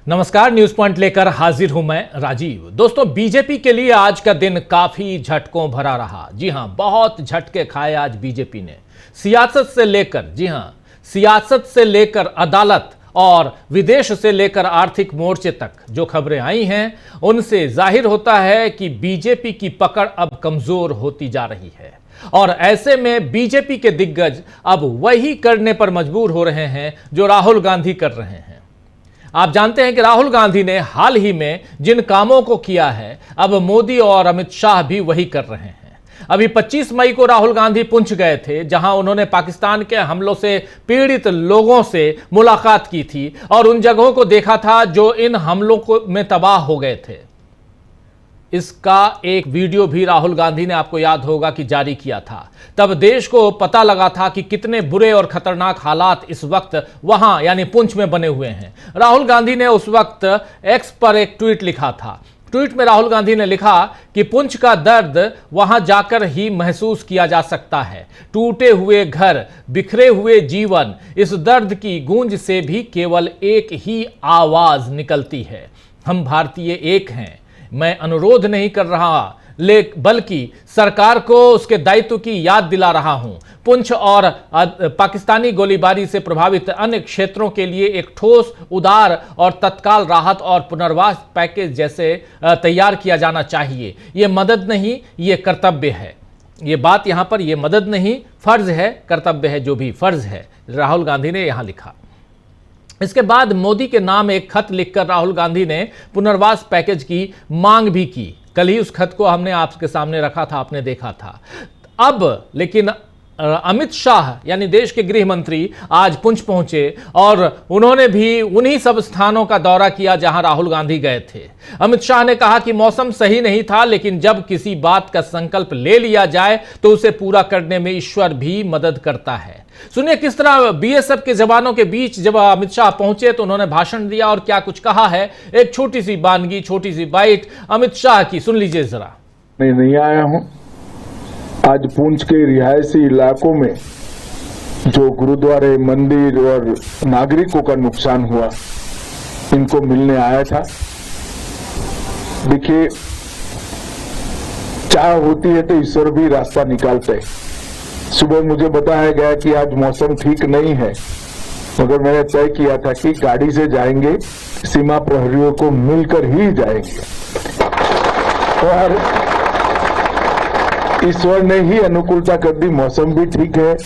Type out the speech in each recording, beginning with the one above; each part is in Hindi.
नमस्कार, न्यूज पॉइंट लेकर हाजिर हूं मैं राजीव। दोस्तों, बीजेपी के लिए आज का दिन काफी झटकों भरा रहा। जी हां, बहुत झटके खाए आज बीजेपी ने। सियासत से लेकर अदालत और विदेश से लेकर आर्थिक मोर्चे तक जो खबरें आई हैं, उनसे जाहिर होता है कि बीजेपी की पकड़ अब कमजोर होती जा रही है। और ऐसे में बीजेपी के दिग्गज अब वही करने पर मजबूर हो रहे हैं जो राहुल गांधी कर रहे हैं। आप जानते हैं कि राहुल गांधी ने हाल ही में जिन कामों को किया है, अब मोदी और अमित शाह भी वही कर रहे हैं। अभी 25 मई को राहुल गांधी पुंछ गए थे, जहां उन्होंने पाकिस्तान के हमलों से पीड़ित लोगों से मुलाकात की थी और उन जगहों को देखा था जो इन हमलों में तबाह हो गए थे। इसका एक वीडियो भी राहुल गांधी ने, आपको याद होगा, कि जारी किया था। तब देश को पता लगा था कि कितने बुरे और खतरनाक हालात इस वक्त वहां यानी पुंछ में बने हुए हैं। राहुल गांधी ने उस वक्त एक्स पर एक ट्वीट लिखा था। ट्वीट में राहुल गांधी ने लिखा कि पुंछ का दर्द वहां जाकर ही महसूस किया जा सकता है। टूटे हुए घर, बिखरे हुए जीवन, इस दर्द की गूंज से भी केवल एक ही आवाज निकलती है, हम भारतीय एक हैं। मैं अनुरोध नहीं कर रहा, बल्कि सरकार को उसके दायित्व की याद दिला रहा हूं। पुंछ और पाकिस्तानी गोलीबारी से प्रभावित अन्य क्षेत्रों के लिए एक ठोस, उदार और तत्काल राहत और पुनर्वास पैकेज जैसे तैयार किया जाना चाहिए। यह मदद नहीं, यह कर्तव्य है। यह बात यहां पर, यह मदद नहीं, फर्ज है, कर्तव्य है, जो भी फर्ज है, राहुल गांधी ने यहां लिखा। इसके बाद मोदी के नाम एक खत लिखकर राहुल गांधी ने पुनर्वास पैकेज की मांग भी की। कल ही उस खत को हमने आपके सामने रखा था, आपने देखा था। अब लेकिन अमित शाह यानी देश के गृह मंत्री आज पुंछ पहुंचे और उन्होंने भी उन्हीं सब स्थानों का दौरा किया जहां राहुल गांधी गए थे। अमित शाह ने कहा कि मौसम सही नहीं था, लेकिन जब किसी बात का संकल्प ले लिया जाए तो उसे पूरा करने में ईश्वर भी मदद करता है। सुनिए किस तरह बीएसएफ के जवानों के बीच जब अमित शाह पहुंचे तो उन्होंने भाषण दिया और क्या कुछ कहा है। एक छोटी सी बानगी, छोटी सी बाइट अमित शाह की, सुन लीजिए जरा। मैं नहीं आया हूं। आज पुंछ के रिहायशी इलाकों में जो गुरुद्वारे, मंदिर और नागरिकों का नुकसान हुआ, इनको मिलने आया था। देखिए, चाह होती है तो ईश्वर भी रास्ता निकालते हैं। सुबह मुझे बताया गया कि आज मौसम ठीक नहीं है, मगर मैंने तय किया था कि गाड़ी से जाएंगे, सीमा प्रहरियों को मिलकर ही जाएंगे और ईश्वर ने ही अनुकूलता कर दी। मौसम भी ठीक है,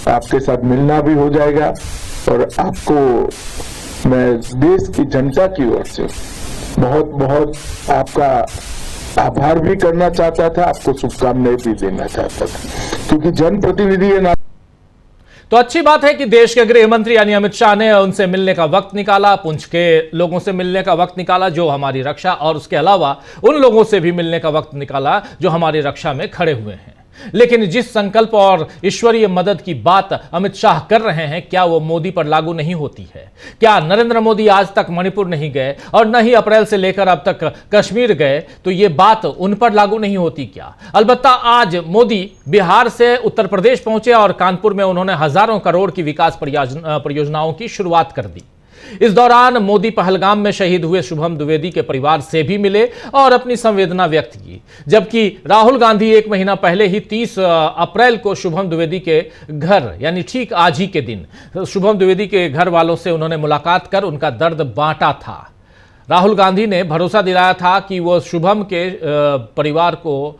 आपके साथ मिलना भी हो जाएगा और आपको मैं देश की जनता की ओर से बहुत बहुत आपका आभार भी करना चाहता था, आपको शुभकामनाएं भी देना चाहता था, क्योंकि जनप्रतिनिधि है ना। तो अच्छी बात है कि देश के गृह मंत्री यानी अमित शाह ने उनसे मिलने का वक्त निकाला, पुंछ के लोगों से मिलने का वक्त निकाला जो हमारी रक्षा, और उसके अलावा उन लोगों से भी मिलने का वक्त निकाला जो हमारी रक्षा में खड़े हुए हैं। लेकिन जिस संकल्प और ईश्वरीय मदद की बात अमित शाह कर रहे हैं, क्या वो मोदी पर लागू नहीं होती है? क्या नरेंद्र मोदी आज तक मणिपुर नहीं गए और न ही अप्रैल से लेकर अब तक कश्मीर गए, तो ये बात उन पर लागू नहीं होती क्या? अलबत्ता आज मोदी बिहार से उत्तर प्रदेश पहुंचे और कानपुर में उन्होंने हजारों करोड़ की विकास परियोजनाओं की शुरुआत कर दी। इस दौरान मोदी पहलगाम में शहीद हुए शुभम द्विवेदी के परिवार से भी मिले और अपनी संवेदना व्यक्त की, जबकि राहुल गांधी एक महीना पहले ही 30 अप्रैल को शुभम द्विवेदी के घर यानी ठीक आज ही के दिन शुभम द्विवेदी के घर वालों से उन्होंने मुलाकात कर उनका दर्द बांटा था। राहुल गांधी ने भरोसा दिलाया था कि वो शुभम के परिवार को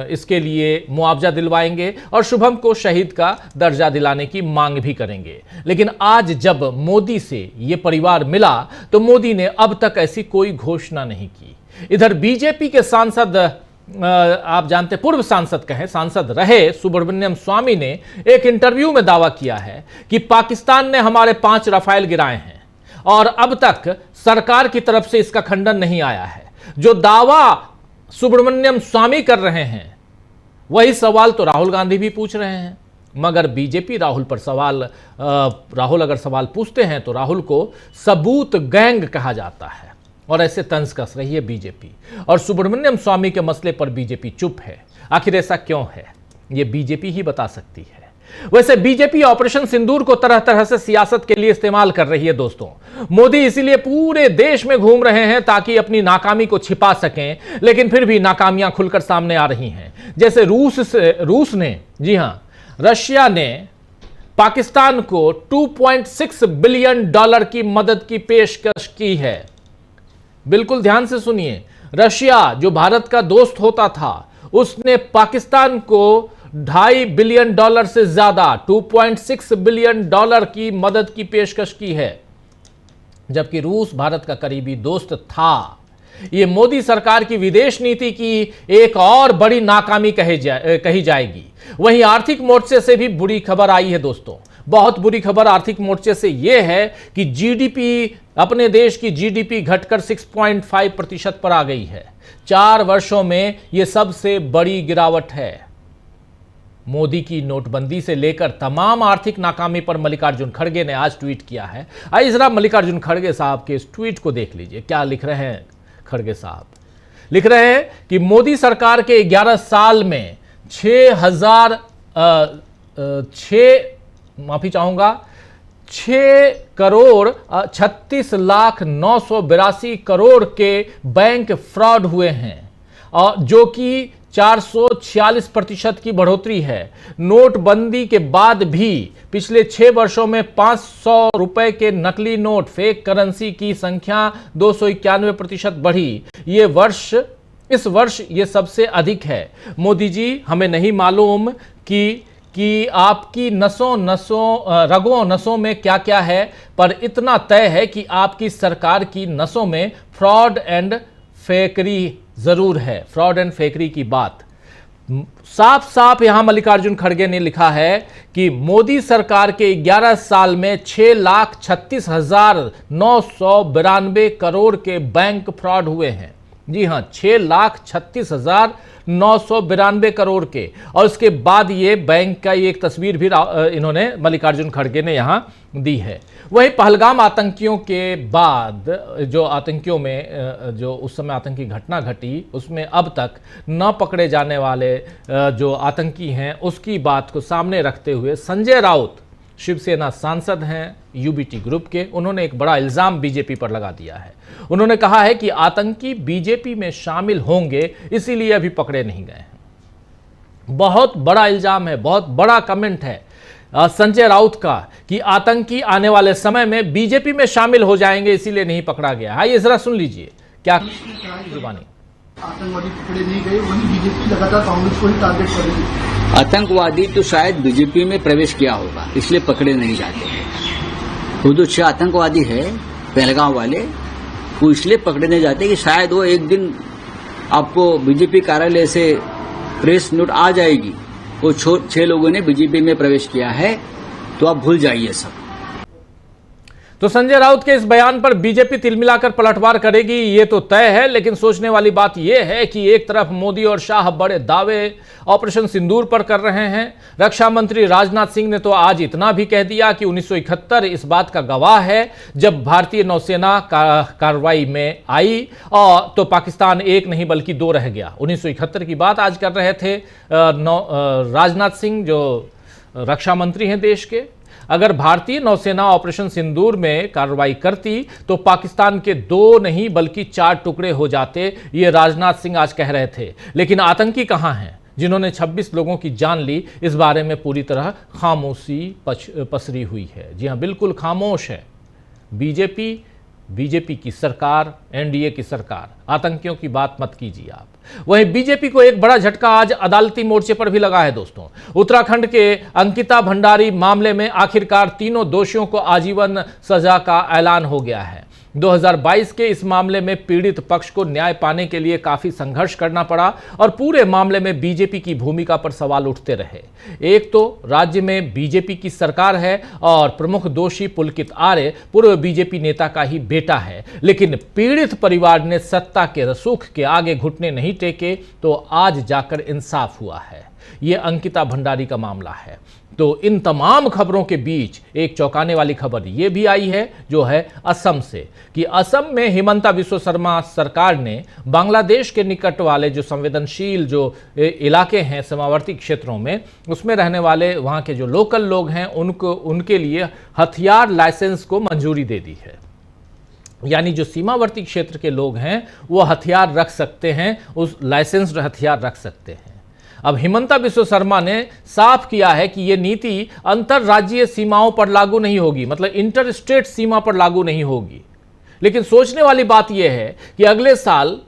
इसके लिए मुआवजा दिलवाएंगे और शुभम को शहीद का दर्जा दिलाने की मांग भी करेंगे। लेकिन आज जब मोदी से ये परिवार मिला तो मोदी ने अब तक ऐसी कोई घोषणा नहीं की। इधर बीजेपी के सांसद, आप जानते, पूर्व सांसद कहें, सांसद रहे सुब्रमण्यम स्वामी ने एक इंटरव्यू में दावा किया है कि पाकिस्तान ने हमारे 5 राफेल गिराए हैं और अब तक सरकार की तरफ से इसका खंडन नहीं आया है। जो दावा सुब्रमण्यम स्वामी कर रहे हैं वही सवाल तो राहुल गांधी भी पूछ रहे हैं, मगर बीजेपी राहुल पर राहुल अगर सवाल पूछते हैं तो राहुल को सबूत गैंग कहा जाता है और ऐसे तंज कस रही है बीजेपी। और सुब्रमण्यम स्वामी के मसले पर बीजेपी चुप है। आखिर ऐसा क्यों है, यह बीजेपी ही बता सकती है। वैसे बीजेपी ऑपरेशन सिंदूर को तरह तरह से सियासत के लिए इस्तेमाल कर रही है दोस्तों। मोदी इसीलिए पूरे देश में घूम रहे हैं ताकि अपनी नाकामी को छिपा सकें, लेकिन फिर भी नाकामियां खुलकर सामने आ रही हैं। जैसे रूस ने, जी हां, रशिया ने पाकिस्तान को $2.6 बिलियन की मदद की पेशकश की है। बिल्कुल ध्यान से सुनिए, रशिया जो भारत का दोस्त होता था, उसने पाकिस्तान को $2.5 बिलियन से ज्यादा $2.6 बिलियन की मदद की पेशकश की है, जबकि रूस भारत का करीबी दोस्त था। यह मोदी सरकार की विदेश नीति की एक और बड़ी नाकामी कही जाएगी। वहीं आर्थिक मोर्चे से भी बुरी खबर आई है दोस्तों। बहुत बुरी खबर आर्थिक मोर्चे से यह है कि जीडीपी, अपने देश की जीडीपी घटकर 6.5% पर आ गई है। 4 वर्षों में यह सबसे बड़ी गिरावट है। मोदी की नोटबंदी से लेकर तमाम आर्थिक नाकामी पर मल्लिकार्जुन खड़गे ने आज ट्वीट किया है। आइए जरा मल्लिकार्जुन खड़गे साहब के इस ट्वीट को देख लीजिए। क्या लिख रहे हैं खड़गे साहब? लिख रहे हैं कि मोदी सरकार के 11 साल में 6,36,982 करोड़ के बैंक फ्रॉड हुए हैं, जो कि 446% की बढ़ोतरी है। नोटबंदी के बाद भी पिछले 6 वर्षों में 500 रुपए के नकली नोट, फेक करेंसी की संख्या 291% बढ़ी। इस वर्ष ये सबसे अधिक है। मोदी जी, हमें नहीं मालूम कि आपकी रगों नसों में क्या क्या है, पर इतना तय है कि आपकी सरकार की नसों में फ्रॉड एंड फेकरी जरूर है। फ्रॉड एंड फेकरी की बात साफ साफ यहां मल्लिकार्जुन खड़गे ने लिखा है कि मोदी सरकार के 11 साल में 6,36,992 करोड़ के बैंक फ्रॉड हुए हैं। जी हां, 6,36,992 करोड़ के। और उसके बाद ये बैंक का ये एक तस्वीर भी इन्होंने, मल्लिकार्जुन खड़गे ने यहां दी है। वहीं पहलगाम आतंकियों के बाद जो आतंकियों में जो उस समय आतंकी घटना घटी, उसमें अब तक न पकड़े जाने वाले जो आतंकी हैं उसकी बात को सामने रखते हुए संजय राउत, शिवसेना सांसद हैं यूबीटी ग्रुप के, उन्होंने एक बड़ा इल्जाम बीजेपी पर लगा दिया है। उन्होंने कहा है कि आतंकी बीजेपी में शामिल होंगे, इसीलिए अभी पकड़े नहीं गए हैं। बहुत बड़ा इल्जाम है, बहुत बड़ा कमेंट है संजय राउत का कि आतंकी आने वाले समय में बीजेपी में शामिल हो जाएंगे, इसीलिए नहीं पकड़ा गया। आइए जरा सुन लीजिए क्या जुबानी। आतंकवादी पकड़े नहीं गए, वही बीजेपी लगातार कांग्रेस को ही टारगेट कर रही है। आतंकवादी तो शायद बीजेपी में प्रवेश किया होगा, इसलिए पकड़े नहीं जाते हैं। वो जो 6 आतंकवादी है पहलगाम वाले, वो इसलिए पकड़े नहीं जाते कि शायद वो एक दिन आपको बीजेपी कार्यालय से प्रेस नोट आ जाएगी, वो 6 लोगों ने बीजेपी में प्रवेश किया है, तो आप भूल जाइए सब। तो संजय राउत के इस बयान पर बीजेपी तिलमिलाकर पलटवार करेगी, ये तो तय है। लेकिन सोचने वाली बात यह है कि एक तरफ मोदी और शाह बड़े दावे ऑपरेशन सिंदूर पर कर रहे हैं। रक्षा मंत्री राजनाथ सिंह ने तो आज इतना भी कह दिया कि 1971 इस बात का गवाह है, जब भारतीय नौसेना कार्रवाई में आई और तो पाकिस्तान एक नहीं बल्कि 2 रह गया। 1971 की बात आज कर रहे थे राजनाथ सिंह, जो रक्षा मंत्री हैं देश के। अगर भारतीय नौसेना ऑपरेशन सिंदूर में कार्रवाई करती तो पाकिस्तान के 2 नहीं बल्कि 4 टुकड़े हो जाते, ये राजनाथ सिंह आज कह रहे थे। लेकिन आतंकी कहां हैं जिन्होंने 26 लोगों की जान ली? इस बारे में पूरी तरह खामोशी पसरी हुई है। जी हां, बिल्कुल खामोश है बीजेपी की सरकार, एनडीए की सरकार। आतंकियों की बात मत कीजिए आप। वहीं बीजेपी को एक बड़ा झटका आज अदालती मोर्चे पर भी लगा है दोस्तों। उत्तराखंड के अंकिता भंडारी मामले में आखिरकार तीनों दोषियों को आजीवन सजा का ऐलान हो गया है। 2022 के इस मामले में पीड़ित पक्ष को न्याय पाने के लिए काफी संघर्ष करना पड़ा और पूरे मामले में बीजेपी की भूमिका पर सवाल उठते रहे। एक तो राज्य में बीजेपी की सरकार है और प्रमुख दोषी पुलकित आर्य पूर्व बीजेपी नेता का ही बेटा है, लेकिन पीड़ित परिवार ने सत्ता के रसूख के आगे घुटने नहीं टेके, तो आज जाकर इंसाफ हुआ है। यह अंकिता भंडारी का मामला है। तो इन तमाम खबरों के बीच एक चौंकाने वाली खबर यह भी आई है, जो है असम से, कि असम में हिमंता बिस्वा शर्मा सरकार ने बांग्लादेश के निकट वाले जो संवेदनशील जो इलाके हैं सीमावर्ती क्षेत्रों में, उसमें रहने वाले वहां के जो लोकल लोग हैं उनके लिए हथियार लाइसेंस को मंजूरी दे दी है। यानी जो सीमावर्ती क्षेत्र के लोग हैं वो हथियार रख सकते हैं, उस लाइसेंस्ड हथियार रख सकते हैं। अब हिमंता बिस्वा शर्मा ने साफ किया है कि यह नीति अंतरराज्यीय सीमाओं पर लागू नहीं होगी, मतलब इंटर स्टेट सीमा पर लागू नहीं होगी। लेकिन सोचने वाली बात यह है कि अगले साल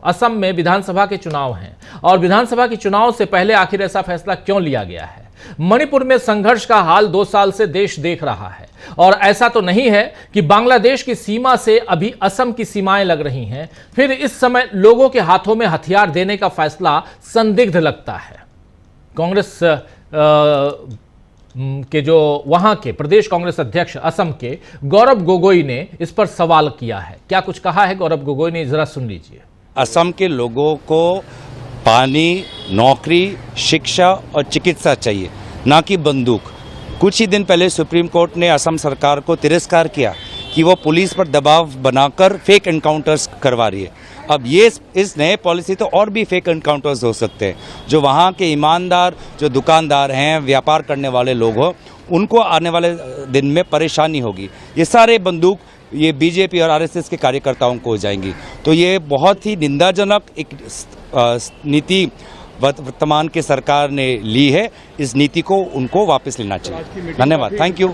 असम में विधानसभा के चुनाव हैं और विधानसभा के चुनाव से पहले आखिर ऐसा फैसला क्यों लिया गया है। मणिपुर में संघर्ष का हाल 2 साल से देश देख रहा है और ऐसा तो नहीं है कि बांग्लादेश की सीमा से अभी असम की सीमाएं लग रही हैं, फिर इस समय लोगों के हाथों में हथियार देने का फैसला संदिग्ध लगता है। कांग्रेस के जो वहां के प्रदेश कांग्रेस अध्यक्ष असम के गौरव गोगोई ने इस पर सवाल किया है। क्या कुछ कहा है गौरव गोगोई ने, जरा सुन लीजिए। असम के लोगों को पानी, नौकरी, शिक्षा और चिकित्सा चाहिए, ना कि बंदूक। कुछ ही दिन पहले सुप्रीम कोर्ट ने असम सरकार को तिरस्कार किया कि वो पुलिस पर दबाव बनाकर फेक एनकाउंटर्स करवा रही है। अब ये इस नए पॉलिसी तो और भी फेक एनकाउंटर्स हो सकते हैं। जो वहाँ के ईमानदार, जो दुकानदार हैं, व्यापार करने वाले लोग हो, उनको आने वाले दिन में परेशानी होगी। ये सारे बंदूक ये बीजेपी और आरएसएस के कार्यकर्ताओं को हो जाएंगी। तो ये बहुत ही निंदाजनक एक नीति वर्तमान की सरकार ने ली है। इस नीति को उनको वापस लेना चाहिए। धन्यवाद, थैंक यू।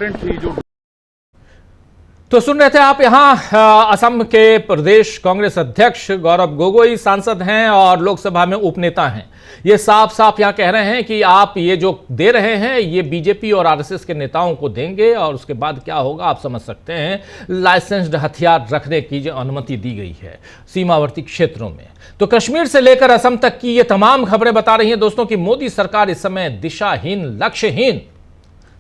तो सुन रहे थे आप, यहां असम के प्रदेश कांग्रेस अध्यक्ष गौरव गोगोई सांसद हैं और लोकसभा में उपनेता हैं। ये साफ साफ यहां कह रहे हैं कि आप ये जो दे रहे हैं ये बीजेपी और आरएसएस के नेताओं को देंगे और उसके बाद क्या होगा आप समझ सकते हैं। लाइसेंस्ड हथियार रखने की जो अनुमति दी गई है सीमावर्ती क्षेत्रों में। तो कश्मीर से लेकर असम तक की ये तमाम खबरें बता रही हैं दोस्तों कि मोदी सरकार इस समय दिशाहीन, लक्ष्यहीन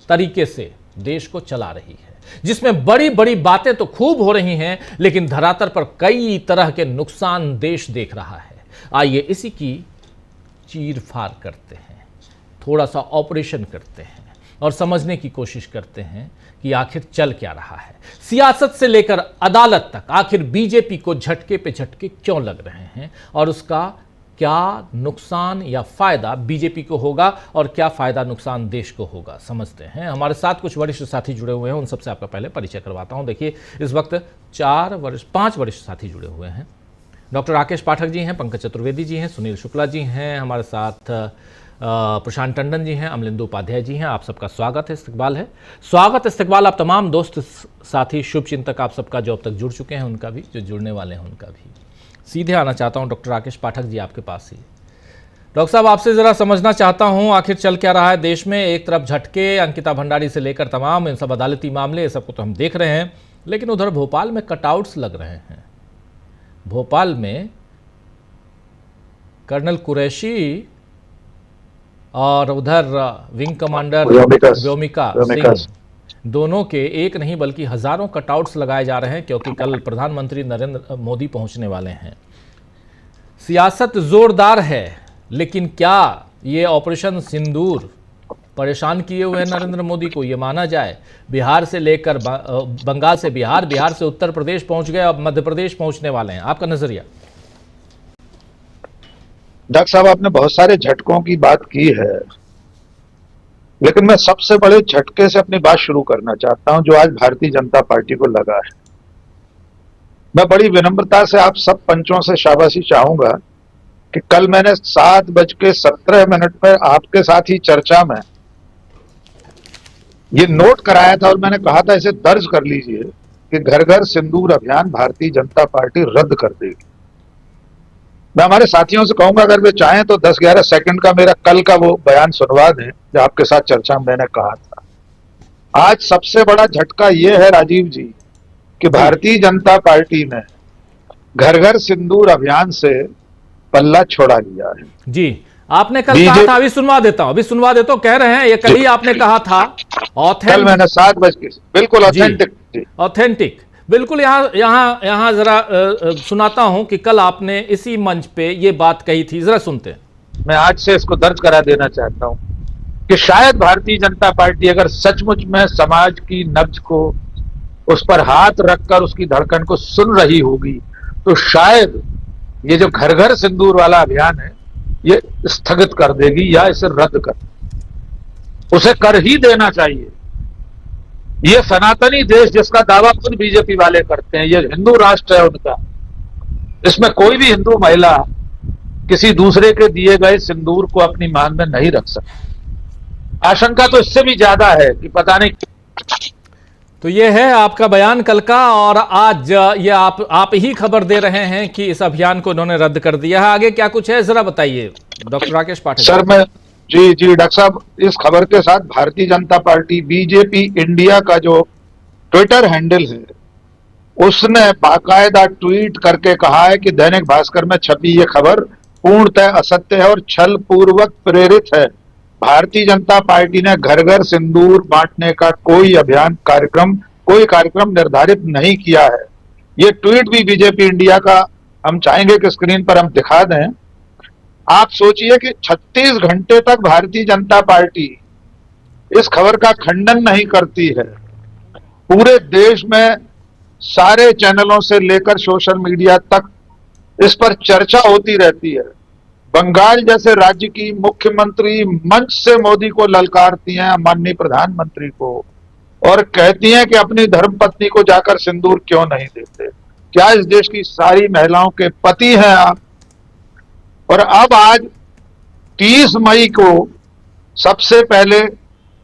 तरीके से देश को चला रही है, जिसमें बड़ी बड़ी बातें तो खूब हो रही हैं, लेकिन धरातल पर कई तरह के नुकसान देश देख रहा है। आइए इसी की चीर फाड़ करते हैं, थोड़ा सा ऑपरेशन करते हैं और समझने की कोशिश करते हैं कि आखिर चल क्या रहा है। सियासत से लेकर अदालत तक आखिर बीजेपी को झटके पे झटके क्यों लग रहे हैं और उसका क्या नुकसान या फायदा बीजेपी को होगा और क्या फायदा नुकसान देश को होगा, समझते हैं। हमारे साथ कुछ वरिष्ठ साथी जुड़े हुए हैं, उन सबसे आपका पहले परिचय करवाता हूं। देखिए इस वक्त 5 वरिष्ठ साथी जुड़े हुए हैं। डॉक्टर राकेश पाठक जी हैं, पंकज चतुर्वेदी जी हैं, सुनील शुक्ला जी हैं, हमारे साथ प्रशांत टंडन जी हैं, अमलिंदु उपाध्याय जी हैं। आप सबका स्वागत है, इस्तकबाल है। स्वागत इस्तकबाल आप तमाम दोस्त साथी शुभचिंतक आप सबका जो अब तक जुड़ चुके हैं उनका भी, जो जुड़ने वाले हैं उनका भी। सीधे आना चाहता हूं डॉक्टर राकेश पाठक जी आपके पास ही। डॉक्टर साहब आपसे ज़रा समझना चाहता हूं आखिर चल क्या रहा है देश में। एक तरफ झटके अंकिता भंडारी से लेकर तमाम इन सब अदालती मामले, ये सबको तो हम देख रहे हैं, लेकिन उधर भोपाल में कटआउट्स लग रहे हैं। भोपाल में कर्नल कुरैशी और उधर विंग कमांडर व्योमिका सिंह, दोनों के एक नहीं बल्कि हजारों कटआउट्स लगाए जा रहे हैं, क्योंकि कल प्रधानमंत्री नरेंद्र मोदी पहुंचने वाले हैं। सियासत जोरदार है, लेकिन क्या ये ऑपरेशन सिंदूर परेशान किए हुए नरेंद्र मोदी को, ये माना जाए। बिहार से लेकर बंगाल से बिहार, बिहार से उत्तर प्रदेश पहुंच गए, अब मध्य प्रदेश पहुंचने वाले हैं। आपका नजरिया? डॉक्टर साहब आपने बहुत सारे झटकों की बात की है, लेकिन मैं सबसे बड़े झटके से अपनी बात शुरू करना चाहता हूं जो आज भारतीय जनता पार्टी को लगा है। मैं बड़ी विनम्रता से आप सब पंचों से शाबाशी चाहूंगा कि कल मैंने 7:17 पर आपके साथ ही चर्चा में ये नोट कराया था और मैंने कहा था इसे दर्ज कर लीजिए कि घर घर सिंदूर अभियान भारतीय जनता पार्टी रद्द कर देगी। मैं हमारे साथियों से कहूंगा अगर वे चाहें तो 10-11 सेकंड का मेरा कल का वो बयान सुनवा दें जो आपके साथ चर्चा में मैंने कहा था। आज सबसे बड़ा झटका ये है राजीव जी कि भारतीय जनता पार्टी ने घर घर सिंदूर अभियान से पल्ला छोड़ा लिया है। जी आपने कल कहा था, अभी सुनवा देता हूं, कह रहे हैं ये कल ही आपने कहा था। कल मैंने 7 बजे बिल्कुल ऑथेंटिक बिल्कुल यहाँ जरा सुनाता हूं कि कल आपने इसी मंच पे ये बात कही थी, जरा सुनते हैं। मैं आज से इसको दर्ज करा देना चाहता हूं। कि शायद भारतीय जनता पार्टी अगर सचमुच में समाज की नब्ज को उस पर हाथ रखकर उसकी धड़कन को सुन रही होगी तो शायद ये जो घर घर सिंदूर वाला अभियान है ये स्थगित कर देगी या इसे रद्द कर देगी। उसे कर ही देना चाहिए। ये सनातनी देश जिसका दावा खुद बीजेपी वाले करते हैं, ये हिंदू राष्ट्र है उनका, इसमें कोई भी हिंदू महिला किसी दूसरे के दिए गए सिंदूर को अपनी मान में नहीं रख सकती। आशंका तो इससे भी ज्यादा है कि पता नहीं। तो ये है आपका बयान कल का, और आज ये आप ही खबर दे रहे हैं कि इस अभियान को उन्होंने रद्द कर दिया है। आगे क्या कुछ है जरा बताइए डॉक्टर राकेश पाठक। सर मैं जी डॉक्टर साहब, इस खबर के साथ Bharatiya Janata party BJP India का जो ट्विटर हैंडल है उसने बाकायदा ट्वीट करके कहा है कि दैनिक भास्कर में छपी ये खबर पूर्णतः असत्य है और छल पूर्वक प्रेरित है। भारतीय जनता पार्टी ने घर घर सिंदूर बांटने का कोई कार्यक्रम निर्धारित नहीं किया है। ये ट्वीट भी बीजेपी इंडिया का हम चाहेंगे कि स्क्रीन पर हम दिखा दें। आप सोचिए कि 36 घंटे तक भारतीय जनता पार्टी इस खबर का खंडन नहीं करती है। पूरे देश में सारे चैनलों से लेकर सोशल मीडिया तक इस पर चर्चा होती रहती है। बंगाल जैसे राज्य की मुख्यमंत्री मंच से मोदी को ललकारती हैं, माननीय प्रधानमंत्री को, और कहती हैं कि अपनी धर्मपत्नी को जाकर सिंदूर क्यों नहीं देते। क्या इस देश की सारी महिलाओं के पति हैं आप? और अब आज 30 मई को सबसे पहले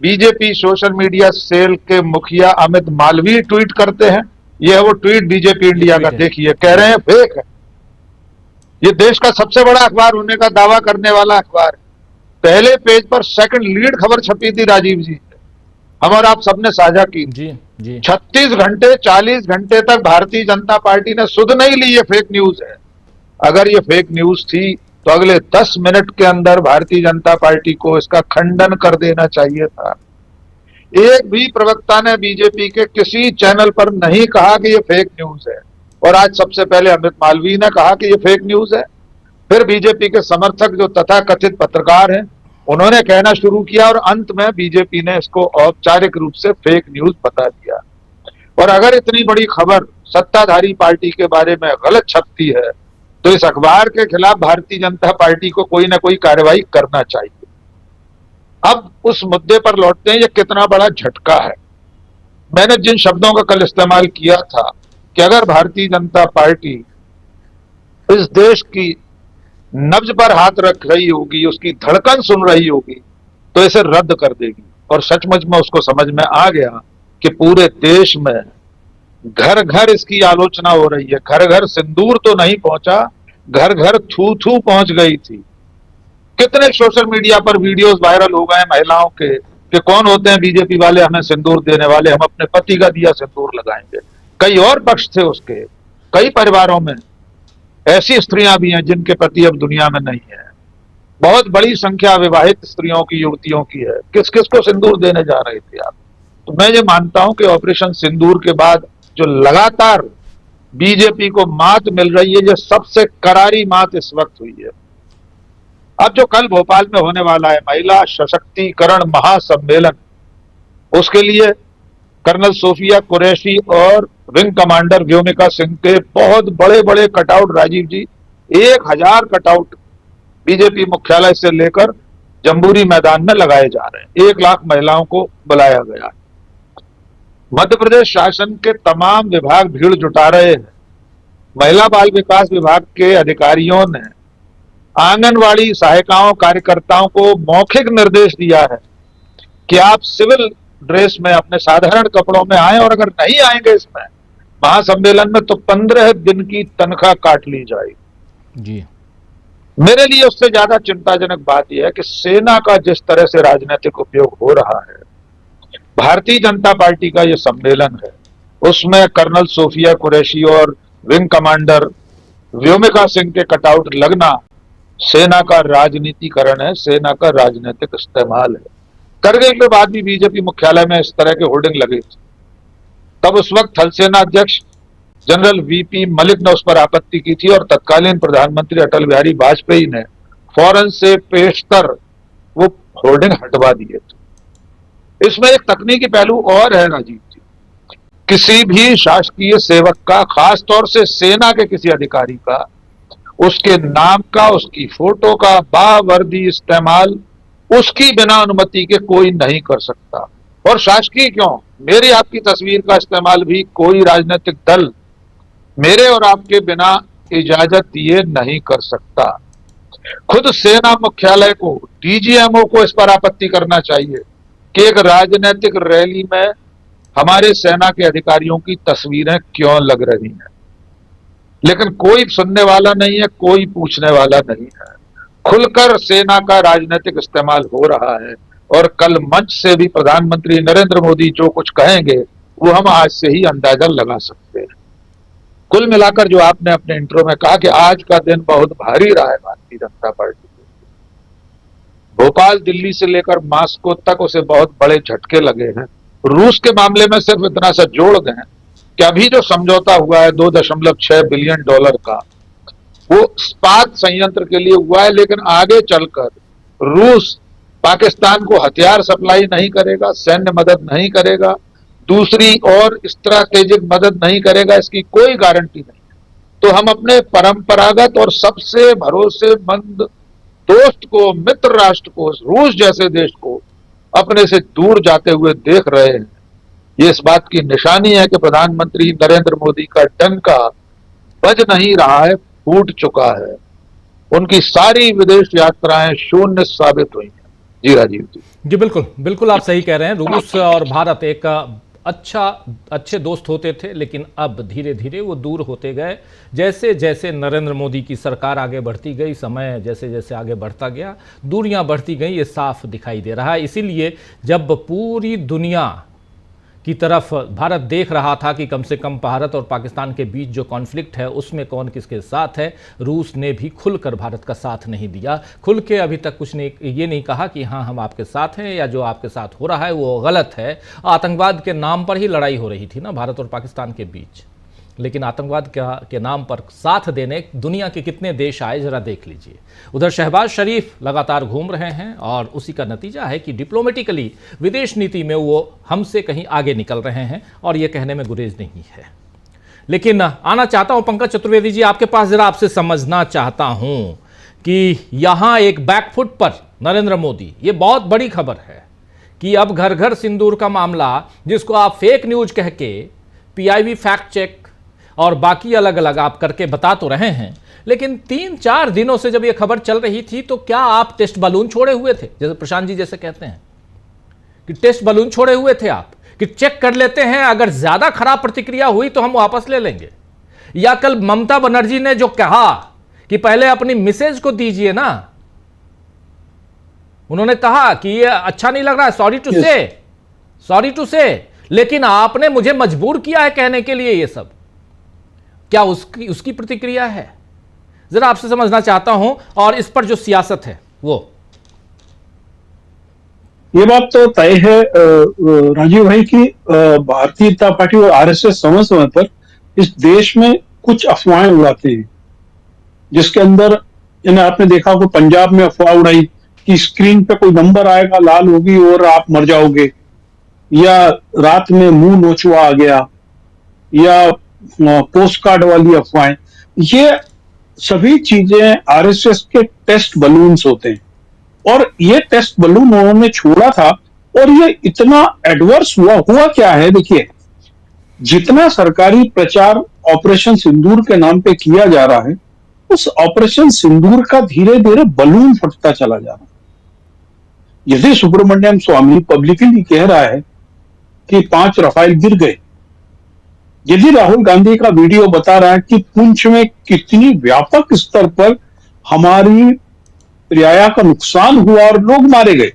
बीजेपी सोशल मीडिया सेल के मुखिया अमित मालवीय ट्वीट करते हैं। यह वो ट्वीट बीजेपी इंडिया का, देखिए, कह रहे हैं फेक है। ये देश का सबसे बड़ा अखबार होने का दावा करने वाला अखबार है। पहले पेज पर सेकंड लीड खबर छपी थी राजीव जी, हम और आप सबने साझा की जी। 36 घंटे 40 घंटे तक भारतीय जनता पार्टी ने सुध नहीं ली ये फेक न्यूज है। अगर ये फेक न्यूज थी तो अगले 10 मिनट के अंदर भारतीय जनता पार्टी को इसका खंडन कर देना चाहिए था। एक भी प्रवक्ता ने बीजेपी के किसी चैनल पर नहीं कहा कि ये फेक न्यूज है, और आज सबसे पहले अमित मालवीय ने कहा कि ये फेक न्यूज है। फिर बीजेपी के समर्थक जो तथाकथित पत्रकार हैं उन्होंने कहना शुरू किया, और अंत में बीजेपी ने इसको औपचारिक रूप से फेक न्यूज बता दिया। और अगर इतनी बड़ी खबर सत्ताधारी पार्टी के बारे में गलत छपती है तो इस अखबार के खिलाफ भारतीय जनता पार्टी को कोई ना कोई कार्रवाई करना चाहिए। अब उस मुद्दे पर लौटते हैं, ये कितना बड़ा झटका है। मैंने जिन शब्दों का कल इस्तेमाल किया था कि अगर भारतीय जनता पार्टी इस देश की नब्ज पर हाथ रख रही होगी, उसकी धड़कन सुन रही होगी, तो इसे रद्द कर देगी। और सचमुच में उसको समझ में आ गया कि पूरे देश में घर घर इसकी आलोचना हो रही है। घर घर सिंदूर तो नहीं पहुंचा, घर घर थू थू पहुंच गई थी। कितने सोशल मीडिया पर वीडियोस वायरल हो गए महिलाओं के कि कौन होते हैं बीजेपी वाले हमें सिंदूर देने वाले, हम अपने पति का दिया सिंदूर लगाएंगे। कई और पक्ष थे उसके, कई परिवारों में ऐसी स्त्रियां भी हैं जिनके पति अब दुनिया में नहीं है। बहुत बड़ी संख्या विवाहित स्त्रियों की, युवतियों की है। किस किस को सिंदूर देने जा रहे थे आप? तो मैं ये मानता हूं कि ऑपरेशन सिंदूर के बाद जो लगातार बीजेपी को मात मिल रही है, ये सबसे करारी मात इस वक्त हुई है। अब जो कल भोपाल में होने वाला है महिला सशक्तिकरण महासम्मेलन, उसके लिए कर्नल सोफिया कुरैशी और विंग कमांडर व्योमिका सिंह के बहुत बड़े बड़े कटआउट, राजीव जी, 1000 कटआउट बीजेपी मुख्यालय से लेकर जम्बूरी मैदान में लगाए जा रहे हैं। 1 लाख महिलाओं को बुलाया गया है। मध्य प्रदेश शासन के तमाम विभाग भीड़ जुटा रहे हैं। महिला बाल विकास विभाग के अधिकारियों ने आंगनवाड़ी सहायिकाओं, कार्यकर्ताओं को मौखिक निर्देश दिया है कि आप सिविल ड्रेस में, अपने साधारण कपड़ों में आए, और अगर नहीं आएंगे इसमें महासम्मेलन में तो 15 दिन की तनख्वाह काट ली जाएगी जी। मेरे लिए उससे ज्यादा चिंताजनक बात यह है कि सेना का जिस तरह से राजनीतिक उपयोग हो रहा है। भारतीय जनता पार्टी का यह सम्मेलन है, उसमें कर्नल सोफिया कुरैशी और विंग कमांडर व्योमिका सिंह के कटआउट लगना सेना का राजनीतिकरण है, सेना का राजनीतिक इस्तेमाल है। करगिल के बाद भी बीजेपी मुख्यालय में इस तरह के होर्डिंग लगे थे। तब उस वक्त थल सेना अध्यक्ष जनरल वीपी मलिक ने उस पर आपत्ति की थी, और तत्कालीन प्रधानमंत्री अटल बिहारी वाजपेयी ने फौरन से पेशतर वो होर्डिंग हटवा दिए थे। इसमें एक तकनीकी पहलू और है राजीव जी, किसी भी शासकीय सेवक का, खास तौर से सेना के किसी अधिकारी का, उसके नाम का, उसकी फोटो का बावर्दी इस्तेमाल उसकी बिना अनुमति के कोई नहीं कर सकता। और शासकीय क्यों, मेरी आपकी तस्वीर का इस्तेमाल भी कोई राजनीतिक दल मेरे और आपके बिना इजाजत दिए नहीं कर सकता। खुद सेना मुख्यालय को, डीजीएमओ को इस पर आपत्ति करना चाहिए कि एक राजनीतिक रैली में हमारे सेना के अधिकारियों की तस्वीरें क्यों लग रही हैं, लेकिन कोई सुनने वाला नहीं है, कोई पूछने वाला नहीं है। खुलकर सेना का राजनीतिक इस्तेमाल हो रहा है और कल मंच से भी प्रधानमंत्री नरेंद्र मोदी जो कुछ कहेंगे वो हम आज से ही अंदाजा लगा सकते हैं। कुल मिलाकर जो आपने अपने इंट्रो में कहा कि आज का दिन बहुत भारी रहा है भारतीय जनता पार्टी को, भोपाल, दिल्ली से लेकर मॉस्को तक उसे बहुत बड़े झटके लगे हैं। रूस के मामले में सिर्फ इतना सा जोड़ दें कि अभी जो समझौता हुआ है $2.6 बिलियन का, वो इस्पात संयंत्र के लिए हुआ है, लेकिन आगे चलकर रूस पाकिस्तान को हथियार सप्लाई नहीं करेगा, सैन्य मदद नहीं करेगा, दूसरी और स्ट्रैटेजिक मदद नहीं करेगा, इसकी कोई गारंटी नहीं है। तो हम अपने परंपरागत और सबसे भरोसेमंद दोस्त को, मित्र राष्ट्र को, रूस जैसे देश को अपने से दूर जाते हुए देख रहे हैं। ये इस बात की निशानी है कि प्रधानमंत्री नरेंद्र मोदी का डंका बज नहीं रहा है, फूट चुका है। उनकी सारी विदेश यात्राएं शून्य साबित हुई हैं। जी राजीव जी, बिल्कुल बिल्कुल आप सही कह रहे हैं। रूस और भारत एक अच्छे दोस्त होते थे, लेकिन अब धीरे धीरे वो दूर होते गए। जैसे जैसे नरेंद्र मोदी की सरकार आगे बढ़ती गई, समय जैसे जैसे आगे बढ़ता गया, दूरियां बढ़ती गई, ये साफ दिखाई दे रहा है। इसीलिए जब पूरी दुनिया की तरफ भारत देख रहा था कि कम से कम भारत और पाकिस्तान के बीच जो कॉन्फ्लिक्ट है उसमें कौन किसके साथ है, रूस ने भी खुलकर भारत का साथ नहीं दिया। खुल के अभी तक कुछ नहीं, ये नहीं कहा कि हाँ हम आपके साथ हैं या जो आपके साथ हो रहा है वो गलत है। आतंकवाद के नाम पर ही लड़ाई हो रही थी ना भारत और पाकिस्तान के बीच, लेकिन आतंकवाद के नाम पर साथ देने दुनिया के कितने देश आए जरा देख लीजिए। उधर शहबाज शरीफ लगातार घूम रहे हैं और उसी का नतीजा है कि डिप्लोमेटिकली विदेश नीति में वो हमसे कहीं आगे निकल रहे हैं और ये कहने में गुरेज नहीं है। लेकिन आना चाहता हूं पंकज चतुर्वेदी जी आपके पास, जरा आपसे समझना चाहता हूं कि यहां एक बैकफुट पर नरेंद्र मोदी, ये बहुत बड़ी खबर है कि अब घर घर सिंदूर का मामला, जिसको आप फेक न्यूज कह के PIB फैक्ट चेक और बाकी अलग अलग आप करके बता तो रहे हैं, लेकिन 3-4 दिनों से जब यह खबर चल रही थी तो क्या आप टेस्ट बलून छोड़े हुए थे, जैसे प्रशांत जी जैसे कहते हैं कि टेस्ट बलून छोड़े हुए थे आप कि चेक कर लेते हैं, अगर ज्यादा खराब प्रतिक्रिया हुई तो हम वापस ले लेंगे? या कल ममता बनर्जी ने जो कहा कि पहले अपनी मिसेज को दीजिए ना, उन्होंने कहा कि ये अच्छा नहीं लग रहा है, सॉरी टू से, लेकिन आपने मुझे मजबूर किया है कहने के लिए ये सब, क्या उसकी प्रतिक्रिया है? जरा आपसे समझना चाहता हूं, और इस पर जो सियासत है वो। ये बात तो तय है राजीव भाई कि भारतीय जनता पार्टी और RSS समय समय पर इस देश में कुछ अफवाहें उड़ाते हैं, जिसके अंदर आपने देखा कि पंजाब में अफवाह उड़ाई कि स्क्रीन पे कोई नंबर आएगा, लाल होगी और आप मर जाओगे, या रात में मुंह नोचवा आ गया, या पोस्ट कार्ड वाली अफवाहें। ये सभी चीजें RSS के टेस्ट बलून्स होते हैं, और ये टेस्ट बलून उन्होंने छोड़ा था और ये इतना एडवर्स हुआ क्या है, देखिए जितना सरकारी प्रचार ऑपरेशन सिंदूर के नाम पे किया जा रहा है, उस ऑपरेशन सिंदूर का धीरे धीरे बलून फटता चला जा रहा है। यदि सुब्रमण्यम स्वामी पब्लिकली कह रहा है कि 5 रफाइल गिर गए, यदि राहुल गांधी का वीडियो बता रहा है कि पुंछ में कितनी व्यापक स्तर पर हमारी रियाया का नुकसान हुआ और लोग मारे गए,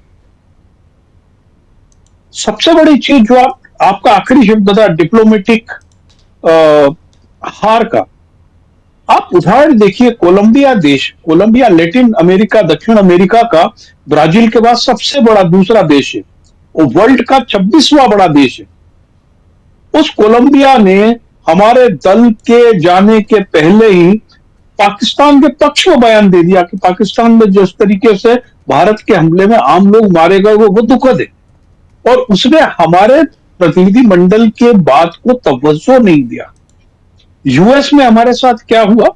सबसे बड़ी चीज जो आपका आखिरी शब्द था डिप्लोमेटिक हार का, आप उदाहरण देखिए कोलंबिया लैटिन अमेरिका, दक्षिण अमेरिका का ब्राजील के बाद सबसे बड़ा दूसरा देश है, वो वर्ल्ड का 26वां बड़ा देश है। उस कोलंबिया ने हमारे दल के जाने के पहले ही पाकिस्तान के पक्ष में बयान दे दिया कि पाकिस्तान में जिस तरीके से भारत के हमले में आम लोग मारे गए वो दुखद है, और उसने हमारे प्रतिनिधि मंडल के बात को तवज्जो नहीं दिया। यूएस में हमारे साथ क्या हुआ,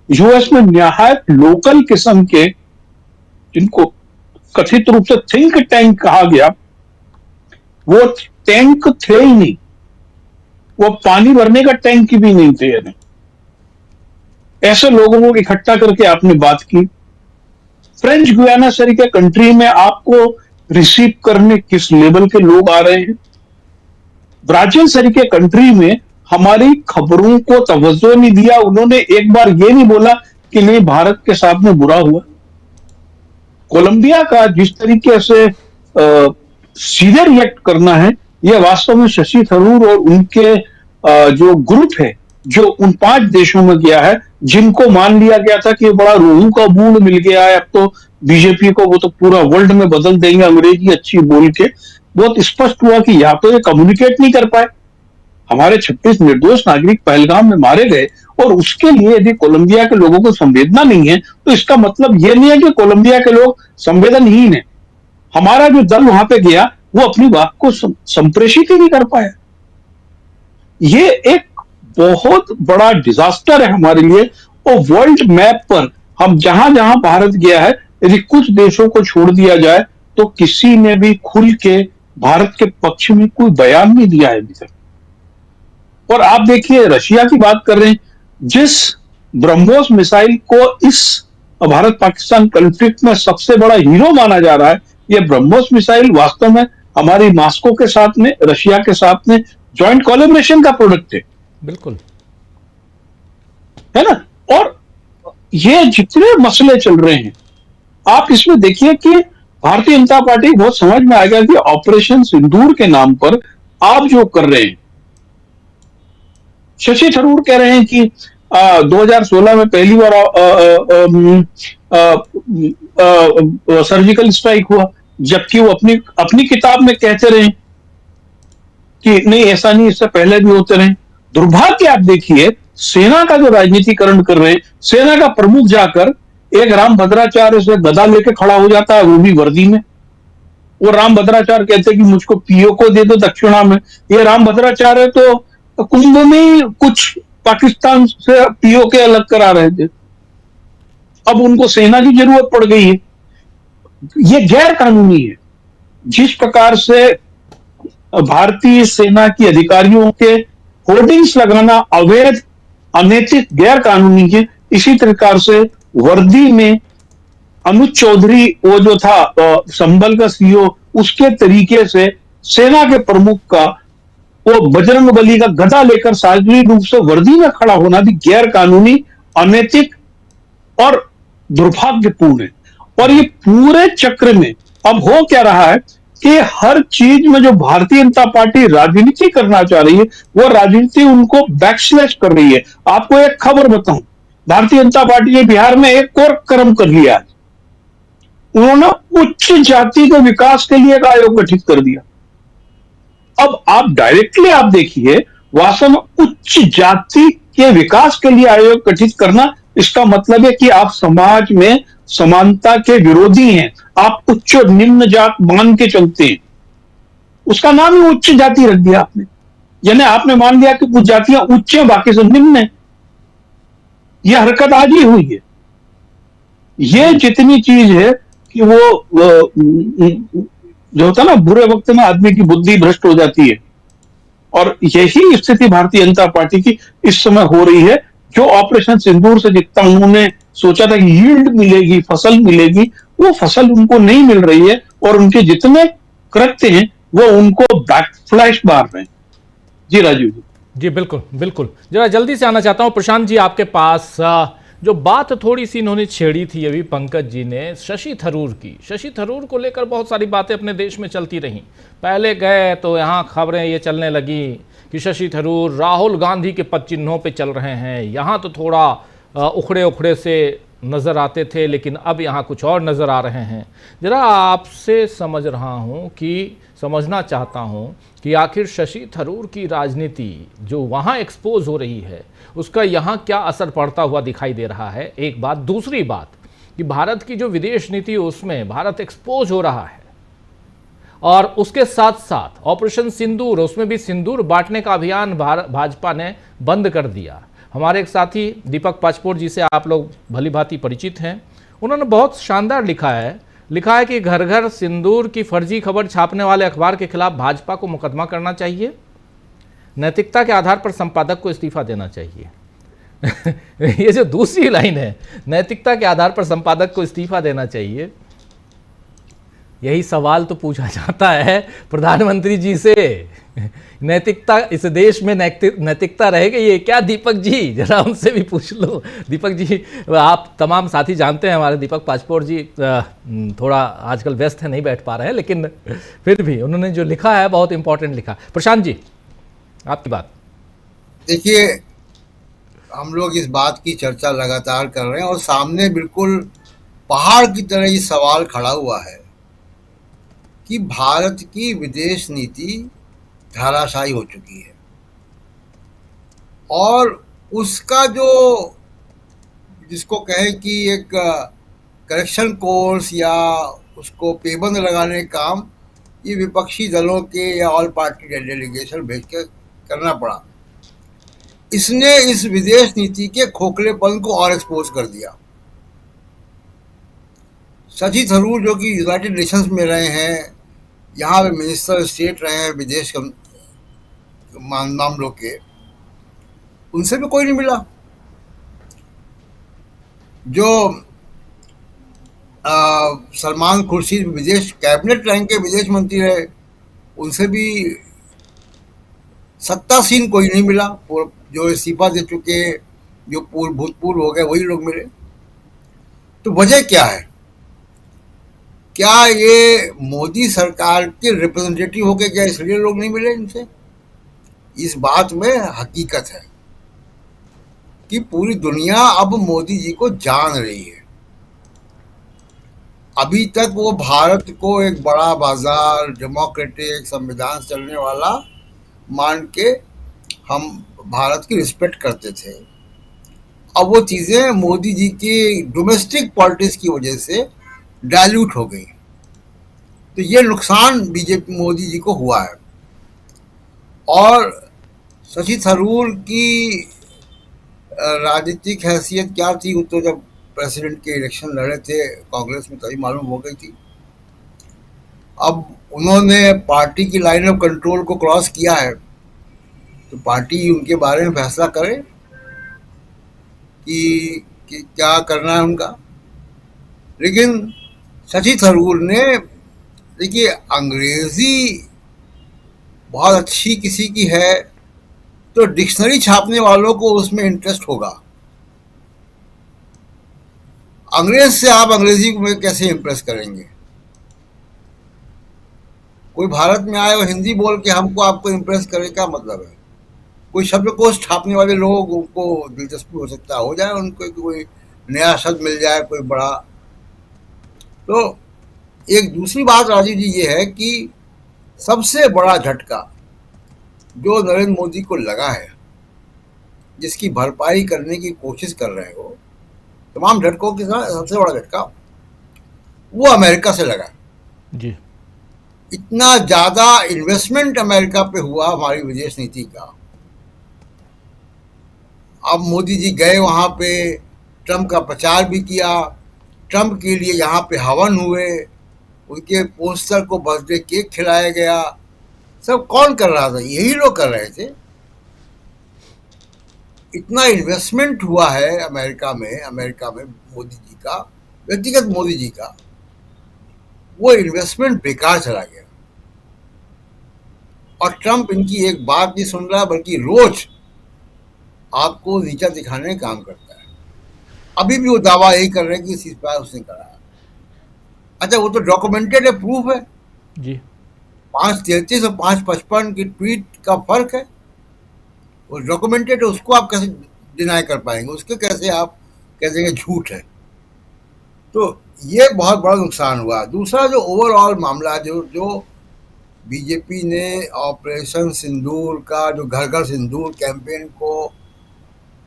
यूएस में निहायत लोकल किस्म के, जिनको कथित रूप से थिंक टैंक कहा गया, वो टैंक थे ही नहीं, वो पानी भरने का टैंक भी नहीं थे। यानी ऐसे लोगों को इकट्ठा करके आपने बात की। फ्रेंच गुयाना सरी के कंट्री में आपको रिसीव करने किस लेवल के लोग आ रहे हैं। ब्राजील सरी के कंट्री में हमारी खबरों को तवज्जो नहीं दिया, उन्होंने एक बार ये नहीं बोला कि नहीं भारत के साथ में बुरा हुआ। कोलंबिया का जिस तरीके से सीधे रिएक्ट करना है, यह वास्तव में शशि थरूर और उनके जो ग्रुप है, जो उन 5 देशों में गया है, जिनको मान लिया गया था कि बड़ा रोहू का बूढ़ मिल गया है, अब तो बीजेपी को वो तो पूरा वर्ल्ड में बदल देंगे अंग्रेजी अच्छी बोल के, बहुत स्पष्ट हुआ कि या तो ये कम्युनिकेट नहीं कर पाए। हमारे 36 निर्दोष नागरिक पहलगाम में मारे गए, और उसके लिए यदि कोलंबिया के लोगों को संवेदना नहीं है, तो इसका मतलब यह नहीं है कि कोलंबिया के लोग संवेदनहीन है। हमारा जो दल वहां पे गया, वो अपनी बात को संप्रेषित ही नहीं कर पाया। ये एक बहुत बड़ा डिजास्टर है हमारे लिए। और वर्ल्ड मैप पर हम जहां जहां भारत गया है, यदि कुछ देशों को छोड़ दिया जाए, तो किसी ने भी खुल के भारत के पक्ष में कोई बयान नहीं दिया है अभी तक। और आप देखिए, रशिया की बात कर रहे हैं, जिस ब्रह्मोस मिसाइल को इस भारत पाकिस्तान कॉन्फ्लिक्ट में सबसे बड़ा हीरो माना जा रहा है, यह ब्रह्मोस मिसाइल वास्तव में हमारी मॉस्को के साथ में, रशिया के साथ में जॉइंट कोलैबोरेशन का प्रोडक्ट है। बिल्कुल, है ना। और ये जितने मसले चल रहे हैं, आप इसमें देखिए कि भारतीय जनता पार्टी बहुत समझ में आएगा कि ऑपरेशन सिंदूर के नाम पर आप जो कर रहे हैं, शशि थरूर कह रहे हैं कि 2016 में पहली बार सर्जिकल स्ट्राइक हुआ, जबकि वो अपनी किताब में कहते रहे कि नहीं ऐसा नहीं, इससे पहले भी होते रहे। दुर्भाग्य आप देखिए, सेना का जो राजनीतिकरण कर रहे हैं, सेना का प्रमुख जाकर एक राम भद्राचार्य से गदा लेके खड़ा हो जाता है, वो भी वर्दी में। वो राम भद्राचार्य कहते हैं कि मुझको पीओ को दे दो दक्षिणा में। ये राम भद्राचार्य तो कुंभ में कुछ पाकिस्तान से पीओ के अलग करा रहे थे, अब उनको सेना की जरूरत पड़ गई है। ये गैर कानूनी है। जिस प्रकार से भारतीय सेना की अधिकारियों के होर्डिंग्स लगाना अवैध, अनैतिक, गैर कानूनी है, इसी प्रकार से वर्दी में अनुज चौधरी, वो जो था संभल का सीईओ, उसके तरीके से सेना के प्रमुख का वो बजरंग बली का गदा लेकर सार्वजनिक रूप से वर्दी में खड़ा होना भी गैर कानूनी, अनैतिक और दुर्भाग्यपूर्ण है। और ये पूरे चक्र में अब हो क्या रहा है कि हर चीज में जो भारतीय जनता पार्टी राजनीति करना चाह रही है, वो राजनीति उनको बैकस्लैश कर रही है। आपको एक खबर बताऊं, भारतीय जनता पार्टी ने बिहार में एक और कर्म कर लिया। उन्होंने उच्च जाति के विकास के लिए एक आयोग गठित कर दिया। अब आप डायरेक्टली आप देखिए, वास्तव में उच्च जाति के विकास के लिए आयोग गठित करना, इसका मतलब है कि आप समाज में समानता के विरोधी हैं। आप उच्च और निम्न जात मान के चलते हैं। उसका नाम ही उच्च जाति रख दिया आपने, यानी आपने मान लिया कि कुछ जातियां उच्च हैं, बाकी सब निम्न है। यह हरकत आज ही हुई है। यह जितनी चीज है कि वो जो होता है ना, बुरे वक्त में आदमी की बुद्धि भ्रष्ट हो जाती है, और यही स्थिति भारतीय जनता पार्टी की इस समय हो रही है। जो ऑपरेशन सिंदूर से जितना उन्होंने सोचा था कि यील्ड मिलेगी, फसल मिलेगी, वो फसल उनको नहीं मिल रही है, और उनके जितने कृत्य हैं वो उनको बैकफ्लैश मार रहे हैं। जी राजीव जी। जी बिल्कुल बिल्कुल, जरा जल्दी से आना चाहता हूं प्रशांत जी आपके पास। जो बात थोड़ी सी इन्होंने छेड़ी थी अभी पंकज जी ने शशि थरूर की, शशि थरूर को लेकर बहुत सारी बातें अपने देश में चलती रहीं। पहले गए तो यहाँ खबरें ये चलने लगी कि शशि थरूर राहुल गांधी के पद चिन्हों पे चल रहे हैं। यहाँ तो थोड़ा उखड़े उखड़े से नज़र आते थे, लेकिन अब यहाँ कुछ और नज़र आ रहे हैं। ज़रा आपसे समझना चाहता हूँ कि आखिर शशि थरूर की राजनीति जो वहाँ एक्सपोज हो रही है, उसका यहाँ क्या असर पड़ता हुआ दिखाई दे रहा है, एक बात। दूसरी बात कि भारत की जो विदेश नीति है उसमें भारत एक्सपोज हो रहा है, और उसके साथ साथ ऑपरेशन सिंदूर, उसमें भी सिंदूर बांटने का अभियान भाजपा ने बंद कर दिया। हमारे एक साथी दीपक पाचपोर जी से आप लोग भली भांति परिचित हैं, उन्होंने बहुत शानदार लिखा है कि घर घर सिंदूर की फर्जी खबर छापने वाले अखबार के खिलाफ भाजपा को मुकदमा करना चाहिए, नैतिकता के आधार पर संपादक को इस्तीफा देना चाहिए। ये जो दूसरी लाइन है, नैतिकता के आधार पर संपादक को इस्तीफा देना चाहिए, यही सवाल तो पूछा जाता है प्रधानमंत्री जी से। नैतिकता, इस देश में नैतिकता रहेगी ये क्या? दीपक जी जरा उनसे भी पूछ लो। दीपक जी, आप तमाम साथी जानते हैं, हमारे दीपक पाचपोर जी थोड़ा आजकल व्यस्त है, नहीं बैठ पा रहे हैं, लेकिन फिर भी उन्होंने जो लिखा है बहुत इंपॉर्टेंट लिखा। प्रशांत जी, आपकी बात। देखिए, हम लोग इस बात की चर्चा लगातार कर रहे हैं और सामने बिल्कुल पहाड़ की तरह ये सवाल खड़ा हुआ है कि भारत की विदेश नीति धाराशायी हो चुकी है और उसका जो जिसको कहे कि एक करेक्शन कोर्स या उसको पेबंद लगाने का काम ये विपक्षी दलों के या ऑल पार्टी डेलीगेशन भेज के करना पड़ा। इसने इस विदेश नीति के खोखलेपन को और एक्सपोज कर दिया। शशि थरूर जो कि यूनाइटेड नेशंस में रहे हैं, यहाँ पे मिनिस्टर स्टेट रहे हैं विदेश मामलों के, उनसे भी कोई नहीं मिला। जो सलमान खुर्शीद विदेश कैबिनेट रैंक के विदेश मंत्री रहे, उनसे भी सत्तासीन कोई नहीं मिला। जो इस्तीफा दे चुके, जो भूतपूर्व हो गए, वही लोग मिले। तो वजह क्या है? क्या ये मोदी सरकार के रिप्रेजेंटेटिव हो गए क्या, इसलिए लोग नहीं मिले इनसे? इस बात में हकीकत है कि पूरी दुनिया अब मोदी जी को जान रही है। अभी तक वो भारत को एक बड़ा बाजार, डेमोक्रेटिक, संविधान से चलने वाला मान के हम भारत की रिस्पेक्ट करते थे। अब वो चीज़ें मोदी जी की डोमेस्टिक पॉलिटिक्स की वजह से डाइल्यूट हो गई। तो ये नुकसान बीजेपी मोदी जी को हुआ है। और शशि थरूर की राजनीतिक हैसियत क्या थी, वो तो जब प्रेसिडेंट के इलेक्शन लड़े थे कांग्रेस में तभी मालूम हो गई थी। अब उन्होंने पार्टी की लाइन ऑफ कंट्रोल को क्रॉस किया है, तो पार्टी उनके बारे में फैसला करे कि क्या करना है उनका। लेकिन शशि थरूर ने, देखिए, अंग्रेजी बहुत अच्छी किसी की है तो डिक्शनरी छापने वालों को उसमें इंटरेस्ट होगा। अंग्रेज से आप अंग्रेजी में कैसे इंप्रेस करेंगे? कोई भारत में आए और हिंदी बोल के हमको आपको इंप्रेस करे, क्या मतलब है? कोई शब्दकोश छापने वाले लोग, उनको दिलचस्पी हो सकता हो जाए, उनको कोई नया शब्द मिल जाए, कोई बड़ा। तो एक दूसरी बात राजीव जी ये है कि सबसे बड़ा झटका जो नरेंद्र मोदी को लगा है, जिसकी भरपाई करने की कोशिश कर रहे हो, तमाम झटकों के साथ सबसे बड़ा झटका वो अमेरिका से लगा जी। इतना ज्यादा इन्वेस्टमेंट अमेरिका पे हुआ हमारी विदेश नीति का। अब मोदी जी गए वहाँ पे, ट्रंप का प्रचार भी किया, ट्रंप के लिए यहाँ पे हवन हुए, उनके पोस्टर को बर्थडे केक खिलाया गया। सब कौन कर रहा था? यही लोग कर रहे थे। इतना इन्वेस्टमेंट हुआ है अमेरिका में मोदी जी का, व्यक्तिगत मोदी जी का, वो इन्वेस्टमेंट बेकार चला गया। और ट्रंप इनकी एक बात नहीं सुन रहा, बल्कि रोज आपको नीचा दिखाने का काम करता है। अभी भी वो दावा यही कर रहे हैं कि सीज़फायर उसने करा है। अच्छा, वो तो डॉक्यूमेंटेड है, प्रूफ है जी। 533 और 555 की ट्वीट का फर्क है, वो डॉक्यूमेंटेड है। उसको आप कैसे डिनाई कर पाएंगे? उसके कैसे आप कह देंगे झूठ है? तो ये बहुत बड़ा नुकसान हुआ। दूसरा जो ओवरऑल मामला, जो बीजेपी ने ऑपरेशन सिंदूर का, जो घर घर सिंदूर कैंपेन को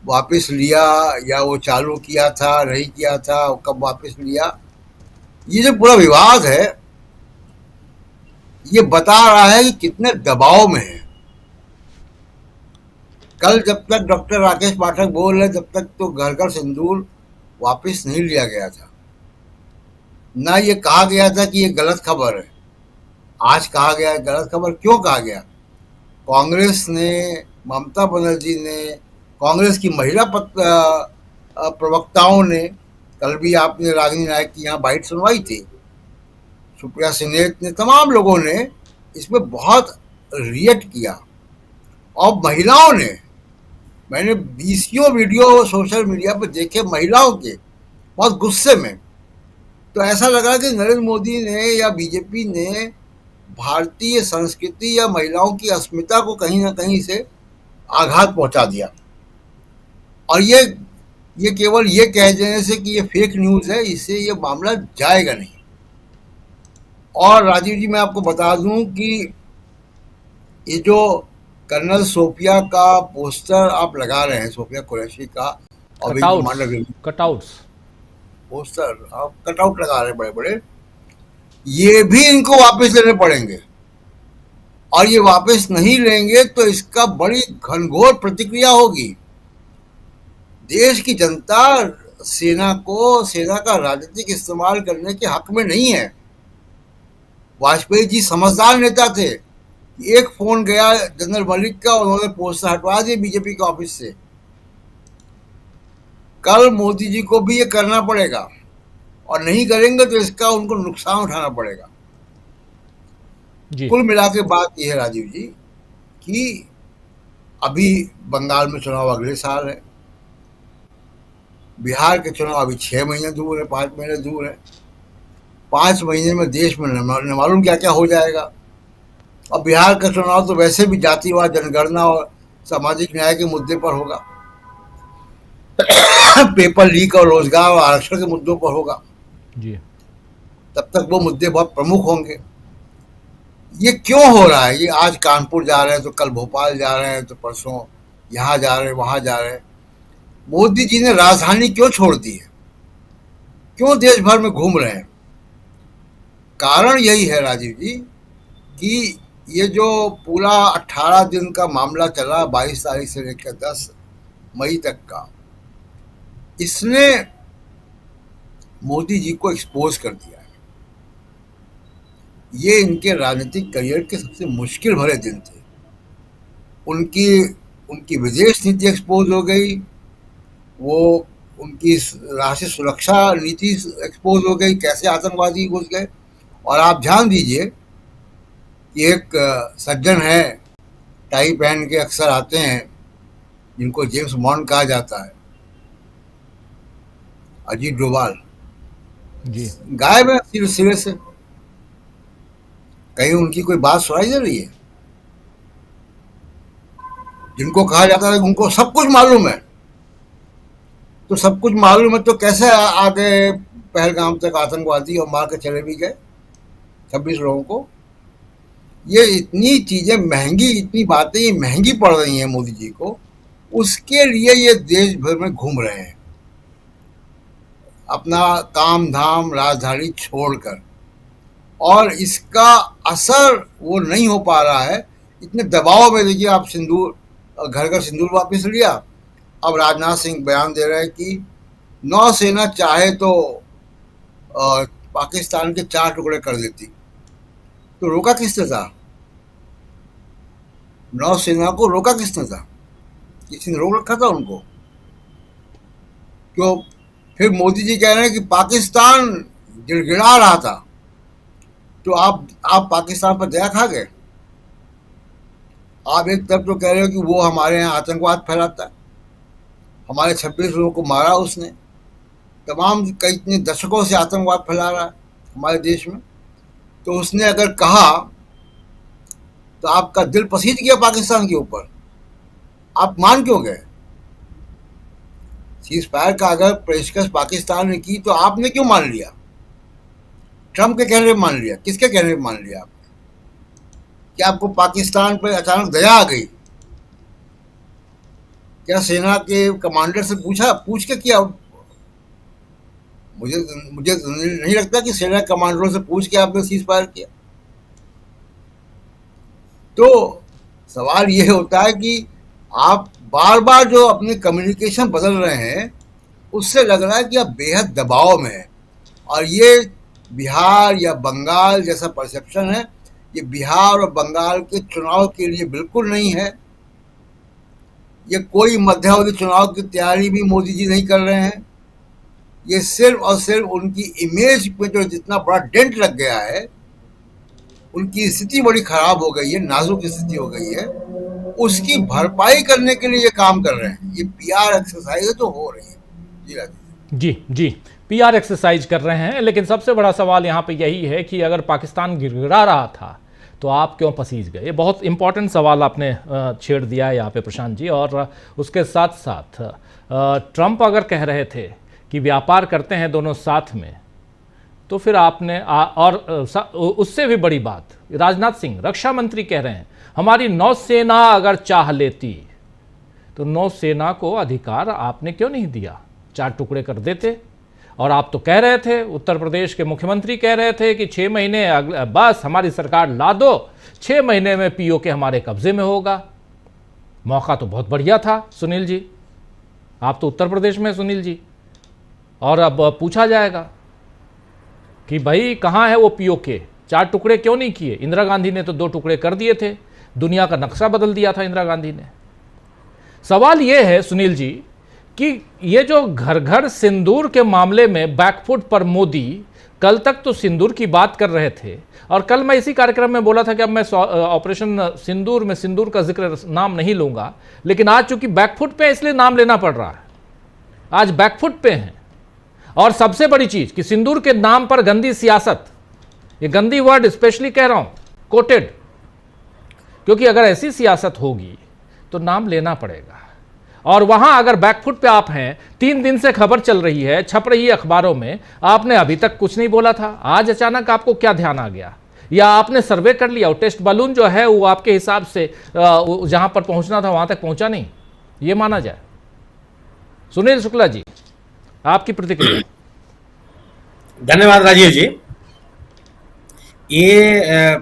वापस लिया या वो चालू किया था, नहीं किया था, कब वापस लिया, ये जो पूरा विवाद है ये बता रहा है कि कितने दबाव में है। कल जब तक डॉक्टर राकेश पाठक बोल रहे तब तक तो घर घर सिंदूर वापस नहीं लिया गया था, ना ये कहा गया था कि ये गलत खबर है। आज कहा गया है गलत खबर। क्यों कहा गया? कांग्रेस ने, ममता बनर्जी ने, कांग्रेस की महिला प्रवक्ताओं ने, कल भी आपने रागिनी नायक की यहाँ बाइट सुनवाई थी, सुप्रिया सिनेत ने, तमाम लोगों ने इसमें बहुत रिएक्ट किया। और महिलाओं ने, मैंने 20 वीडियो सोशल मीडिया पर देखे महिलाओं के, बहुत गुस्से में। तो ऐसा लगा कि नरेंद्र मोदी ने या बीजेपी ने भारतीय संस्कृति या महिलाओं की अस्मिता को कहीं ना कहीं से आघात पहुंचा दिया। और ये केवल ये कह देने से कि ये फेक न्यूज़ है, इससे ये मामला जाएगा नहीं। और राजीव जी, मैं आपको बता दूं कि ये जो कर्नल सोफिया का पोस्टर आप लगा रहे हैं, सोफिया कुरैशी का, और कटआउट्स पोस्टर आप कटआउट लगा रहे हैं बड़े बड़े, ये भी इनको वापस लेने पड़ेंगे। और ये वापस नहीं लेंगे तो इसका बड़ी घनघोर प्रतिक्रिया होगी। देश की जनता सेना का राजनीतिक इस्तेमाल करने के हक में नहीं है। वाजपेयी जी समझदार नेता थे। एक फोन गया जनरल मलिक का, उन्होंने पोस्टर हटवा दिए बीजेपी के ऑफिस से। कल मोदी जी को भी ये करना पड़ेगा, और नहीं करेंगे तो इसका उनको नुकसान उठाना पड़ेगा जी। कुल मिला के बात यह है राजीव जी कि अभी बंगाल में चुनाव अगले साल है, बिहार के चुनाव अभी 6 महीने दूर है, 5 महीने दूर है। 5 महीने में देश में न मालूम क्या क्या हो जाएगा। और बिहार का चुनाव तो वैसे भी जातिवाद, जनगणना और सामाजिक न्याय के मुद्दे पर होगा, पेपर लीक और रोजगार और आरक्षण के मुद्दों पर होगा जी। तब तक वो मुद्दे बहुत प्रमुख होंगे। ये क्यों हो रहा है? ये आज कानपुर जा रहे हैं तो कल भोपाल जा रहे हैं, तो परसों यहाँ जा रहे हैं, वहां जा रहे हैं। मोदी जी ने राजधानी क्यों छोड़ दी है? क्यों देश भर में घूम रहे हैं? कारण यही है राजीव जी कि ये जो पूरा 18 दिन का मामला चला, 22 तारीख से लेकर 10 मई तक का, इसने मोदी जी को एक्सपोज कर दिया है। ये इनके राजनीतिक करियर के सबसे मुश्किल भरे दिन थे। उनकी विदेश नीति एक्सपोज हो गई, वो उनकी राष्ट्रीय सुरक्षा नीति एक्सपोज हो गई, कैसे आतंकवादी घुस गए। और आप ध्यान दीजिए कि एक सज्जन है, टाई पहन के अक्सर आते हैं, जिनको जेम्स बॉन्ड कहा जाता है, अजीत डोभाल जी, गायब है सिरे से। कहीं उनकी कोई बात सुनाई दे रही है? जिनको कहा जाता है उनको सब कुछ मालूम है, तो सब कुछ मालूम है तो कैसे आ गए पहलगाम तक आतंकवादी और मार के चले भी गए 26 लोगों को? ये इतनी चीजें महंगी, इतनी बातें ये महंगी पड़ रही हैं मोदी जी को, उसके लिए ये देश भर में घूम रहे हैं अपना काम धाम राजधानी छोड़कर। और इसका असर वो नहीं हो पा रहा है। इतने दबाव में, देखिए आप सिंदूर, घर घर सिंदूर वापस लिया। अब राजनाथ सिंह बयान दे रहे हैं कि नौसेना चाहे तो पाकिस्तान के 4 टुकड़े कर देती, तो रोका किसने था? नौसेना को रोका किसने था? किसी ने रोक रखा था उनको? क्यों? फिर मोदी जी कह रहे हैं कि पाकिस्तान गिड़गिड़ा रहा था, तो आप पाकिस्तान पर दया खा गए। आप एक तरफ तो कह रहे हो कि वो हमारे यहाँ आतंकवाद फैलाता है, हमारे 26 लोगों को मारा उसने, तमाम कई इतने दशकों से आतंकवाद फैला रहा है हमारे देश में। तो उसने अगर कहा तो आपका दिल पसीज गया पाकिस्तान के ऊपर, आप मान क्यों गए? सीज फायर का अगर पेशकश पाकिस्तान ने की तो आपने क्यों मान लिया? ट्रंप के कहने पे मान लिया? किसके कहने पे मान लिया आपने? क्या आपको पाकिस्तान पर अचानक दया आ गई? क्या सेना के कमांडर से पूछ के किया? मुझे मुझे नहीं लगता कि सेना कमांडरों से पूछ के आपने सीज फायर किया। तो सवाल ये होता है कि आप बार बार जो अपनी कम्युनिकेशन बदल रहे हैं, उससे लग रहा है कि आप बेहद दबाव में हैं। और ये बिहार या बंगाल जैसा परसेप्शन है, ये बिहार और बंगाल के चुनाव के लिए बिल्कुल नहीं है। ये कोई मध्यावधि चुनाव की तैयारी भी मोदी जी नहीं कर रहे हैं। ये सिर्फ और सिर्फ उनकी इमेज पे जो जितना बड़ा डेंट लग गया है, उनकी स्थिति बड़ी खराब हो गई है, नाजुक स्थिति हो गई है, उसकी भरपाई करने के लिए ये काम कर रहे हैं। ये पीआर एक्सरसाइज तो हो रही है। जी राजीव जी, पीआर एक्सरसाइज कर रहे हैं। लेकिन सबसे बड़ा सवाल यहाँ पे यही है कि अगर पाकिस्तान गिड़गिड़ा रहा था तो आप क्यों पसीज गए? ये बहुत इंपॉर्टेंट सवाल आपने छेड़ दिया है यहाँ पे प्रशांत जी। और उसके साथ साथ ट्रंप अगर कह रहे थे कि व्यापार करते हैं दोनों साथ में, तो फिर आपने और उससे भी बड़ी बात, राजनाथ सिंह रक्षा मंत्री कह रहे हैं हमारी नौसेना अगर चाह लेती तो नौसेना को अधिकार आपने क्यों नहीं दिया, 4 टुकड़े कर देते। और आप तो कह रहे थे, उत्तर प्रदेश के मुख्यमंत्री कह रहे थे कि 6 महीने बस हमारी सरकार ला दो, 6 महीने में पीओके हमारे कब्जे में होगा। मौका तो बहुत बढ़िया था सुनील जी, आप तो उत्तर प्रदेश में सुनील जी। और अब पूछा जाएगा कि भाई कहाँ है वो पीओके, 4 टुकड़े क्यों नहीं किए? इंदिरा गांधी ने तो 2 टुकड़े कर दिए थे, दुनिया का नक्शा बदल दिया था इंदिरा गांधी ने। सवाल ये है सुनील जी कि ये जो घर घर सिंदूर के मामले में बैकफुट पर मोदी, कल तक तो सिंदूर की बात कर रहे थे, और कल मैं इसी कार्यक्रम में बोला था कि अब मैं ऑपरेशन सिंदूर में सिंदूर का जिक्र नाम नहीं लूंगा, लेकिन आज चूंकि बैकफुट पे इसलिए नाम लेना पड़ रहा है। आज बैकफुट पे हैं। और सबसे बड़ी चीज कि सिंदूर के नाम पर गंदी सियासत, ये गंदी वर्ड स्पेशली कह रहा हूं, कोटेड, क्योंकि अगर ऐसी सियासत होगी तो नाम लेना पड़ेगा। और वहां अगर बैकफुट पे आप हैं, 3 दिन से खबर चल रही है, छप रही है अखबारों में, आपने अभी तक कुछ नहीं बोला था, आज अचानक आपको क्या ध्यान आ गया? या आपने सर्वे कर लिया, टेस्ट बलून जो है वो आपके हिसाब से जहां पर पहुंचना था वहां तक पहुंचा नहीं, ये माना जाए? सुनील शुक्ला जी, आपकी प्रतिक्रिया। धन्यवाद राजीव जी। ये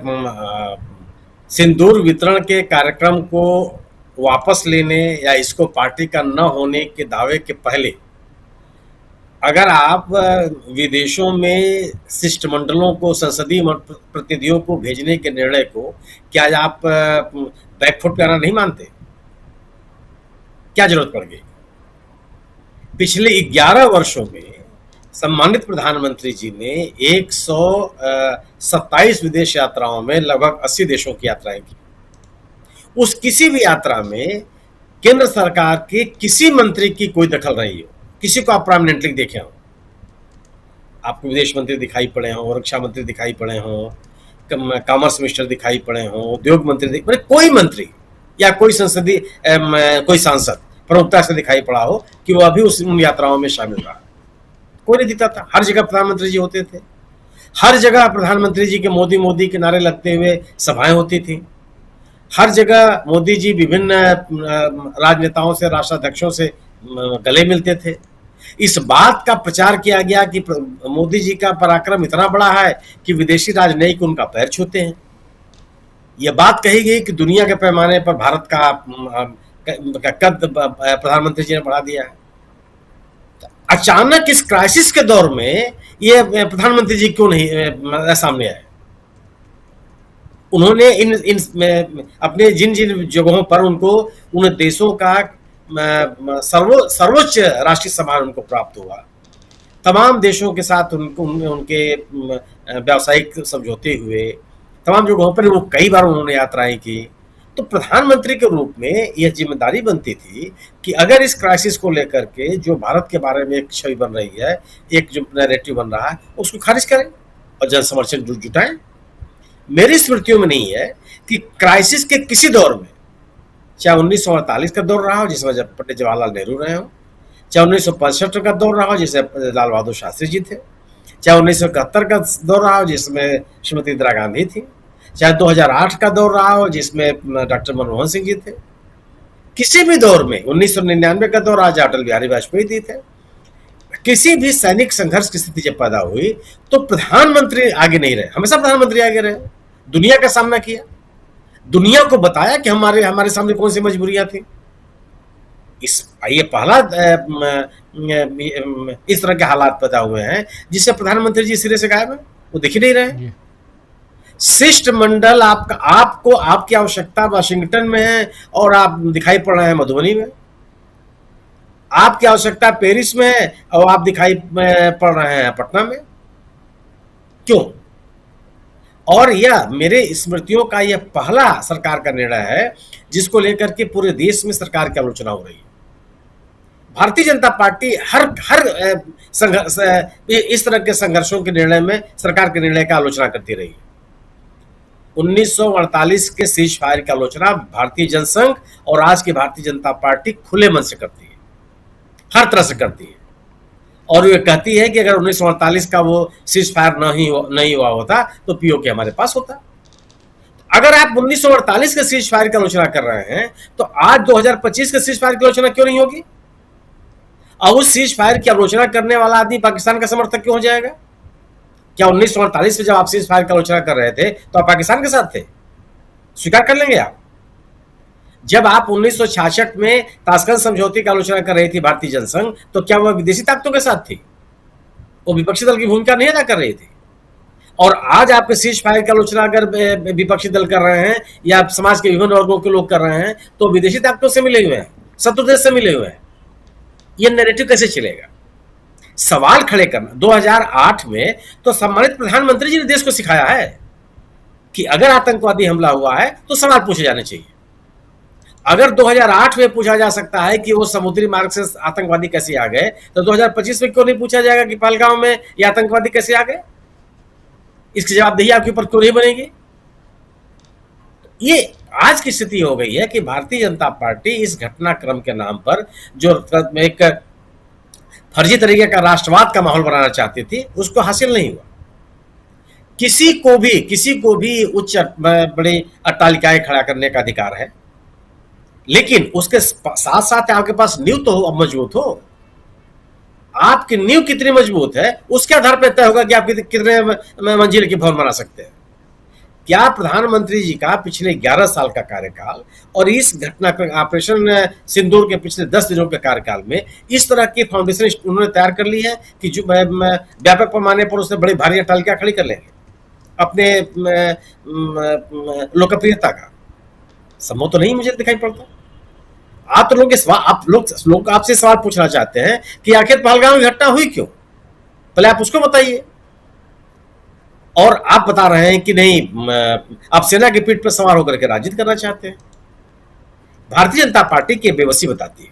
सिंदूर वितरण के कार्यक्रम को वापस लेने या इसको पार्टी का न होने के दावे के पहले अगर आप विदेशों में शिष्टमंडलों को, संसदीय प्रतिनिधियों को भेजने के निर्णय को क्या आप बैकफुट पे आना नहीं मानते? क्या जरूरत पड़ गई? पिछले 11 वर्षों में सम्मानित प्रधानमंत्री जी ने 127 विदेश यात्राओं में लगभग 80 देशों की यात्राएं की। उस किसी भी यात्रा में केंद्र सरकार के किसी मंत्री की कोई दखल नहीं हो, किसी को आप प्रोमिनेंटली देखे हो, आपको विदेश मंत्री दिखाई पड़े हों, रक्षा मंत्री दिखाई पड़े हों, कॉमर्स मिनिस्टर दिखाई पड़े हों, उद्योग मंत्री कोई मंत्री या कोई संसदीय कोई सांसद प्रमुखता से दिखाई पड़ा हो कि वो अभी उन यात्राओं में शामिल रहा, कोई नहीं दिखता था। हर जगह प्रधानमंत्री जी होते थे, हर जगह प्रधानमंत्री जी के मोदी मोदी के नारे लगते हुए सभाएं होती थी, हर जगह मोदी जी विभिन्न राजनेताओं से, राष्ट्राध्यक्षों से गले मिलते थे। इस बात का प्रचार किया गया कि मोदी जी का पराक्रम इतना बड़ा है कि विदेशी राजनयिक उनका पैर छूते हैं। यह बात कही गई कि दुनिया के पैमाने पर भारत का कद प्रधानमंत्री जी ने बढ़ा दिया है। अचानक इस क्राइसिस के दौर में ये प्रधानमंत्री जी क्यों नहीं सामने आए? उन्होंने इन अपने जिन जिन जगहों पर उनको उन देशों का सर्वोच्च राष्ट्रीय सम्मान उनको प्राप्त हुआ, तमाम देशों के साथ उनके व्यावसायिक समझौते हुए, तमाम जगहों पर वो कई बार उन्होंने यात्राएं की। तो प्रधानमंत्री के रूप में यह जिम्मेदारी बनती थी कि अगर इस क्राइसिस को लेकर के जो भारत के बारे में एक छवि बन रही है, एक जो नैरेटिव बन रहा है, उसको खारिज करें और जन समर्थन जुटाएं। मेरी स्मृतियों में नहीं है कि क्राइसिस के किसी दौर में, चाहे 1948 का दौर रहा हो जिसमें जब पंडित जवाहरलाल नेहरू रहे हो, चाहे 1965 का दौर रहा हो जिसमें लाल बहादुर शास्त्री जी थे, चाहे 1971 का दौर रहा हो जिसमें श्रीमती इंदिरा गांधी थी, चाहे 2008 का दौर रहा हो जिसमें डॉक्टर मनमोहन सिंह जी थे, किसी भी दौर में 1999 का दौर, आज अटल बिहारी वाजपेयी जी थे, किसी भी सैनिक संघर्ष की स्थिति जब पैदा हुई तो प्रधानमंत्री आगे नहीं रहे, हमेशा प्रधानमंत्री आगे रहे, दुनिया का सामना किया, दुनिया को बताया कि हमारे सामने कौन सी मजबूरियां थी। ये पहला इस तरह के हालात पैदा हुए हैं जिससे प्रधानमंत्री जी सिरे से गायब है, वो दिख ही नहीं रहे। शिष्टमंडल आपको आपकी आवश्यकता वाशिंगटन में है और आप दिखाई पड़ रहे हैं मधुबनी में, आपकी आवश्यकता पेरिस में है और आप दिखाई पड़ रहे हैं पटना में, क्यों? और यह मेरे स्मृतियों का यह पहला सरकार का निर्णय है जिसको लेकर के पूरे देश में सरकार की आलोचना हो रही है। भारतीय जनता पार्टी हर संघर्ष, इस तरह के संघर्षों के निर्णय में सरकार के निर्णय की आलोचना करती रही है। 1948 के सीज फायर की आलोचना भारतीय जनसंघ और आज की भारतीय जनता पार्टी खुले मन से करती है, हर तरह से करती है, और ये कहती है कि अगर 1948 का वो सीज फायर नहीं हुआ होता तो पीओके हमारे पास होता। अगर आप 1948 के सीज फायर की आलोचना कर रहे हैं तो आज 2025 के सीज फायर की आलोचना क्यों नहीं होगी? और उस सीज फायर की आलोचना करने वाला आदमी पाकिस्तान का समर्थक क्यों हो जाएगा? क्या 1948 में जब आप सीज फायर की आलोचना कर रहे थे तो आप पाकिस्तान के साथ थे? स्वीकार कर लेंगे आप? जब आप 1966 में ताशकंद समझौते की आलोचना कर रही थी भारतीय जनसंघ, तो क्या वह विदेशी ताकतों के साथ थी? वो विपक्षी दल की भूमिका नहीं अदा कर रही थी। और आज आपके सीज फायर की आलोचना अगर विपक्षी दल कर रहे हैं या समाज के विभिन्न वर्गों के लोग कर रहे हैं तो विदेशी ताकतों से मिले हुए हैं, शत्रु देश से मिले हुए हैं। ये नैरेटिव कैसे चलेगा? सवाल खड़े करना। 2008 में तो सम्मानित प्रधानमंत्री जी ने देश को सिखाया है कि अगर आतंकवादी हमला हुआ है तो सवाल पूछे जाने चाहिए। अगर 2008 में पूछा जा सकता है कि वो समुद्री मार्ग से आतंकवादी कैसे आ गए, तो 2025 में क्यों नहीं पूछा जाएगा कि पहलगांव में ये आतंकवादी कैसे आ गए? इसकी जवाबदेही आपके ऊपर क्यों नहीं बनेगी? ये आज की स्थिति हो गई है कि भारतीय जनता पार्टी इस घटनाक्रम के नाम पर जो एक फर्जी तरीके का राष्ट्रवाद का माहौल बनाना चाहती थी, उसको हासिल नहीं हुआ। किसी को भी उच्च बड़ी अट्टालिकाएं खड़ा करने का अधिकार है, लेकिन उसके साथ साथ आपके पास नींव तो मजबूत हो। आपकी नींव कितनी मजबूत है उसके आधार पर तय होगा कि आप कितने मंजिल की भवन बना सकते हैं। क्या प्रधानमंत्री जी का पिछले 11 साल का कार्यकाल और इस घटना ऑपरेशन सिंदूर के पिछले 10 दिनों के कार्यकाल में इस तरह की फाउंडेशन उन्होंने तैयार कर ली है कि जो व्यापक पैमाने पर उसने बड़ी भारी अट्टालिका खड़ी कर लेंगे अपने लोकप्रियता का? संभव तो नहीं मुझे दिखाई पड़ता। आप लोग आपसे सवाल पूछना चाहते हैं कि आखिर पहलगाम में घटना हुई क्यों, पहले आप उसको बताइए। और आप बता रहे हैं कि नहीं, आप सेना की पीठ पर सवार होकर के राजनीति करना चाहते हैं। भारतीय जनता पार्टी की बेबसी बताती है।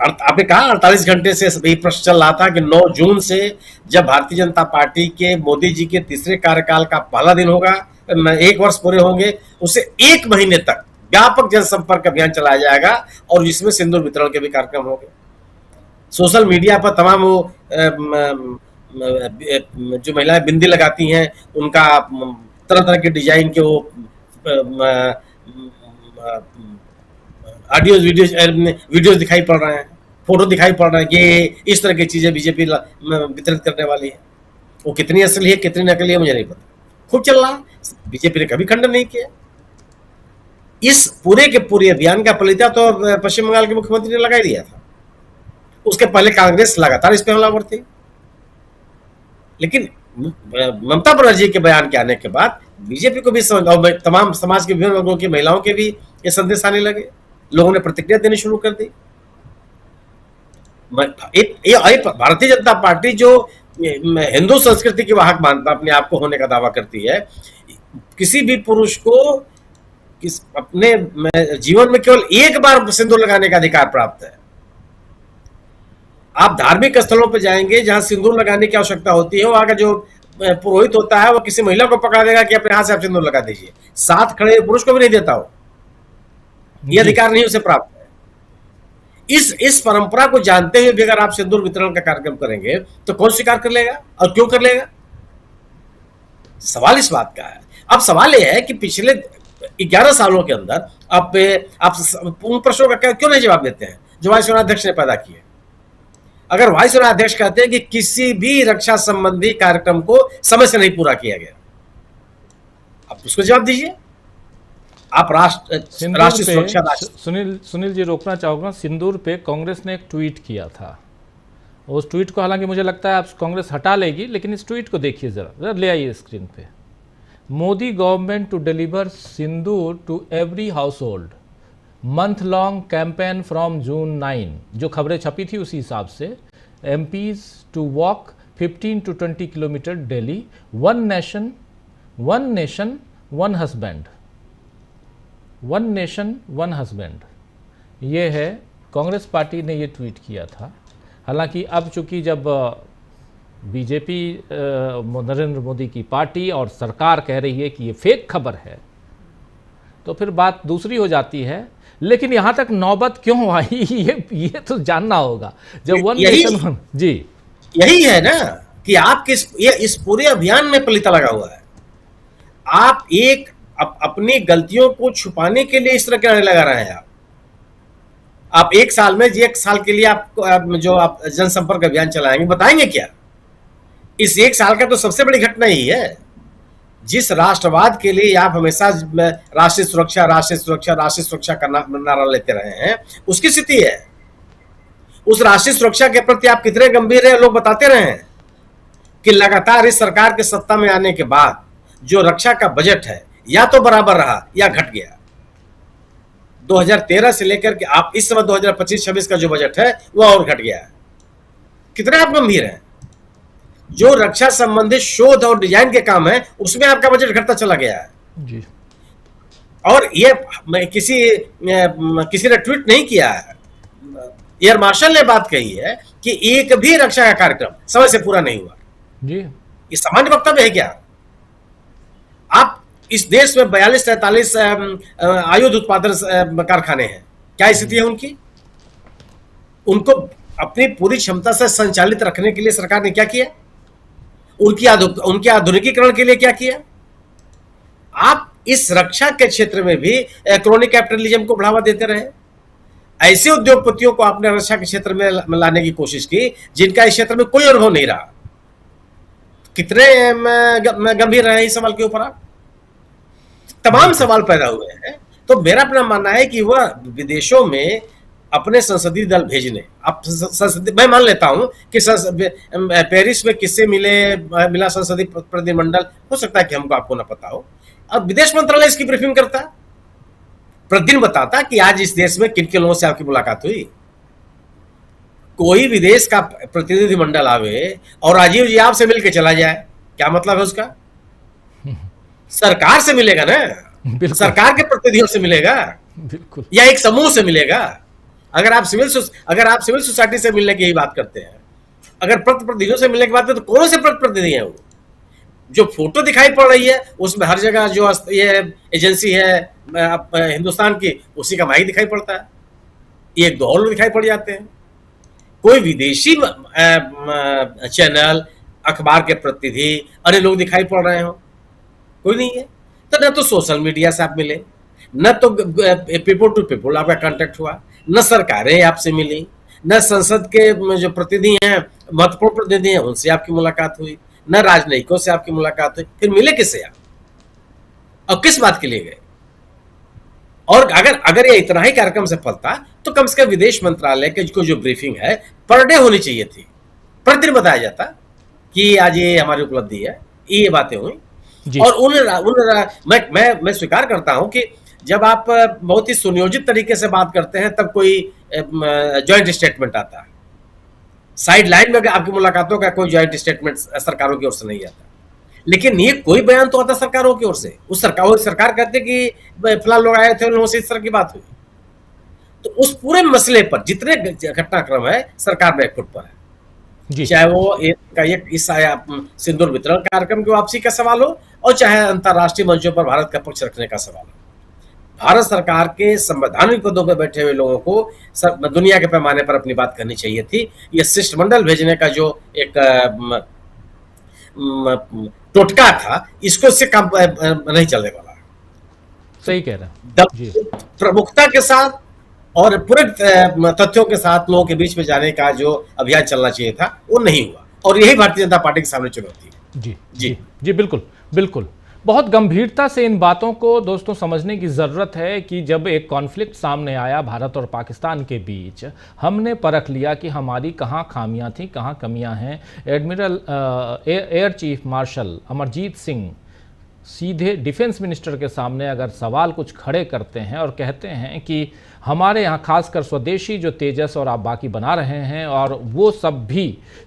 आपने कहा 48 घंटे से यही प्रश्न चल रहा था कि 9 जून से जब भारतीय जनता पार्टी के मोदी जी के तीसरे कार्यकाल का पहला दिन होगा, 1 वर्ष पूरे होंगे, उससे 1 महीने तक व्यापक जनसंपर्क अभियान चलाया जाएगा और जिसमें सिंदूर वितरण के भी कार्यक्रम होंगे। सोशल मीडिया पर तमाम वो जो महिलाएं बिंदी लगाती हैं उनका तरह तरह के डिजाइन के वो ऑडियोज वीडियोज दिखाई पड़ रहे हैं, फोटो दिखाई पड़ रहे हैं। ये इस तरह की चीजें बीजेपी वितरित करने वाली है। वो कितनी असली है कितनी नकली है मुझे नहीं पता, खूब चल रहा है। बीजेपी ने कभी खंडन नहीं किया। इस पूरे के पूरे अभियान का पलिता तो पश्चिम बंगाल के मुख्यमंत्री ने लगा ही दिया था। उसके पहले कांग्रेस लगातार इस पे हमलावर थी, लेकिन ममता बनर्जी के बयान के आने के बाद बीजेपी को भी और तमाम समाज के विभिन्न वर्गों की महिलाओं के भी ये संदेश आने लगे। लोगों ने प्रतिक्रिया देनी शुरू कर दी। भारतीय जनता पार्टी जो हिंदू संस्कृति की वाहक मानता अपने आप को होने का दावा करती है, किसी भी पुरुष को अपने जीवन में केवल 1 बार सिंदूर लगाने का अधिकार प्राप्त है। आप धार्मिक स्थलों पर जाएंगे जहां सिंदूर लगाने की आवश्यकता होती है, वहां का जो पुरोहित होता है वो किसी महिला को पकड़ा देगा कि अपने हाथ से आप सिंदूर लगा दीजिए, साथ खड़े पुरुष को भी नहीं देता हो। यह अधिकार नहीं उसे प्राप्त है। इस परंपरा को जानते हुए भी अगर आप सिंदूर वितरण का कार्यक्रम करेंगे तो कौन स्वीकार कर लेगा और क्यों कर लेगा? सवाल इस बात का है। अब सवाल यह है कि पिछले 11 सालों के अंदर आप उन प्रश्नों का क्यों नहीं जवाब देते हैं जो वायुसेना अध्यक्ष ने पैदा किए? अगर वायुसेना अध्यक्ष कहते हैं कि किसी भी रक्षा संबंधी कार्यक्रम को समय से नहीं पूरा किया गया, आप उसको जवाब दीजिए। आप राष्ट्रीय सुरक्षा सुनील जी रोकना चाहूंगा, सिंदूर पे कांग्रेस ने एक ट्वीट किया था। उस ट्वीट को हालांकि मुझे लगता है आप कांग्रेस हटा लेगी, लेकिन इस ट्वीट को देखिए जरा ले आइए स्क्रीन पे। Modi government to deliver sindoor to every household, month long campaign from June 9, जो खबरें छपी थी उसी हिसाब से। MPs to walk 15 to 20 kilometre daily, one nation one husband, one nation one husband, ये है कांग्रेस पार्टी ने ये ट्वीट किया था। हालांकि अब चूंकि जब बीजेपी नरेंद्र मोदी की पार्टी और सरकार कह रही है कि ये फेक खबर है, तो फिर बात दूसरी हो जाती है। लेकिन यहाँ तक नौबत क्यों आई ये तो जानना होगा। जब वन नेशन जी यही है ना कि आपके इस पूरे अभियान में पलीता लगा हुआ है। आप अपनी गलतियों को छुपाने के लिए इस तरह के लगा रहे हैं। आप एक साल में 1 साल के लिए आप जनसंपर्क अभियान चलाएंगे, बताएंगे क्या? इस 1 साल का तो सबसे बड़ी घटना ही है। जिस राष्ट्रवाद के लिए आप हमेशा राष्ट्रीय सुरक्षा का नारा लेते रहे हैं, उसकी स्थिति है। उस राष्ट्रीय सुरक्षा के प्रति आप कितने गंभीर हैं, लोग बताते रहे हैं कि लगातार इस सरकार के सत्ता में आने के बाद जो रक्षा का बजट है या तो बराबर रहा या घट गया। 2013 से लेकर के आप इस समय 2025-26 का जो बजट है वो और घट गया है। कितने आप गंभीर हैं? जो रक्षा संबंधित शोध और डिजाइन के काम है उसमें आपका बजट घटता चला गया है जी। और ये किसी ने ट्वीट नहीं किया है, एयर मार्शल ने बात कही है कि एक भी रक्षा का कार्यक्रम समय से पूरा नहीं हुआ जी। ये सामान्य वक्तव्य है क्या? आप इस देश में 42-43 आयुध उत्पादन कारखाने हैं, क्या स्थिति है उनकी? उनको अपनी पूरी क्षमता से संचालित रखने के लिए सरकार ने क्या किया? उनके आधुनिकीकरण के लिए क्या किया? आप इस रक्षा के क्षेत्र में भी क्रोनी कैपिटलिज्म को बढ़ावा देते रहे। ऐसे उद्योगपतियों को आपने रक्षा के क्षेत्र में लाने की कोशिश की जिनका इस क्षेत्र में कोई अनुभव नहीं रहा। कितने गंभीर रहे इस सवाल के ऊपर? आप तमाम सवाल पैदा हुए हैं। तो मेरा अपना मानना है कि वह विदेशों में अपने संसदीय दल भेजने, अब मैं मान लेता हूं कि पेरिस में किससे मिला संसदीय प्रतिनिधिमंडल, हो सकता है कि हमको आपको ना पता हो। अब विदेश मंत्रालय इसकी ब्रीफिंग करता, प्रतिदिन बताता कि आज इस देश में किन किन लोगों से आपकी मुलाकात हुई। कोई विदेश का प्रतिनिधिमंडल आवे और राजीव जी आपसे मिलकर चला जाए, क्या मतलब है उसका? सरकार से मिलेगा ना, सरकार के प्रतिनिधियों से मिलेगा, बिल्कुल, या एक समूह से मिलेगा। अगर आप सिविल सोसाइटी से मिलने की यही बात करते हैं, अगर प्रतिनिधियों से मिलने की बात करते तो कौन से प्रतिनिधि हैं वो? जो फोटो दिखाई पड़ रही है उसमें हर जगह जो ये एजेंसी है हिंदुस्तान की, उसी का माही दिखाई पड़ता है, 1-2 और लोग दिखाई पड़ जाते हैं। कोई विदेशी चैनल, अखबार के प्रतिनिधि अरे लोग दिखाई पड़ रहे हो, कोई नहीं है। तो न तो सोशल मीडिया से आप मिले, न तो पीपल टू पीपल आपका कांटेक्ट हुआ, न सरकारें आपसे मिली, न संसद के जो प्रतिनिधि हैं, महत्वपूर्ण प्रतिनिधि हैं, उनसे आपकी मुलाकात हुई, न राजनयिकों से आपकी मुलाकात हुई। फिर मिले किससे आप और किस बात के लिए गए? और अगर ये इतना ही कार्यक्रम सफलता तो कम से कम विदेश मंत्रालय के जो ब्रीफिंग है पर डे होनी चाहिए थी। प्रतिदिन बताया जाता कि आज ये हमारी उपलब्धि है, ये बातें हुई। और मैं स्वीकार करता हूं कि जब आप बहुत ही सुनियोजित तरीके से बात करते हैं तब कोई जॉइंट स्टेटमेंट आता है। साइड लाइन में आपकी मुलाकातों का कोई जॉइंट स्टेटमेंट सरकारों की ओर से नहीं आता, लेकिन ये कोई बयान तो आता सरकारों की ओर से। उस सरकार कहते कि फिलहाल लोग आए थे, उन लोगों से इस तरह की बात हुई। तो उस पूरे मसले पर जितने घटनाक्रम है सरकार बैकफुट पर है, चाहे वो इस सिंदूर वितरण कार्यक्रम की वापसी का सवाल हो और चाहे अंतर्राष्ट्रीय मंचों पर भारत का पक्ष रखने का सवाल हो। भारत सरकार के संवैधानिक पदों पर बैठे हुए लोगों को दुनिया के पैमाने पर अपनी बात करनी चाहिए थी। यह शिष्टमंडल भेजने का जो एक टोटका था, इसको इससे काम नहीं चलने वाला। सही कह रहे हैं जी। प्रमुखता के साथ और पूरे तथ्यों के साथ लोगों के बीच में जाने का जो अभियान चलना चाहिए था वो नहीं हुआ, और यही भारतीय जनता पार्टी के सामने चुनौती है। जी जी जी, बिल्कुल बिल्कुल। बहुत गंभीरता से इन बातों को दोस्तों समझने की ज़रूरत है कि जब एक कॉन्फ्लिक्ट सामने आया भारत और पाकिस्तान के बीच, हमने परख लिया कि हमारी कहाँ खामियां थी, कहाँ कमियां हैं। Admiral air chief marshal Amarjeet Singh सीधे डिफेंस मिनिस्टर के सामने अगर सवाल कुछ खड़े करते हैं और कहते हैं कि हमारे यहाँ खासकर स्वदेशी जो तेजस और आप बाकी बना रहे हैं और वो सब भी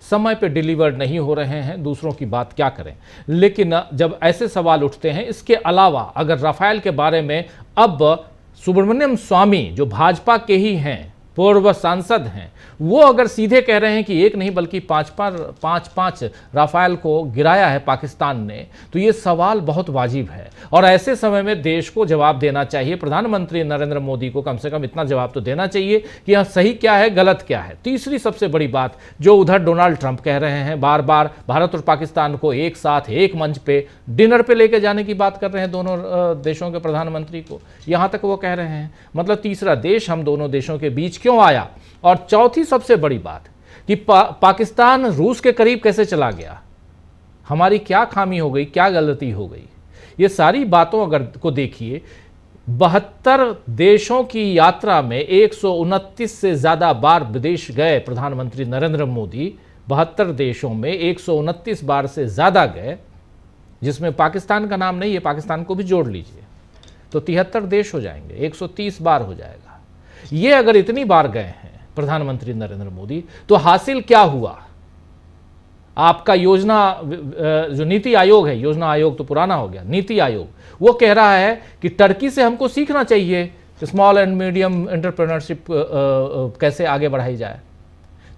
समय पे डिलीवर नहीं हो रहे हैं, दूसरों की बात क्या करें। लेकिन जब ऐसे सवाल उठते हैं, इसके अलावा अगर राफेल के बारे में अब सुब्रमण्यम स्वामी जो भाजपा के ही हैं, पूर्व सांसद हैं, वो अगर सीधे कह रहे हैं कि एक नहीं बल्कि पाँच राफेल को गिराया है पाकिस्तान ने, तो ये सवाल बहुत वाजिब है। और ऐसे समय में देश को जवाब देना चाहिए। प्रधानमंत्री नरेंद्र मोदी को कम से कम इतना जवाब तो देना चाहिए कि यहाँ सही क्या है, गलत क्या है। तीसरी सबसे बड़ी बात जो उधर डोनाल्ड ट्रंप कह रहे हैं, बार बार भारत और पाकिस्तान को एक साथ एक मंच पे डिनर पे लेके जाने की बात कर रहे हैं दोनों देशों के प्रधानमंत्री को, यहाँ तक वो कह रहे हैं। मतलब तीसरा देश हम दोनों देशों के बीच क्यों आया। और चौथी सबसे बड़ी बात कि पाकिस्तान रूस के करीब कैसे चला गया, हमारी क्या खामी हो गई, क्या गलती हो गई। ये सारी बातों अगर को देखिए, 72 देशों की यात्रा में 129 से ज़्यादा बार विदेश गए प्रधानमंत्री नरेंद्र मोदी। 72 देशों में 129 बार से ज़्यादा गए, जिसमें पाकिस्तान का नाम नहीं है, पाकिस्तान को भी जोड़ लीजिए तो 73 देश हो जाएंगे, 130 बार हो जाएगा। ये अगर इतनी बार गए हैं प्रधानमंत्री नरेंद्र मोदी, तो हासिल क्या हुआ। आपका योजना जो नीति आयोग है, योजना आयोग तो पुराना हो गया, नीति आयोग, वो कह रहा है कि टर्की से हमको सीखना चाहिए स्मॉल एंड मीडियम एंटरप्रेन्योरशिप कैसे आगे बढ़ाई जाए।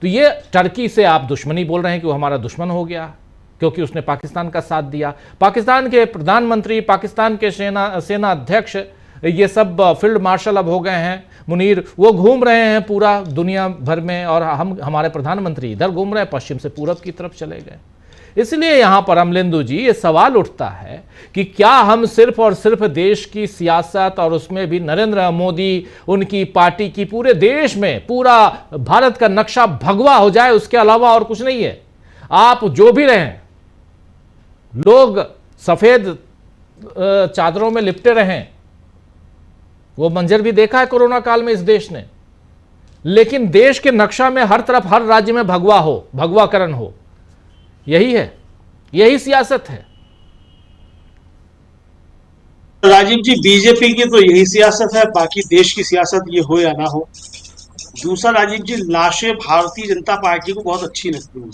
तो ये टर्की से आप दुश्मनी बोल रहे हैं कि वो हमारा दुश्मन हो गया क्योंकि उसने पाकिस्तान का साथ दिया। पाकिस्तान के प्रधानमंत्री, पाकिस्तान के सेना अध्यक्ष, ये सब फील्ड मार्शल अब हो गए हैं मुनीर, वो घूम रहे हैं पूरा दुनिया भर में, और हमारे प्रधानमंत्री इधर घूम रहे हैं, पश्चिम से पूरब की तरफ चले गए। इसलिए यहां पर अमलेंदु जी ये सवाल उठता है कि क्या हम सिर्फ और सिर्फ देश की सियासत, और उसमें भी नरेंद्र मोदी, उनकी पार्टी की पूरे देश में पूरा भारत का नक्शा भगवा हो जाए, उसके अलावा और कुछ नहीं है। आप जो भी रहें, लोग सफेद चादरों में लिपटे रहें, वो मंजर भी देखा है कोरोना काल में इस देश ने, लेकिन देश के नक्शा में हर तरफ हर राज्य में भगवा हो, भगवाकरण हो, यही है, यही सियासत है। राजीव जी, बीजेपी की तो यही सियासत है, बाकी देश की सियासत ये हो या ना हो। दूसरा राजीव जी, लाशें भारतीय जनता पार्टी को बहुत अच्छी लगती हैं,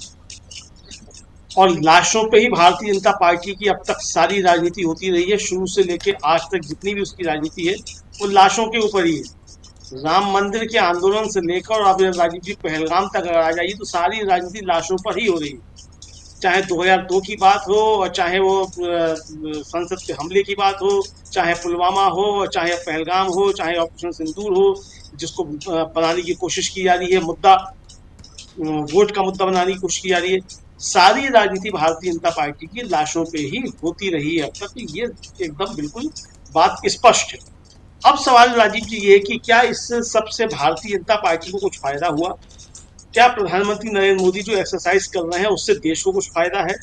और लाशों पे ही भारतीय जनता पार्टी की अब तक सारी राजनीति होती रही है। शुरू से लेकर आज तक जितनी भी उसकी राजनीति है वो लाशों के ऊपर ही है। राम मंदिर के आंदोलन से लेकर और अब राजीव जी पहलगाम तक अगर आ जाइए तो सारी राजनीति लाशों पर ही हो रही है। चाहे 2002 की बात हो, और चाहे वो संसद के हमले की बात हो, चाहे पुलवामा हो, चाहे पहलगाम हो, चाहे ऑपरेशन सिंदूर हो, जिसको बनाने की कोशिश की जा रही है, मुद्दा वोट का मुद्दा बनाने की कोशिश की जा रही है। सारी राजनीति भारतीय जनता पार्टी की लाशों पे ही होती रही है अब तक, ये एकदम बिल्कुल बात स्पष्ट है। अब सवाल राजीव जी ये है कि क्या इससे सबसे भारतीय जनता पार्टी को कुछ फायदा हुआ? क्या प्रधानमंत्री नरेंद्र मोदी जो एक्सरसाइज कर रहे हैं उससे देश को कुछ फायदा है,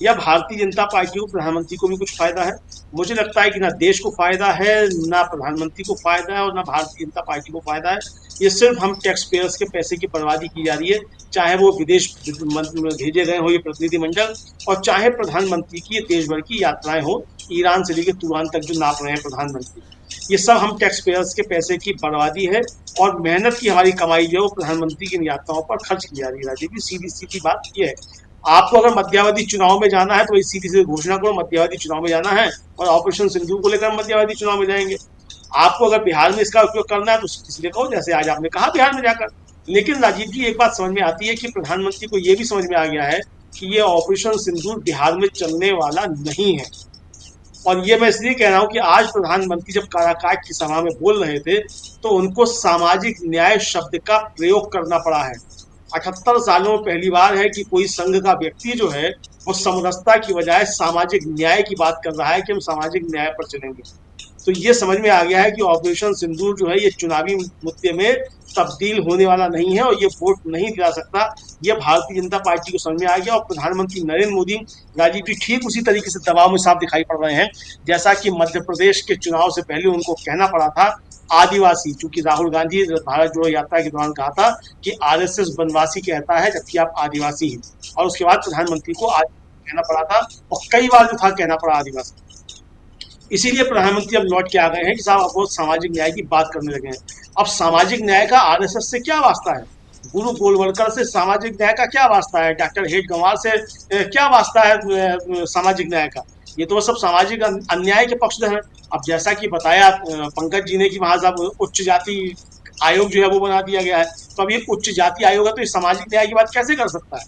या भारतीय जनता पार्टी को, प्रधानमंत्री को भी कुछ फायदा है? मुझे लगता है कि ना देश को फायदा है, ना प्रधानमंत्री को फायदा है, और ना भारतीय जनता पार्टी को फायदा है। ये सिर्फ हम टैक्स पेयर्स के पैसे की बर्बादी की जा रही है, चाहे वो विदेश भेजे गए हो ये प्रतिनिधिमंडल, और चाहे प्रधानमंत्री की देश भर की यात्राएं हो, ईरान से लेकर तुरान तक जो नाप रहे हैं प्रधानमंत्री, ये सब हम टैक्स पेयर्स के पैसे की बर्बादी है, और मेहनत की हमारी कमाई जो है वो प्रधानमंत्री की यात्राओं पर खर्च की जा रही है। राजीव जी, सीधी सीधी बात ये है। आपको अगर मध्यावधि चुनाव में जाना है तो इस सीधी सीधी घोषणा करो मध्यावधि चुनाव में जाना है, और ऑपरेशन सिंदूर को लेकर मध्यावधि चुनाव में जाएंगे। आपको अगर बिहार में इसका उपयोग करना है तो इसलिए कहो, जैसे आज आपने कहा बिहार में जाकर। लेकिन राजीव जी एक बात समझ में आती है कि प्रधानमंत्री को ये भी समझ में आ गया है कि ये ऑपरेशन सिंदूर बिहार में चलने वाला नहीं है। और ये मैं इसलिए कह रहा हूं कि आज प्रधानमंत्री जब काराकाट की सभा में बोल रहे थे तो उनको सामाजिक न्याय शब्द का प्रयोग करना पड़ा है। 78 सालों में पहली बार है कि कोई संघ का व्यक्ति जो है वो समरसता की बजाय सामाजिक न्याय की बात कर रहा है कि हम सामाजिक न्याय पर चलेंगे। तो ये समझ में आ गया है कि ऑपरेशन सिंदूर जो है ये चुनावी मुद्दे में तब्दील होने वाला नहीं है और ये वोट नहीं दिला सकता। ये भारतीय जनता पार्टी को समझ में आ गया और प्रधानमंत्री नरेंद्र मोदी राजीव जी ठीक उसी तरीके से दबाव में साफ दिखाई पड़ रहे हैं जैसा कि मध्य प्रदेश के चुनाव से पहले उनको कहना पड़ा था आदिवासी, चूंकि राहुल गांधी भारत जोड़ो यात्रा के दौरान कहा था कि आरएसएस वनवासी कहता है जबकि आप आदिवासी हैं, और उसके बाद प्रधानमंत्री को कहना पड़ा था और कई बार जो था कहना पड़ा आदिवासी। इसीलिए प्रधानमंत्री अब लौट के आ गए हैं कि साहब अब वो सामाजिक न्याय की बात करने लगे हैं। अब सामाजिक न्याय का आरएसएस से क्या वास्ता है, गुरु गोलवलकर से सामाजिक न्याय का क्या वास्ता है, डॉक्टर हेड गंवार से क्या वास्ता है सामाजिक न्याय का? ये तो सब सामाजिक अन्याय के पक्षधर हैं। अब जैसा कि बताया पंकज जी ने कि वहां साहब उच्च जाति आयोग जो है वो बना दिया गया है, तो अब ये उच्च जाति आयोग है तो ये सामाजिक न्याय की बात कैसे कर सकता है?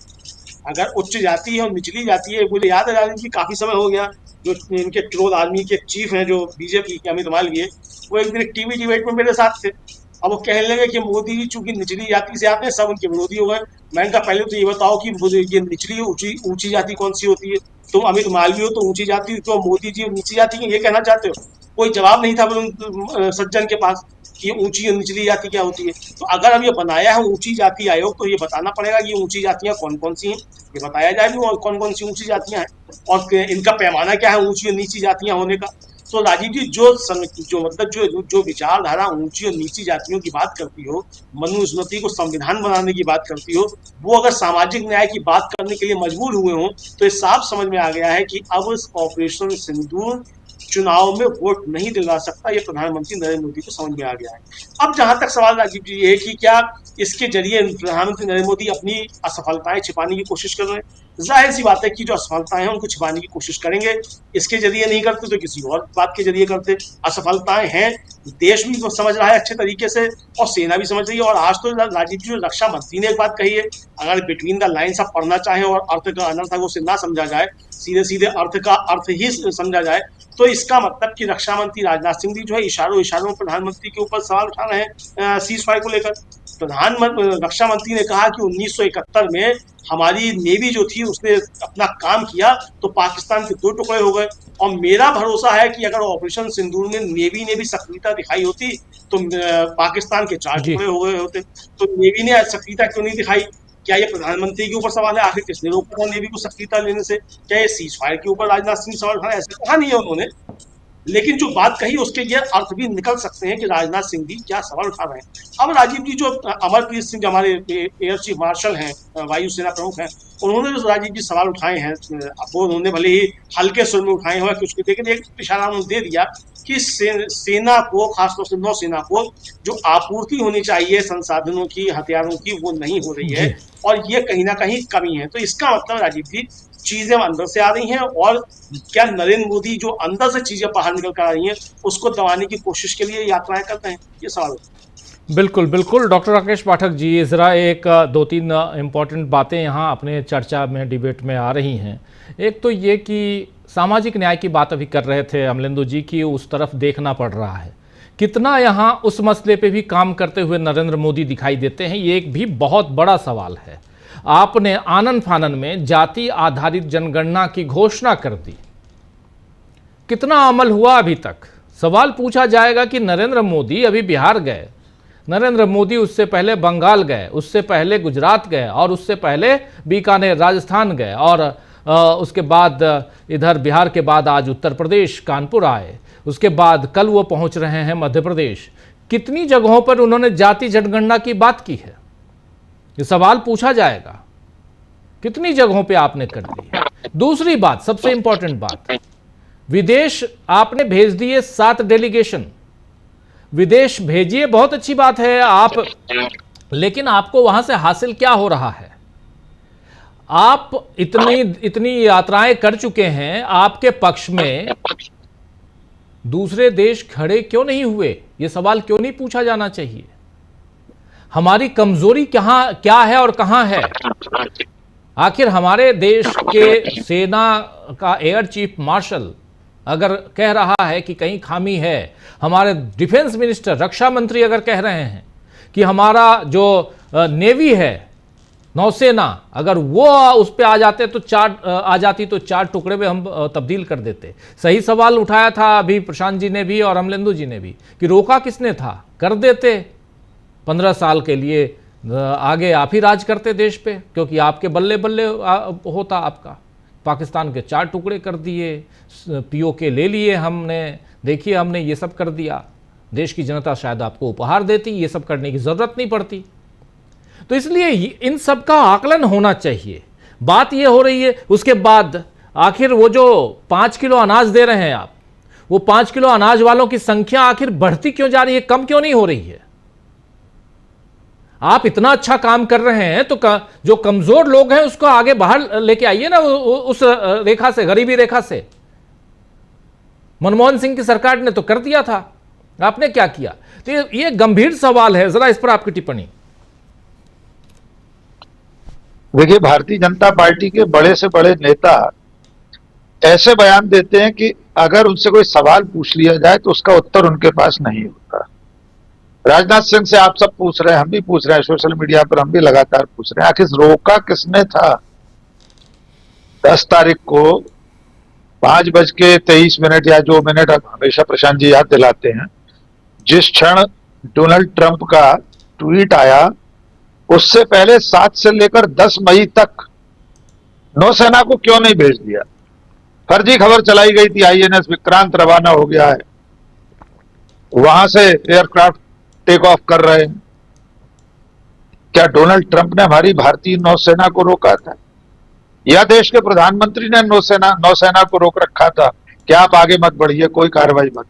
अगर उच्च जाति है और निचली जाति है, मुझे याद है कि काफी समय हो गया जो इनके ट्रोल आर्मी के चीफ हैं जो बीजेपी के अमित मालवीय, वो एक दिन टीवी डिबेट में मेरे साथ थे। अब वो कहने लगे कि मोदी जी चूंकि निचली जाति से आते हैं सब उनके विरोधी हो गए। मैंने कहा पहले तो ये बताओ कि ये निचली ऊंची जाति कौन सी होती है? तुम अमित मालवीय हो तो ऊंची जाति, तो मोदी जी नीची जाति की ये कहना चाहते हो? कोई जवाब नहीं था सज्जन के पास कि ऊंची और निचली जाति क्या होती है। तो अगर अब ये बनाया है ऊंची जाति आयोग तो ये बताना पड़ेगा कि ऊंची जातियां कौन कौन सी हैं, ये बताया जाए भी कौन कौन सी ऊंची जातियां हैं और इनका पैमाना क्या है ऊंची और नीची जातियां होने का। तो राजीव जी जो विचारधारा ऊंची और नीची जातियों की बात करती हो, मनुस्मृति को संविधान बनाने की बात करती हो, वो अगर सामाजिक न्याय की बात करने के लिए मजबूर हुए हों तो ये साफ समझ में आ गया है कि अब ऑपरेशन सिंदूर चुनाव में वोट नहीं दिला सकता। ये प्रधानमंत्री नरेंद्र मोदी को समझ में आ गया है। अब जहां तक सवाल राजीव जी ये है कि क्या इसके जरिए प्रधानमंत्री नरेंद्र मोदी अपनी असफलताएं छिपाने की कोशिश कर रहे हैं? जाहिर सी बात है कि जो असफलताएं हैं उनको छिपाने की कोशिश करेंगे। इसके जरिए नहीं करते तो किसी और बात के जरिए करते। असफलताएं हैं, देश भी समझ रहा है अच्छे तरीके से और सेना भी समझ रही है। और आज तो राजीव जी रक्षा मंत्री ने एक बात कही है, अगर बिटवीन द लाइन्स आप पढ़ना चाहें और अर्थ का अनर्थ को उसे ना समझा जाए, सीधे सीधे अर्थ का अर्थ ही समझा जाए, तो इसका मतलब कि रक्षा मंत्री राजनाथ सिंह जी जो है इशारों में प्रधानमंत्री के ऊपर सवाल उठा रहे हैं सीज फायर को लेकर। रक्षा मंत्री ने कहा कि 1971 में हमारी नेवी जो थी उसने अपना काम किया तो पाकिस्तान के 2 टुकड़े हो गए। और मेरा भरोसा है कि अगर ऑपरेशन सिंदूर में नेवी ने भी सक्रियता दिखाई होती तो पाकिस्तान के 4 टुकड़े हो गए होते। तो नेवी ने सक्रियता क्यों नहीं दिखाई? क्या ये प्रधानमंत्री के ऊपर सवाल है? आखिर किसने रोका था नेवी को सक्रियता लेने से? क्या ये सीज फायर के ऊपर राजनाथ सिंह सवाल उठाए? ऐसा कहा नहीं है उन्होंने, लेकिन जो बात कही उसके ये अर्थ भी निकल सकते हैं कि राजनाथ सिंह जी क्या सवाल उठा रहे हैं। अब राजीव जी जो अमरप्रीत सिंह जो हमारे एयर चीफ मार्शल हैं, वायुसेना प्रमुख हैं, उन्होंने जो राजीव जी सवाल उठाए हैं वो उन्होंने भले ही हल्के सुर में उठाए हुए कुछ, लेकिन एक इशारा उन्होंने दे दिया कि सेना को, खासतौर से नौसेना को जो आपूर्ति होनी चाहिए संसाधनों की, हथियारों की, वो नहीं हो रही है और ये कहीं ना कहीं कमी है। तो इसका मतलब राजीव जी चीजें अंदर से आ रही हैं और क्या नरेंद्र मोदी जो अंदर से चीजें बाहर निकल कर आ रही हैं उसको दबाने की कोशिश के लिए यात्राएं करते हैं? ये सवाल है। बिल्कुल बिल्कुल डॉक्टर राकेश पाठक जी, जरा एक 2-3 इम्पॉर्टेंट बातें यहाँ अपने चर्चा में, डिबेट में आ रही हैं। एक तो ये कि सामाजिक न्याय की बात अभी कर रहे थे अमलेंदु जी की, उस तरफ देखना पड़ रहा है। कितना यहाँ उस मसले पे भी काम करते हुए नरेंद्र मोदी दिखाई देते हैं, ये एक भी बहुत बड़ा सवाल है। आपने आनन फानन में जाति आधारित जनगणना की घोषणा कर दी, कितना अमल हुआ अभी तक? सवाल पूछा जाएगा कि नरेंद्र मोदी अभी बिहार गए, नरेंद्र मोदी उससे पहले बंगाल गए, उससे पहले गुजरात गए और उससे पहले बीकानेर राजस्थान गए और उसके बाद इधर बिहार के बाद आज उत्तर प्रदेश कानपुर आए, उसके बाद कल वो पहुंच रहे हैं मध्य प्रदेश। कितनी जगहों पर उन्होंने जाति जनगणना की बात की है? ये सवाल पूछा जाएगा, कितनी जगहों पे आपने कर दी। दूसरी बात, सबसे इंपॉर्टेंट बात, विदेश आपने भेज दिए 7 डेलीगेशन, विदेश भेजिए, बहुत अच्छी बात है आप, लेकिन आपको वहां से हासिल क्या हो रहा है? आप इतनी यात्राएं कर चुके हैं, आपके पक्ष में दूसरे देश खड़े क्यों नहीं हुए? ये सवाल क्यों नहीं पूछा जाना चाहिए? हमारी कमजोरी क्या है और कहां है? आखिर हमारे देश के सेना का एयर चीफ मार्शल अगर कह रहा है कि कहीं खामी है, हमारे डिफेंस मिनिस्टर, रक्षा मंत्री अगर कह रहे हैं कि हमारा जो नेवी है नौसेना, अगर वो उस पे आ जाते तो चार टुकड़े में हम तब्दील कर देते। सही सवाल उठाया था अभी प्रशांत जी ने भी और अमलेंदु जी ने भी कि रोका किसने था, कर देते 15 साल के लिए, आगे आप ही राज करते देश पे, क्योंकि आपके बल्ले बल्ले होता आपका। पाकिस्तान के 4 टुकड़े कर दिए, पीओके ले लिए हमने, देखिए हमने ये सब कर दिया। देश की जनता शायद आपको उपहार देती, ये सब करने की जरूरत नहीं पड़ती। तो इसलिए इन सब का आकलन होना चाहिए। बात ये हो रही है उसके बाद आखिर वो जो 5 किलो अनाज दे रहे हैं आप, वो 5 किलो अनाज वालों की संख्या आखिर बढ़ती क्यों जा रही है, कम क्यों नहीं हो रही है? आप इतना अच्छा काम कर रहे हैं तो जो कमजोर लोग हैं उसको आगे बाहर लेके आइए ना, उस रेखा से, गरीबी रेखा से। मनमोहन सिंह की सरकार ने तो कर दिया था, आपने क्या किया? तो ये गंभीर सवाल है, जरा इस पर आपकी टिप्पणी। देखिए, भारतीय जनता पार्टी के बड़े से बड़े नेता ऐसे बयान देते हैं कि अगर उनसे कोई सवाल पूछ लिया जाए तो उसका उत्तर उनके पास नहीं होता। राजनाथ सिंह से आप सब पूछ रहे हैं, हम भी पूछ रहे हैं, सोशल मीडिया पर हम भी लगातार पूछ रहे हैं, आखिर रोका किसने था? 10 तारीख को 5:23 या जो मिनट हमेशा प्रशांत जी याद दिलाते हैं, जिस क्षण डोनाल्ड ट्रंप का ट्वीट आया उससे पहले 7 से लेकर 10 मई तक नौसेना को क्यों नहीं भेज दिया? फर्जी खबर चलाई गई थी आईएनएस विक्रांत रवाना हो गया है, वहां से एयरक्राफ्ट टेक ऑफ कर रहे हैं। क्या डोनाल्ड ट्रंप ने हमारी भारतीय नौसेना को रोका था, या देश के प्रधानमंत्री ने नौसेना को रोक रखा था कि आप आगे मत बढ़िए, कोई कार्रवाई मत?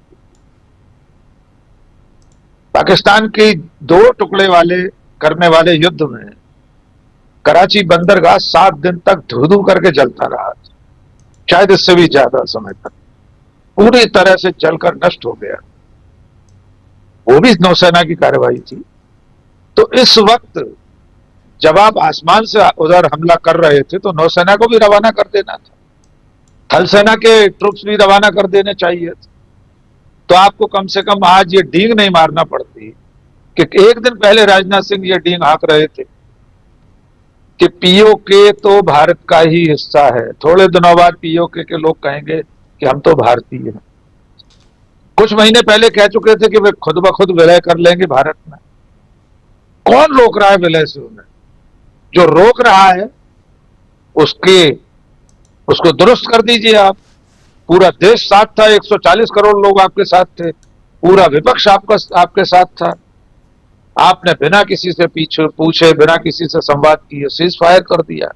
पाकिस्तान की 2 टुकड़े करने वाले युद्ध में कराची बंदरगाह 7 दिन तक धू करके जलता रहा, शायद इससे भी ज्यादा समय तक पूरी तरह से जलकर नष्ट हो गया। वो भी नौसेना की कार्रवाई थी। तो इस वक्त जब आप आसमान से उधर हमला कर रहे थे तो नौसेना को भी रवाना कर देना था, थल सेना के ट्रुप्स भी रवाना कर देने चाहिए थे। तो आपको कम से कम आज ये डींग नहीं मारना पड़ती कि एक दिन पहले राजनाथ सिंह ये डींग हाँक रहे थे कि पीओके तो भारत का ही हिस्सा है। थोड़े दिनों बाद पीओके के लोग कहेंगे कि हम तो भारतीय हैं। कुछ महीने पहले कह चुके थे कि वे खुद ब खुद विलय कर लेंगे भारत में। कौन रोक रहा है विलय से उन्हें? जो रोक रहा है उसको दुरुस्त कर दीजिए आप। पूरा देश साथ था, 140 करोड़ लोग आपके साथ थे, पूरा विपक्ष आपके साथ था। आपने बिना किसी से पूछे, बिना किसी से संवाद किए सीज फायर कर दिया।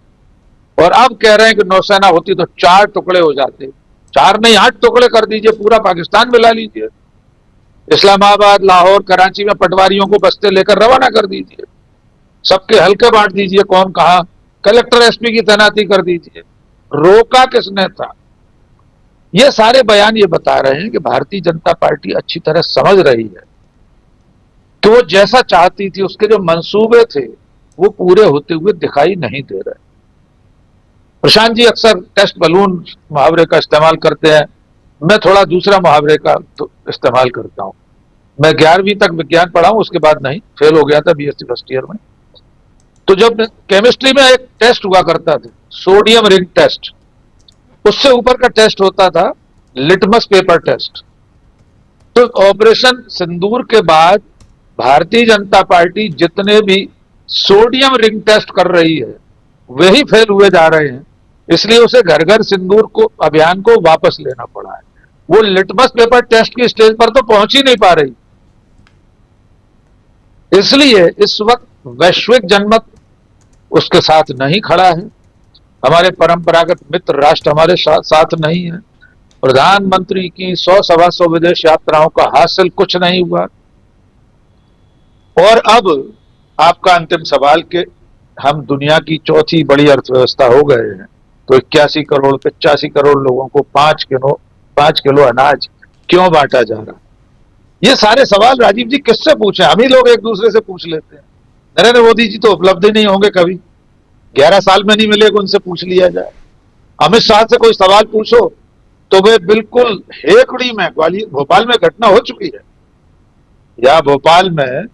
और अब कह रहे हैं कि नौसेना होती तो 4 टुकड़े हो जाते। 4 नहीं, 8 टुकड़े कर दीजिए, पूरा पाकिस्तान मिला लीजिए। इस्लामाबाद, लाहौर, कराची में पटवारियों को बस्ते लेकर रवाना कर दीजिए, सबके हल्के बांट दीजिए, कौन कहां, कलेक्टर एसपी की तैनाती कर दीजिए। रोका किसने था? ये सारे बयान ये बता रहे हैं कि भारतीय जनता पार्टी अच्छी तरह समझ रही है कि वो जैसा चाहती थी उसके जो मंसूबे थे वो पूरे होते हुए दिखाई नहीं दे रहे। प्रशांत जी अक्सर टेस्ट बलून मुहावरे का इस्तेमाल करते हैं, मैं थोड़ा दूसरा मुहावरे का तो इस्तेमाल करता हूं। मैं 11वीं तक विज्ञान पढ़ा हूं, उसके बाद नहीं, फेल हो गया था बीएससी फर्स्ट ईयर में। तो जब केमिस्ट्री में एक टेस्ट हुआ करता था, सोडियम रिंग टेस्ट, उससे ऊपर का टेस्ट होता था लिटमस पेपर टेस्ट। तो ऑपरेशन सिंदूर के बाद भारतीय जनता पार्टी जितने भी सोडियम रिंग टेस्ट कर रही है वही फेल हुए जा रहे हैं, इसलिए उसे घर घर सिंदूर को अभियान को वापस लेना पड़ा है। वो लिटमस पेपर टेस्ट की स्टेज पर तो पहुंच ही नहीं पा रही। इसलिए इस वक्त वैश्विक जनमत उसके साथ नहीं खड़ा है, हमारे परंपरागत मित्र राष्ट्र हमारे साथ नहीं है। प्रधानमंत्री की 100-125 विदेश यात्राओं का हासिल कुछ नहीं हुआ। और अब आपका अंतिम सवाल कि हम दुनिया की 4थी बड़ी अर्थव्यवस्था हो गए हैं, तो 81 करोड़ 85 करोड़ लोगों को 5 किलो अनाज क्यों बांटा जा रहा? ये सारे सवाल राजीव जी किससे पूछे? हम ही लोग एक दूसरे से पूछ लेते हैं। नरेंद्र मोदी जी तो उपलब्ध ही नहीं होंगे कभी, 11 साल में नहीं मिले कि उनसे पूछ लिया जाए। अमित शाह से कोई सवाल पूछो तो वे बिल्कुल हेकड़ी में, भोपाल में घटना हो चुकी है, या भोपाल में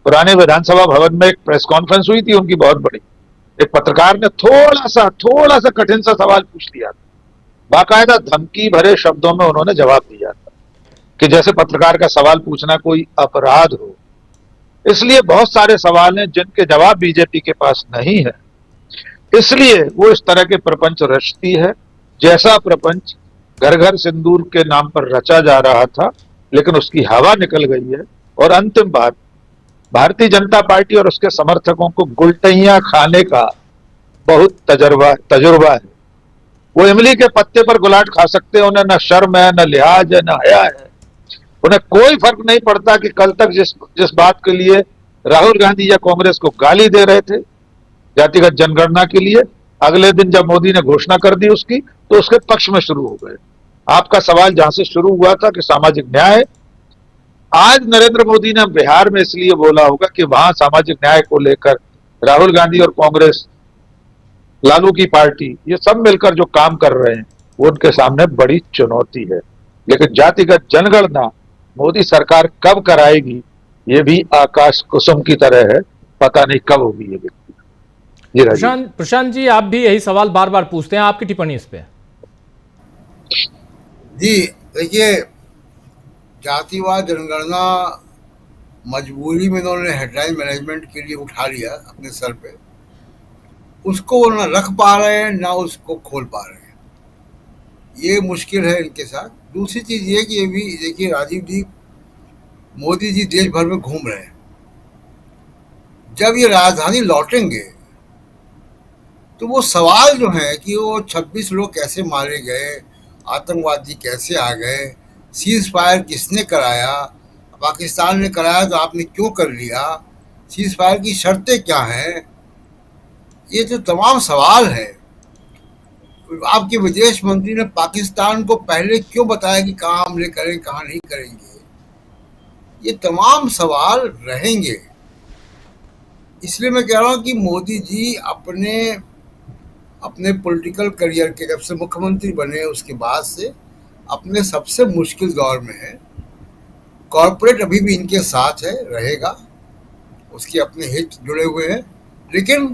पुराने विधानसभा भवन में एक प्रेस कॉन्फ्रेंस हुई थी उनकी बहुत बड़ी, एक पत्रकार ने थोड़ा सा कठिन सा सवाल पूछ लिया था, बाकायदा धमकी भरे शब्दों में उन्होंने जवाब दिया था कि जैसे पत्रकार का सवाल पूछना कोई अपराध हो। इसलिए बहुत सारे सवाल हैं जिनके जवाब बीजेपी के पास नहीं है, इसलिए वो इस तरह के प्रपंच रचती है। जैसा प्रपंच घर घर सिंदूर के नाम पर रचा जा रहा था, लेकिन उसकी हवा निकल गई है। और अंतिम बात, भारतीय जनता पार्टी और उसके समर्थकों को गुलटैयां खाने का बहुत तजुर्बा है। वो इमली के पत्ते पर गुलाट खा सकते हैं, उन्हें न शर्म है, न लिहाज है, न हया है। उन्हें कोई फर्क नहीं पड़ता कि कल तक जिस बात के लिए राहुल गांधी या कांग्रेस को गाली दे रहे थे जातिगत जनगणना के लिए, अगले दिन जब मोदी ने घोषणा कर दी उसकी, तो उसके पक्ष में शुरू हो गए। आपका सवाल जहां से शुरू हुआ था कि सामाजिक न्याय, आज नरेंद्र मोदी ने बिहार में इसलिए बोला होगा कि वहां सामाजिक न्याय को लेकर राहुल गांधी और कांग्रेस, लालू की पार्टी, ये सब मिलकर जो काम कर रहे हैं वो उनके सामने बड़ी चुनौती है। लेकिन जातिगत जनगणना मोदी सरकार कब कराएगी, ये भी आकाश कुसुम की तरह है, पता नहीं कब होगी ये व्यक्ति। प्रशांत जी, आप भी यही सवाल बार बार पूछते हैं, आपकी टिप्पणी इस पे? जी देखिए, जातिवाद जनगणना मजबूरी में इन्होंने हेडलाइन मैनेजमेंट के लिए उठा लिया अपने सर पे, उसको वो ना रख पा रहे हैं ना उसको खोल पा रहे हैं, ये मुश्किल है इनके साथ। दूसरी चीज ये कि ये भी देखिए, राजीव जी, मोदी जी देश भर में घूम रहे हैं। जब ये राजधानी लौटेंगे तो वो सवाल जो है कि वो 26 लोग कैसे मारे गए, आतंकवादी कैसे आ गए, सीज फायर किसने कराया, पाकिस्तान ने कराया तो आपने क्यों कर लिया, सीज फायर की शर्तें क्या हैं, ये जो तमाम सवाल है। आपके विदेश मंत्री ने पाकिस्तान को पहले क्यों बताया कि कहाँ हमले करें कहाँ नहीं करेंगे, ये तमाम सवाल रहेंगे। इसलिए मैं कह रहा हूँ कि मोदी जी अपने पॉलिटिकल करियर के, जब से मुख्यमंत्री बने उसके बाद से, अपने सबसे मुश्किल दौर में है। कॉरपोरेट अभी भी इनके साथ है, रहेगा, उसके अपने हित जुड़े हुए हैं, लेकिन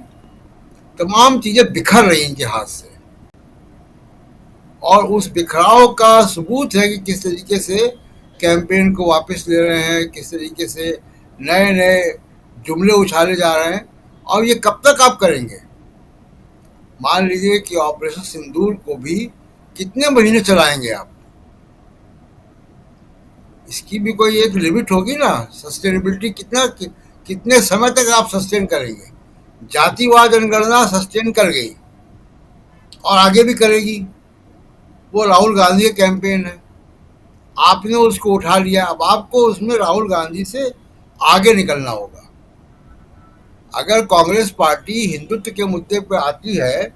तमाम चीजें बिखर रही इनके हाथ से। और उस बिखराव का सबूत है कि किस तरीके से कैंपेन को वापस ले रहे हैं, किस तरीके से नए नए जुमले उछाले जा रहे हैं। और ये कब तक आप करेंगे? मान लीजिए कि ऑपरेशन सिंदूर को भी कितने महीने चलाएंगे आप? इसकी भी कोई एक लिमिट होगी ना, सस्टेनेबिलिटी कितने समय तक आप सस्टेन करेंगे? जातिवाद जनगणना सस्टेन कर गई और आगे भी करेगी, वो राहुल गांधी का कैंपेन है, आपने उसको उठा लिया, अब आपको उसमें राहुल गांधी से आगे निकलना होगा। अगर कांग्रेस पार्टी हिंदुत्व के मुद्दे पर आती है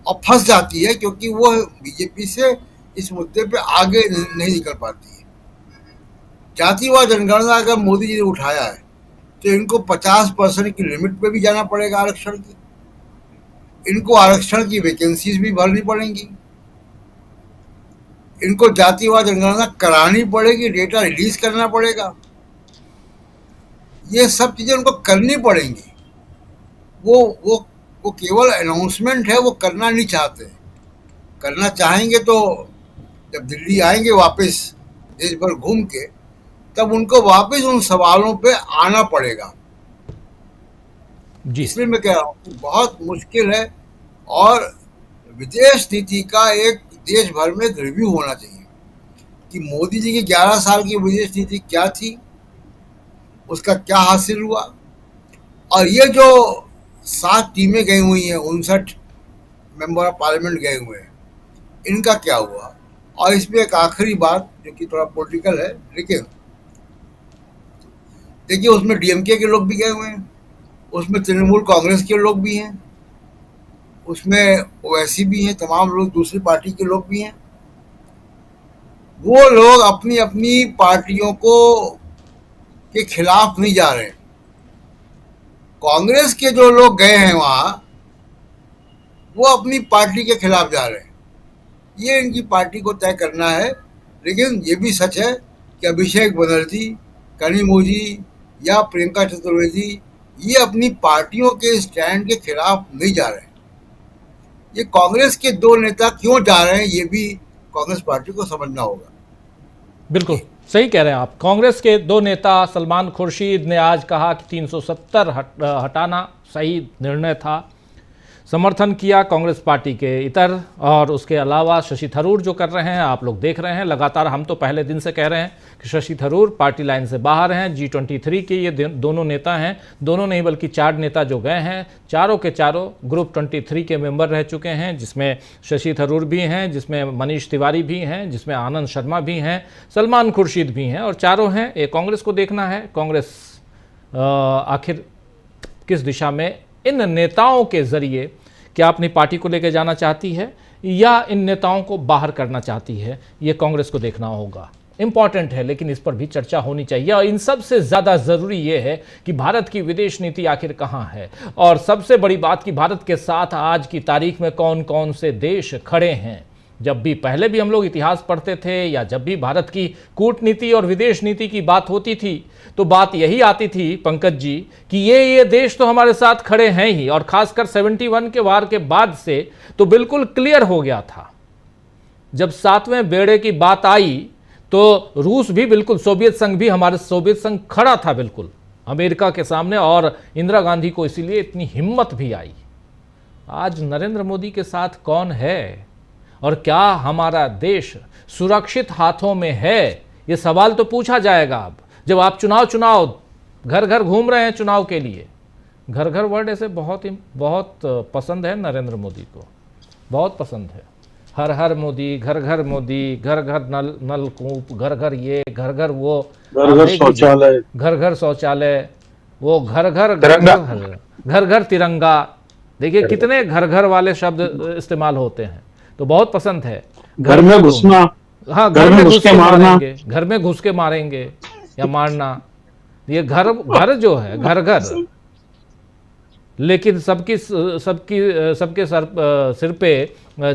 और फंस जाती है, क्योंकि वो बीजेपी से इस मुद्दे पे आगे नहीं निकल पाती है। जातिवाद जनगणना अगर मोदी जी ने उठाया है तो इनको 50% की लिमिट पे भी जाना पड़ेगा आरक्षण की, इनको आरक्षण की वैकेंसीज भी भरनी पड़ेंगी, इनको जातिवाद जनगणना करानी पड़ेगी, डेटा रिलीज करना पड़ेगा, ये सब चीजें उनको करनी पड़ेंगी। वो केवल अनाउंसमेंट है, वो करना नहीं चाहते। करना चाहेंगे तो जब दिल्ली आएंगे वापस देश भर घूम के, तब उनको वापस उन सवालों पे आना पड़ेगा। इसलिए मैं कह रहा हूँ बहुत मुश्किल है, और विदेश नीति का एक देश भर में रिव्यू होना चाहिए कि मोदी जी की 11 साल की विदेश नीति क्या थी, उसका क्या हासिल हुआ, और ये जो 7 टीमें गई हुई हैं, 59 मेंबर ऑफ पार्लियामेंट गए हुए हैं, इनका क्या हुआ। और इसमें एक आखिरी बात जो कि थोड़ा पॉलिटिकल है, लेकिन देखिए उसमें डीएमके के लोग भी गए हुए हैं, उसमें तृणमूल कांग्रेस के लोग भी हैं, उसमें ओवैसी भी हैं, तमाम लोग दूसरी पार्टी के लोग भी हैं। वो लोग अपनी अपनी पार्टियों के खिलाफ नहीं जा रहे हैं। कांग्रेस के जो लोग गए हैं वहां, वो अपनी पार्टी के खिलाफ जा रहे हैं। ये इनकी पार्टी को तय करना है। लेकिन ये भी सच है कि अभिषेक बनर्जी, कनिमोझी या प्रियंका चतुर्वेदी ये अपनी पार्टियों के स्टैंड के खिलाफ नहीं जा रहे हैं। ये कांग्रेस के दो नेता क्यों जा रहे हैं, ये भी कांग्रेस पार्टी को समझना होगा। बिल्कुल सही कह रहे हैं आप। कांग्रेस के दो नेता सलमान खुर्शीद ने आज कहा कि 370 हटाना सही निर्णय था, समर्थन किया कांग्रेस पार्टी के इतर, और उसके अलावा शशि थरूर जो कर रहे हैं आप लोग देख रहे हैं लगातार। हम तो पहले दिन से कह रहे हैं कि शशि थरूर पार्टी लाइन से बाहर हैं। G23 के ये दोनों नेता हैं, दोनों नहीं बल्कि 4 नेता जो गए हैं, चारों के चारों ग्रुप 23 के मेंबर रह चुके हैं, जिसमें शशि थरूर भी हैं, जिसमें मनीष तिवारी भी हैं, जिसमें आनंद शर्मा भी हैं, सलमान खुर्शीद भी हैं, और चारों हैं। ये कांग्रेस को देखना है, कांग्रेस आखिर किस दिशा में इन नेताओं के जरिए क्या अपनी पार्टी को लेकर जाना चाहती है या इन नेताओं को बाहर करना चाहती है, ये कांग्रेस को देखना होगा। इंपॉर्टेंट है, लेकिन इस पर भी चर्चा होनी चाहिए। और इन सब से ज़्यादा ज़रूरी ये है कि भारत की विदेश नीति आखिर कहाँ है, और सबसे बड़ी बात कि भारत के साथ आज की तारीख में कौन कौन से देश खड़े हैं। जब भी पहले भी हम लोग इतिहास पढ़ते थे या जब भी भारत की कूटनीति और विदेश नीति की बात होती थी तो बात यही आती थी पंकज जी कि ये देश तो हमारे साथ खड़े हैं ही, और खासकर 71 के वार के बाद से तो बिल्कुल क्लियर हो गया था। जब 7वें बेड़े की बात आई तो रूस भी बिल्कुल, सोवियत संघ भी, हमारे सोवियत संघ खड़ा था बिल्कुल अमेरिका के सामने, और इंदिरा गांधी को इसीलिए इतनी हिम्मत भी आई। आज नरेंद्र मोदी के साथ कौन है और क्या हमारा देश सुरक्षित हाथों में है, ये सवाल तो पूछा जाएगा। अब जब आप चुनाव घर घर घूम रहे हैं चुनाव के लिए, घर घर वर्ड ऐसे बहुत पसंद है नरेंद्र मोदी को, बहुत पसंद है। हर हर मोदी, घर मोदी, घर नलकूप, घर ये, घर वो, घर शौचालय, वो घर तिरंगा। देखिए कितने घर वाले शब्द इस्तेमाल होते हैं, तो बहुत पसंद है। घर में घुसना, हाँ, घर में घुस के मारेंगे, घर में घुस के मारेंगे या मारना, ये घर जो है घर, लेकिन सबके सिर पे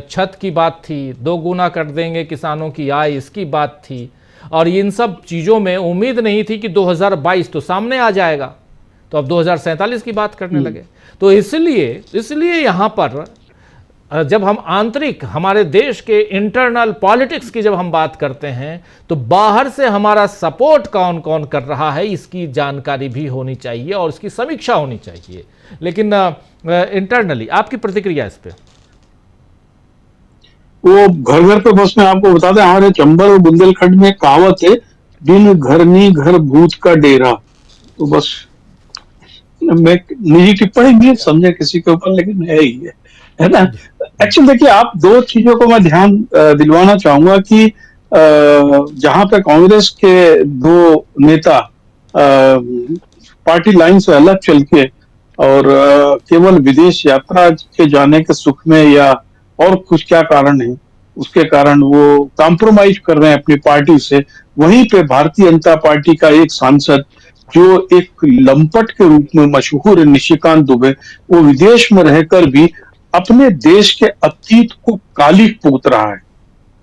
छत की बात थी, 2 गुना कर देंगे किसानों की आय, इसकी बात थी। और इन सब चीज़ों में उम्मीद नहीं थी कि 2022 तो सामने आ जाएगा, तो अब 2047 की बात करने लगे। तो इसलिए यहाँ पर जब हम आंतरिक हमारे देश के इंटरनल पॉलिटिक्स की जब हम बात करते हैं तो बाहर से हमारा सपोर्ट कौन कौन कर रहा है इसकी जानकारी भी होनी चाहिए और इसकी समीक्षा होनी चाहिए। लेकिन इंटरनली आपकी प्रतिक्रिया इस पे? वो घर पे बस मैं आपको बता दें, हमारे चंबल और बुंदेलखंड में कहावत है, बिन घरनी घर भूत का डेरा। तो बस मैं निजी टिप्पणी नहीं समझे किसी के ऊपर, लेकिन है ही है ना। एक्चुअली देखिए, आप 2 चीजों को मैं ध्यान दिलवाना चाहूंगा कि जहां पे कांग्रेस के 2 नेता पार्टी लाइन से अलग चल के और केवल विदेश यात्रा के जाने के सुख में या और कुछ क्या कारण है उसके कारण वो कॉम्प्रोमाइज कर रहे हैं अपनी पार्टी से, वहीं पे भारतीय जनता पार्टी का एक सांसद जो एक लंपट के रूप में मशहूर है, निशिकांत दुबे, वो विदेश में रहकर भी अपने देश के अतीत को कालिक पोत रहा है।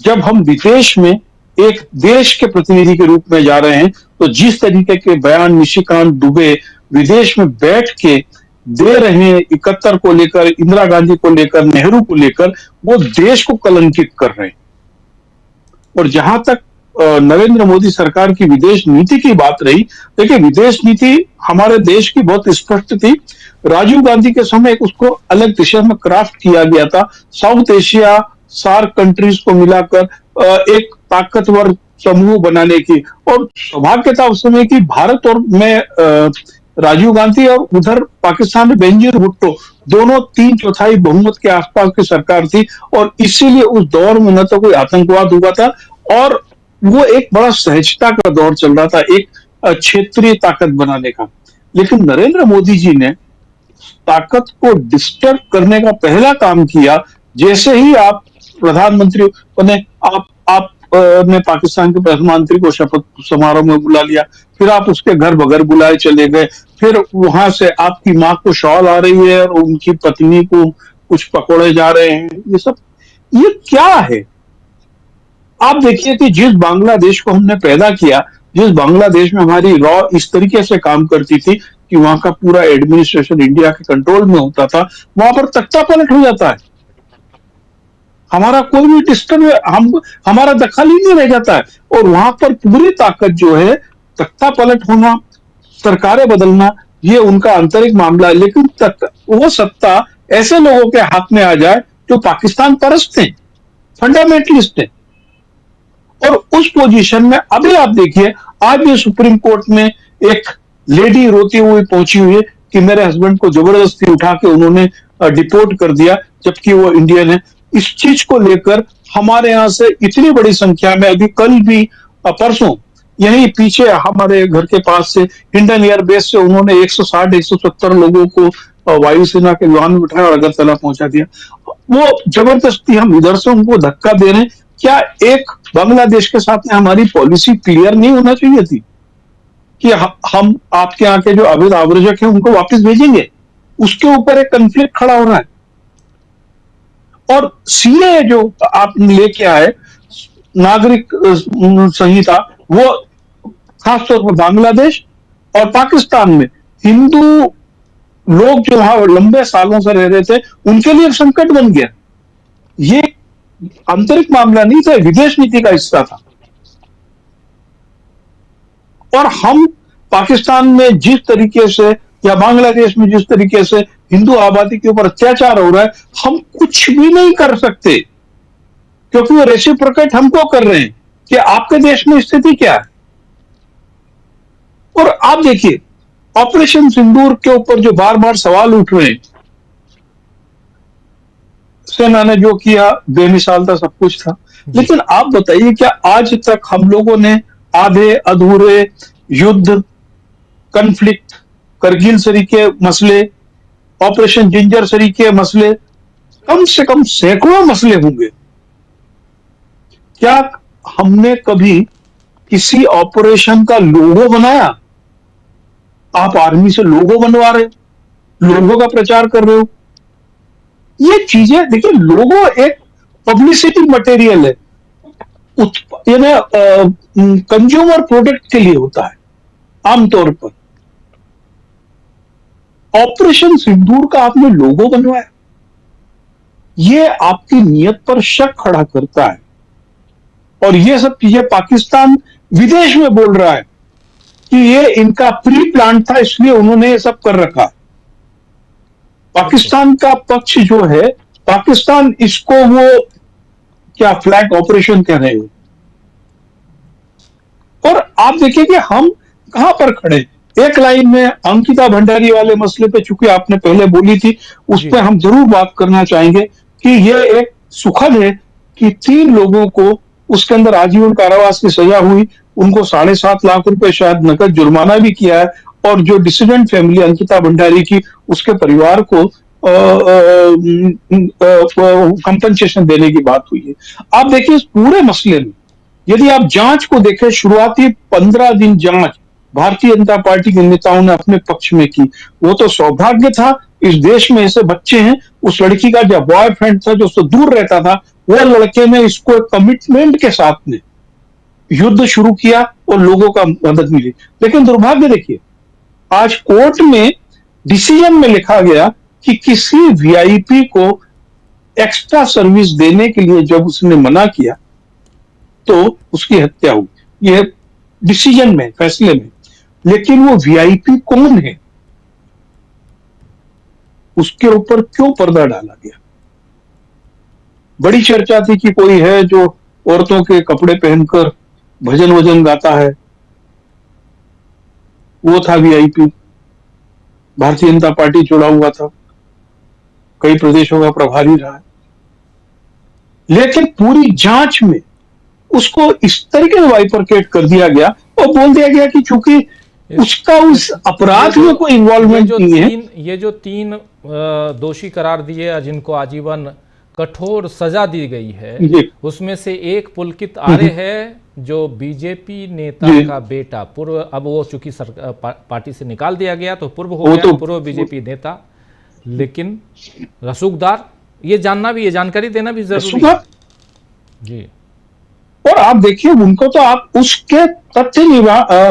जब हम विदेश में एक देश के प्रतिनिधि के रूप में जा रहे हैं तो जिस तरीके के बयान निशिकांत दुबे विदेश में बैठ के दे रहे हैं 71 को लेकर, इंदिरा गांधी को लेकर, नेहरू को लेकर, वो देश को कलंकित कर रहे हैं। और जहां तक नरेंद्र मोदी सरकार की विदेश नीति की बात रही, देखिए विदेश नीति हमारे देश की बहुत स्पष्ट थी। राजीव गांधी के समय उसको अलग दिशा में क्राफ्ट किया गया था, साउथ एशिया सार्क कंट्रीज को मिलाकर एक ताकतवर समूह बनाने की। और सौभाग्य था उस समय कि भारत और में राजीव गांधी और उधर पाकिस्तान में बेनजीर भुट्टो दोनों 3/4 बहुमत के आसपास की सरकार थी, और इसीलिए उस दौर में न तो कोई आतंकवाद हुआ था और वो एक बड़ा सहजता का दौर चल रहा था, एक क्षेत्रीय ताकत बनाने का। लेकिन नरेंद्र मोदी जी ने ताकत को डिस्टर्ब करने का पहला काम किया। जैसे ही आप प्रधानमंत्री बने, आप ने पाकिस्तान के प्रधानमंत्री को शपथ समारोह में बुला लिया, फिर आप उसके घर बगैर बुलाए चले गए, फिर वहां से आपकी माँ को शॉल आ रही है और उनकी पत्नी को कुछ पकौड़े जा रहे हैं। ये क्या है? आप देखिए कि जिस बांग्लादेश को हमने पैदा किया, जिस बांग्लादेश में हमारी रॉ इस तरीके से काम करती थी, कि वहां का पूरा एडमिनिस्ट्रेशन इंडिया के कंट्रोल में होता था, वहां पर तख्ता पलट हो जाता है। हमारा कोई भी डिस्टर्ब, हमारा दखल ही नहीं रह जाता है। और वहां पर पूरी ताकत जो है, तख्ता पलट होना, सरकारें बदलना, ये उनका आंतरिक मामला है। लेकिन वो सत्ता ऐसे लोगों के हाथ में आ जाए जो पाकिस्तान परस्त हैं, फंडामेंटलिस्ट हैं। और उस पोजीशन में अभी आप देखिए, आज भी सुप्रीम कोर्ट में एक लेडी रोती हुई पहुंची हुई है कि मेरे हस्बैंड को जबरदस्ती उठा के उन्होंने डिपोर्ट कर दिया, जबकि वो इंडियन है। इस चीज को लेकर हमारे यहां से इतनी बड़ी संख्या में, अभी कल भी परसों यहीं पीछे हमारे घर के पास से इंडियन एयरबेस से उन्होंने 160-170 लोगों को वायुसेना के विमान में बिठाया और अगरतला पहुंचा दिया। वो जबरदस्ती हम इधर से उनको धक्का दे रहे हैं। क्या एक बांग्लादेश के साथ में हमारी पॉलिसी क्लियर नहीं होना चाहिए थी कि हम आपके यहाँ के जो अवैध आव्रजक हैं उनको वापस भेजेंगे? उसके ऊपर एक कन्फ्लिक्ट खड़ा हो रहा है। और सीए जो आप लेके आए, नागरिक संहिता, वो खासतौर पर बांग्लादेश और पाकिस्तान में हिंदू लोग जो वहां लंबे सालों से रह रहे थे, उनके लिए संकट बन गया। ये आंतरिक मामला नहीं था, विदेश नीति का हिस्सा था। और हम पाकिस्तान में जिस तरीके से या बांग्लादेश में जिस तरीके से हिंदू आबादी के ऊपर अत्याचार हो रहा है, हम कुछ भी नहीं कर सकते, क्योंकि वो रेसिप्रोकेट हमको कर रहे हैं कि आपके देश में स्थिति क्या है। और आप देखिए, ऑपरेशन सिंदूर के ऊपर जो बार बार सवाल उठ रहे हैं, सेना ने जो किया बेमिसाल था, सब कुछ था। लेकिन आप बताइए, क्या आज तक हम लोगों ने आधे अधूरे युद्ध, कन्फ्लिक्ट, करगिल सरी के मसले, ऑपरेशन जिंजर सरी के मसले, कम से कम सैकड़ों मसले होंगे, क्या हमने कभी किसी ऑपरेशन का लोगो बनाया? आप आर्मी से लोगो बनवा रहे हो, लोगो का प्रचार कर रहे हो। ये चीजें देखिए, लोगो एक पब्लिसिटी मटेरियल है, कंज्यूमर प्रोडक्ट के लिए होता है आमतौर पर। ऑपरेशन सिंदूर का आपने लोगो बनवाया, ये आपकी नीयत पर शक खड़ा करता है। और ये सब चीजें पाकिस्तान विदेश में बोल रहा है कि ये इनका प्री प्लान था, इसलिए उन्होंने ये सब कर रखा। पाकिस्तान का पक्ष जो है, पाकिस्तान इसको वो क्या फ्लैग ऑपरेशन कह रहे हो। और आप देखिए कि हम कहां पर खड़े। एक लाइन में अंकिता भंडारी वाले मसले पे, चूंकि आपने पहले बोली थी, उस पर हम जरूर बात करना चाहेंगे कि यह एक सुखद है कि 3 लोगों को उसके अंदर आजीवन कारावास की सजा हुई, उनको 7.5 लाख रुपए शायद नकद जुर्माना भी किया है। और जो डिसिडेंट फैमिली अंकिता भंडारी की, उसके परिवार को कंपनसेशन देने की बात हुई है। आप देखिए, इस पूरे मसले में यदि आप जांच को देखें, शुरुआती 15 दिन जांच भारतीय जनता पार्टी के नेताओं ने अपने पक्ष में की। वो तो सौभाग्य था, इस देश में ऐसे बच्चे हैं। उस लड़की का जो बॉयफ्रेंड था, जो उससे दूर रहता था, वो लड़के ने इसको एक कमिटमेंट के साथ में युद्ध शुरू किया और लोगों का मदद मिली। लेकिन दुर्भाग्य देखिए, आज कोर्ट में डिसीजन में लिखा गया कि किसी वीआईपी को एक्स्ट्रा सर्विस देने के लिए जब उसने मना किया तो उसकी हत्या हुई। यह डिसीजन में, फैसले में। लेकिन वो वीआईपी कौन है, उसके ऊपर क्यों पर्दा डाला गया? बड़ी चर्चा थी कि कोई है जो औरतों के कपड़े पहनकर भजन वजन गाता है, वो था वीआईपी। भारतीय जनता पार्टी जुड़ा हुआ था, कई प्रदेशों का प्रभारी रहा है। लेकिन पूरी जांच में उसको इस तरीके से वाइपरकेट कर दिया गया और बोल दिया गया कि चूंकि उसका उस अपराध में कोई इन्वॉल्वमेंट नहीं है। ये जो 3 दोषी करार दिए, जिनको आजीवन कठोर सजा दी गई है, उसमें से एक पुलकित आर्य है, जो बीजेपी नेता का बेटा, पूर्व, अब वो चूंकि पार्टी से निकाल दिया गया तो पूर्व हो गया, पूर्व बीजेपी नेता। लेकिन रसूखदार, ये जानना भी, ये जानकारी देना भी जरूरी है जी। और आप देखिए उनको तो आप उसके तथ्य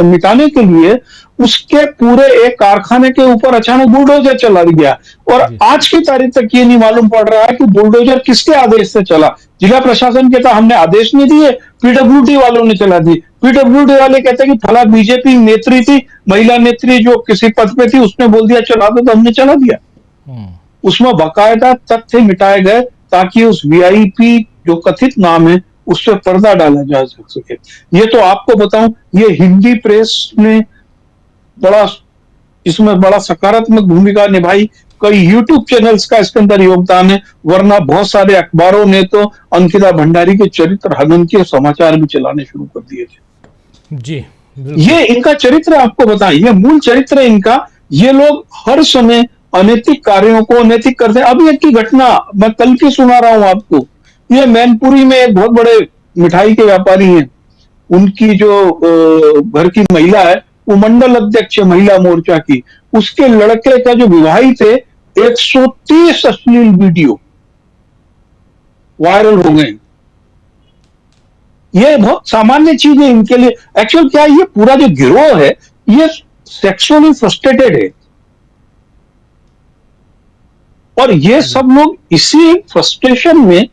मिटाने के लिए उसके पूरे एक कारखाने के ऊपर अचानक बुलडोजर चला दिया और आज की तारीख तक ये नहीं मालूम पड़ रहा है कि बुलडोजर किसके आदेश से चला। जिला प्रशासन कहता हमने आदेश नहीं दिए, पीडब्ल्यूडी वालों ने चला दी। पीडब्ल्यूडी वाले कहते हैं कि फला बीजेपी नेत्री थी, महिला नेत्री जो किसी पद पे थी, उसने बोल दिया चला दो, तो हमने चला दिया। उसमें बाकायदा तथ्य मिटाए गए ताकि उस वीआईपी जो कथित नाम है उस पर पर्दा डाला जा सके। ये तो आपको बताऊं, ये हिंदी प्रेस ने इसमें बड़ा सकारात्मक भूमिका निभाई। कई यूट्यूब चैनल्स का इसके अंदर योगदान है, वरना बहुत सारे अखबारों ने तो अंकिता भंडारी के चरित्र हनन के समाचार भी चलाने शुरू कर दिए थे। जी ये इनका चरित्र आपको बताएं, ये मूल चरित्र है इनका। ये लोग हर समय अनैतिक कार्यों को अनैतिक करते हैं। अभी एक की घटना मैं कल की सुना रहा हूं आपको। ये मैनपुरी में एक बहुत बड़े मिठाई के व्यापारी हैं, उनकी जो घर की महिला है वो मंडल अध्यक्ष है महिला मोर्चा की, उसके लड़के का जो विवाहित है 130 अश्लील वीडियो वायरल हो गए। ये बहुत सामान्य चीज है इनके लिए। एक्चुअल क्या ये पूरा जो गिरोह है ये सेक्सुअली फ्रस्ट्रेटेड है और ये सब लोग इसी फ्रस्ट्रेशन में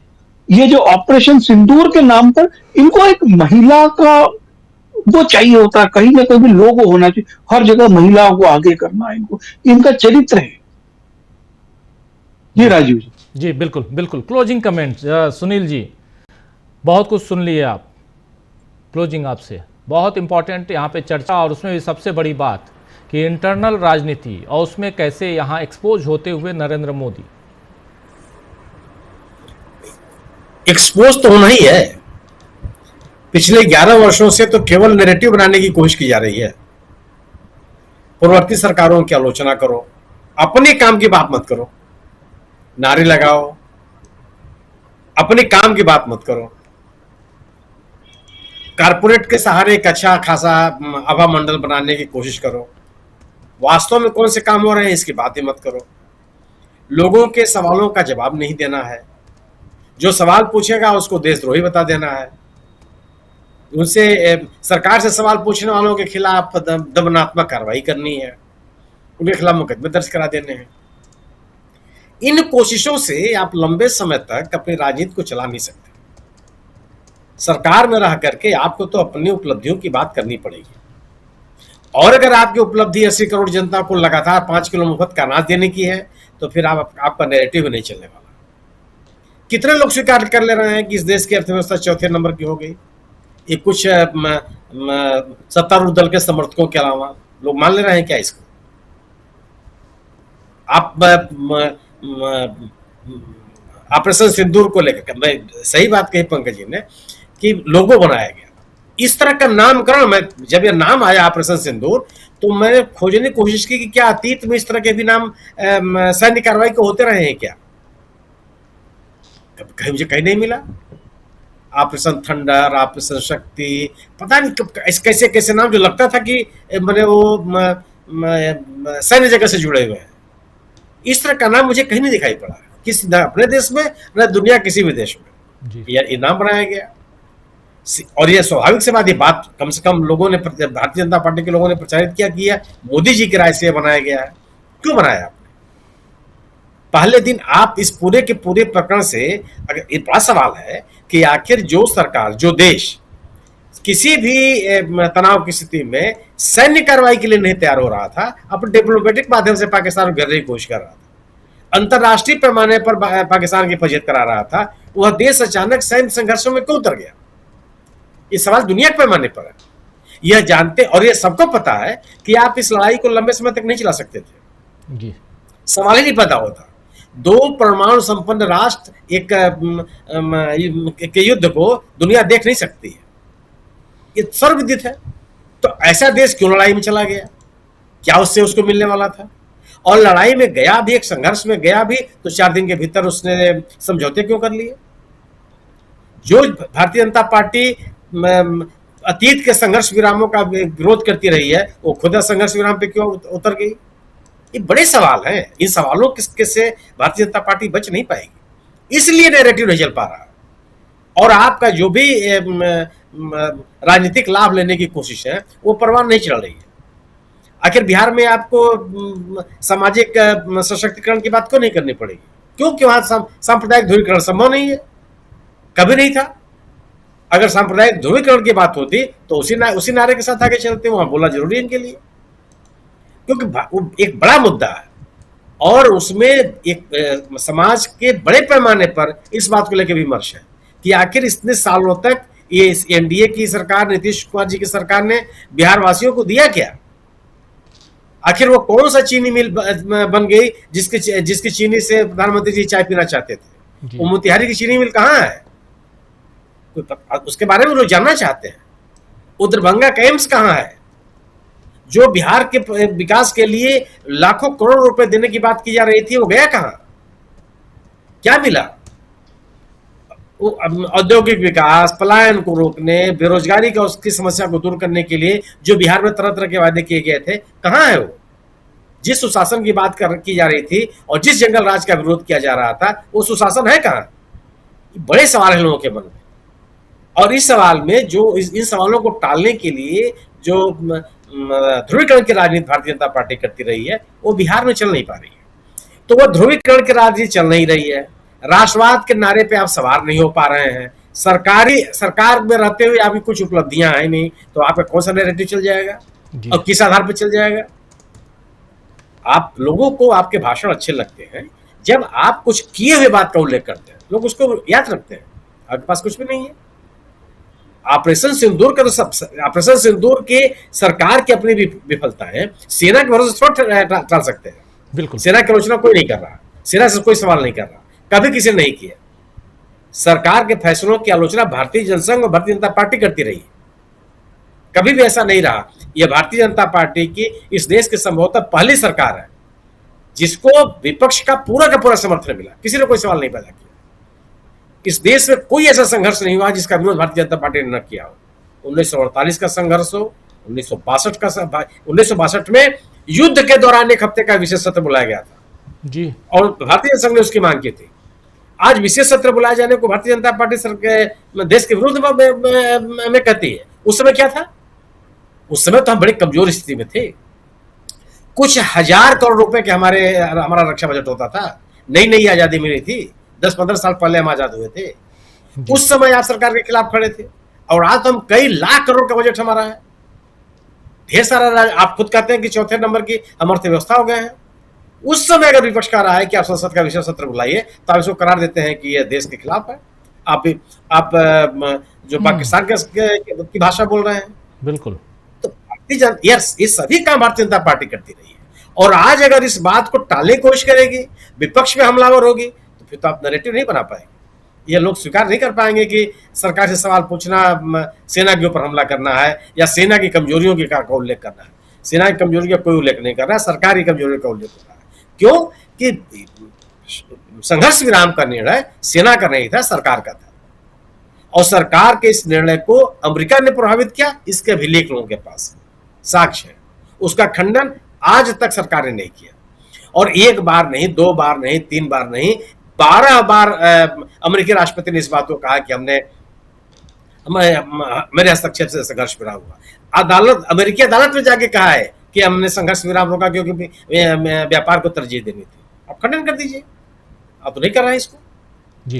ये जो ऑपरेशन सिंदूर के नाम पर इनको एक महिला का वो चाहिए होता है, कहीं ना कहीं लोगो होना चाहिए, हर जगह महिलाओं को आगे करना है इनको, इनका चरित्र है। जी राजीव जी। जी बिल्कुल बिल्कुल। क्लोजिंग कमेंट सुनील जी, बहुत कुछ सुन लिए आप, क्लोजिंग आपसे बहुत इंपॉर्टेंट यहाँ पे चर्चा, और उसमें भी सबसे बड़ी बात कि इंटरनल राजनीति और उसमें कैसे यहाँ एक्सपोज होते हुए नरेंद्र मोदी। एक्सपोज तो होना ही है। पिछले 11 वर्षों से तो केवल नैरेटिव बनाने की कोशिश की जा रही है। पूर्ववर्ती सरकारों की आलोचना करो, अपने काम की बात मत करो, नारे लगाओ, अपने काम की बात मत करो, कारपोरेट के सहारे एक अच्छा खासा आभा मंडल बनाने की कोशिश करो, वास्तव में कौन से काम हो रहे हैं इसकी बात ही मत करो। लोगों के सवालों का जवाब नहीं देना है, जो सवाल पूछेगा उसको देशद्रोही बता देना है, उनसे सरकार से सवाल पूछने वालों के खिलाफ दमनात्मक कार्रवाई करनी है, उनके खिलाफ मुकदमे दर्ज करा देने हैं। इन कोशिशों से आप लंबे समय तक अपनी राजनीति को चला नहीं सकते। सरकार में रह करके आपको तो अपनी उपलब्धियों की बात करनी पड़ेगी, और अगर आपकी उपलब्धि 80 करोड़ जनता को लगातार 5 किलो मुफ्त का अनाज देने की है तो फिर आपका नैरेटिव नहीं चलने वाला। कितने लोग स्वीकार कर ले रहे हैं कि इस देश की अर्थव्यवस्था चौथे नंबर की हो गई? ये कुछ सत्तारूढ़ दल के समर्थकों के अलावा लोग मान ले रहे हैं क्या इसको? आप ऑपरेशन सिंदूर को लेकर, मैं सही बात कही पंकज जी ने कि लोगो बनाया गया, इस तरह का नामकरण। मैं जब ये नाम आया ऑपरेशन सिंदूर तो मैंने खोजने की कोशिश की कि क्या अतीत में इस तरह के भी नाम सैन्य कार्रवाई को होते रहे हैं क्या? कहीं मुझे कहीं नहीं मिला। ऑपरेशन थंडर, ऑपरेशन शक्ति, पता नहीं कैसे कैसे नाम जो लगता था कि मैंने वो सैन्य जगह से जुड़े हुए हैं। इस तरह का नाम मुझे कहीं नहीं दिखाई पड़ा, किसी न अपने देश में न दुनिया किसी भी देश में ये नाम बनाया गया। और ये स्वाभाविक से बात कम से कम लोगों ने, भारतीय जनता पार्टी के लोगों ने प्रचारित किया कि मोदी जी की राय से बनाया गया है। क्यों बनाया आपने? पहले दिन आप इस पूरे के पूरे प्रकरण से, अगर ये बड़ा सवाल है कि आखिर जो सरकार, जो देश किसी भी तनाव की स्थिति में सैन्य कार्रवाई के लिए नहीं तैयार हो रहा था, अपने डिप्लोमेटिक माध्यम से पाकिस्तान को घेरने की कोशिश कर रहा था, अंतरराष्ट्रीय पैमाने पर पाकिस्तान की फजीहत करा रहा था, वह देश अचानक सैन्य संघर्षों में क्यों उतर गया? ये सवाल दुनिया के पैमाने पर है। यह जानते और यह सबको पता है कि आप इस लड़ाई को लंबे समय तक नहीं चला सकते थे जी। सवाल ही नहीं पैदा होता। 2 परमाणु संपन्न राष्ट्र एक युद्ध को दुनिया देख नहीं सकती है, ये सर्वविदित है। तो ऐसा देश क्यों लड़ाई में चला गया? क्या उससे उसको मिलने वाला था? और लड़ाई में गया भी, एक संघर्ष में गया भी, तो 4 दिन के भीतर उसने समझौते क्यों कर लिए? जो भारतीय जनता पार्टी अतीत के संघर्ष विरामों का विरोध करती रही है, वो खुद संघर्ष विराम पे क्यों उतर गई? ये बड़े सवाल हैं। इन सवालों से भारतीय जनता पार्टी बच नहीं पाएगी, इसलिए नैरेटिव नहीं चल पा रहा। और आपका जो भी राजनीतिक लाभ लेने की कोशिश है वो परवान नहीं चल रही है। आखिर बिहार में आपको सामाजिक सशक्तिकरण की बात क्यों नहीं करनी पड़ेगी? क्योंकि वहां सांप्रदायिक ध्रुवीकरण संभव नहीं है, कभी नहीं था। अगर सांप्रदायिक ध्रुवीकरण की बात होती तो उसी नारे के साथ आगे चलते, वहां बोला जरूरी है इनके लिए, क्योंकि वो एक बड़ा मुद्दा है और उसमें एक समाज के बड़े पैमाने पर इस बात को लेकर विमर्श है कि आखिर इतने सालों तक ये एनडीए की सरकार, नीतीश कुमार जी की सरकार ने बिहार वासियों को दिया क्या? आखिर वो कौन सा चीनी मिल बन गई जिसकी चीनी से प्रधानमंत्री जी चाय पीना चाहते थे? वो मोतिहारी की चीनी मिल कहाँ है? उसके बारे में लोग जानना चाहते हैं। वो दरभंगा का एम्स कहाँ है जो बिहार के विकास के लिए लाखों करोड़ रुपए देने की बात की जा रही थी? वो गया कहां? क्या मिला? औद्योगिक विकास, पलायन को रोकने, बेरोजगारी का उसकी समस्या को दूर करने के लिए जो बिहार में तरह तरह के वादे किए गए थे, कहां है वो? जिस सुशासन की बात की जा रही थी और जिस जंगल राज का विरोध किया जा रहा था, वो सुशासन है कहां? बड़े सवाल है लोगों के मन में। और इस सवाल में जो इन सवालों को टालने के लिए जो ध्रुवीकरण की राजनीति भारतीय जनता पार्टी करती रही है, वो बिहार में चल नहीं पा रही है। तो वो ध्रुवीकरण की राजनीति चल नहीं रही है, राष्ट्रवाद के नारे पे आप सवार नहीं हो पा रहे हैं, सरकार में रहते हुए आपकी कुछ उपलब्धियां हैं नहीं, तो आपका कौन सा नैरेटिव चल जाएगा और किस आधार पर चल जाएगा? आप लोगों को आपके भाषण अच्छे लगते हैं जब आप कुछ किए हुए बात का उल्लेख करते हैं, लोग उसको याद रखते हैं। आपके पास कुछ भी नहीं है। ऑपरेशन सिंदूर का तो ऑपरेशन सिंदूर के सरकार की अपनी विफलता है, सेना के भरोसे थोड़ा टाल सकते हैं। बिल्कुल, सेना की आलोचना कोई नहीं कर रहा, सेना से कोई सवाल नहीं कर रहा, कभी किसी ने नहीं किया। सरकार के फैसलों की आलोचना भारतीय जनसंघ और भारतीय जनता पार्टी करती रही, कभी भी ऐसा नहीं रहा। यह भारतीय जनता पार्टी की इस देश की संभवतः पहली सरकार है जिसको विपक्ष का पूरा समर्थन मिला, किसी ने कोई सवाल नहीं पैदा किया। इस देश में कोई ऐसा संघर्ष नहीं हुआ जिसका विरोध भारतीय जनता पार्टी ने न किया हो। 1948 का संघर्ष हो, 1962 में युद्ध के दौरान एक हफ्ते का विशेष सत्र बुलाया गया था जी, और भारतीय जनसंघ ने उसकी मांग की थी। आज विशेष सत्र बुलाए जाने को भारतीय जनता पार्टी देश के विरुद्ध में कहती है। उस समय क्या था? उस समय तो हम बड़ी कमजोर स्थिति में थे। कुछ हजार करोड़ रुपए के हमारा रक्षा बजट होता था। नई आजादी मिली थी, 10-15 साल पहले हम आजाद हुए थे। उस समय आप सरकार के खिलाफ खड़े थे और आज तो हम कई लाख करोड़ का बजट हमारा है, ढेर सारा। आप खुद कहते हैं कि चौथे नंबर की हम अर्थव्यवस्था हो गए हैं। उस समय अगर विपक्ष कह रहा है कि आप संसद का विशेष सत्र बुलाइए, तो आप इसको करार देते हैं कि यह देश के खिलाफ है। आप जो पाकिस्तान की भाषा बोल रहे हैं। बिल्कुल। तो ये सभी काम भारतीय जनता पार्टी करती रही है, और आज अगर इस बात को टालने की कोशिश करेगी, विपक्ष में हमलावर होगी, तो फिर तो आप नैरेटिव नहीं बना पाएंगे। ये लोग स्वीकार नहीं कर पाएंगे कि सरकार से सवाल पूछना सेना के ऊपर हमला करना है या सेना की कमजोरियों का उल्लेख करना है। सेना की कमजोरियों का कोई उल्लेख नहीं कर रहा है, सरकार की कमजोरियों का उल्लेख कर रहा है। क्यों कि संघर्ष विराम का निर्णय सेना का नहीं था, सरकार का था, और सरकार के इस निर्णय को अमेरिका ने प्रभावित किया। इसके अभिलेख लोगों के पास साक्ष्य है। उसका खंडन आज तक सरकार ने नहीं किया, और एक बार नहीं, 2 बार नहीं, 3 बार नहीं, 12 बार अमेरिकी राष्ट्रपति ने इस बात को कहा कि मेरे हस्तक्षेप से संघर्ष विराम हुआ। अमेरिकी अदालत में जाके कहा है कि हमने संघर्ष विराम रोका क्योंकि व्यापार को तरजीह देनी थी। आप खंडन कर दीजिए, आप तो नहीं कर रहे हैं इसको जी।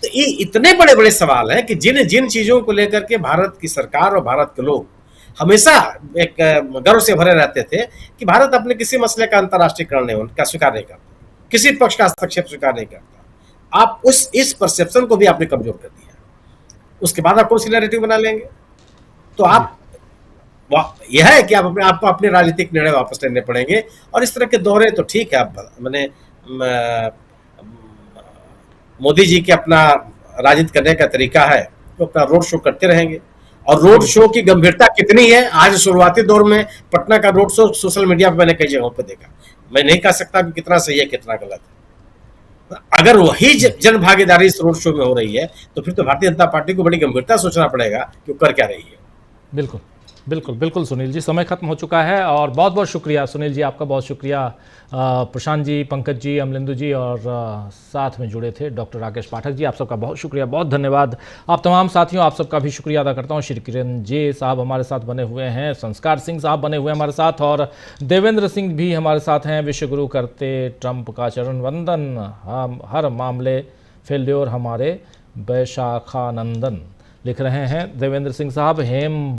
तो ये इतने बड़े बड़े सवाल हैं कि जिन चीजों को लेकर के भारत की सरकार और भारत के लोग हमेशा एक गर्व से भरे रहते थे कि भारत अपने किसी मसले का अंतर्राष्ट्रीयकरण का स्वीकार नहीं करता, किसी पक्ष का हस्तक्षेप स्वीकार नहीं करता। आप इस परसेप्शन को भी आपने कमजोर कर दिया। उसके बाद आप कौन सी नैरेटिव बना लेंगे? तो आप यह है कि आपको अपने राजनीतिक निर्णय वापस लेने पड़ेंगे। और इस तरह के दौरे तो ठीक है, मैंने मोदी जी के अपना राजनीति करने का तरीका है, तो अपना रोड शो करते रहेंगे। और रोड शो की गंभीरता कितनी है, आज शुरुआती दौर में पटना का रोड शो सोशल मीडिया पर मैंने कई जगहों पर देखा। मैं नहीं कह सकता कि कितना सही है कितना गलत है। अगर वही जन भागीदारी इस रोड शो में हो रही है, तो फिर तो भारतीय जनता पार्टी को बड़ी गंभीरता सोचना पड़ेगा कि वो कर क्या रही है। बिल्कुल। बिल्कुल बिल्कुल सुनील जी, समय खत्म हो चुका है और बहुत बहुत शुक्रिया सुनील जी, आपका बहुत शुक्रिया। प्रशांत जी, पंकज जी, अमलिंदु जी और साथ में जुड़े थे डॉक्टर राकेश पाठक जी, आप सबका बहुत शुक्रिया, बहुत धन्यवाद। आप तमाम साथियों, आप सबका भी शुक्रिया अदा करता हूँ। श्री किरण जे साहब हमारे साथ बने हुए हैं, संस्कार सिंह साहब बने हुए हैं हमारे साथ और देवेंद्र सिंह भी हमारे साथ हैं। विश्वगुरु करते ट्रंप का चरण वंदन, हम हर मामले फेल्योर हमारे वैशाखानंदन लिख रहे हैं देवेंद्र सिंह साहब। हेम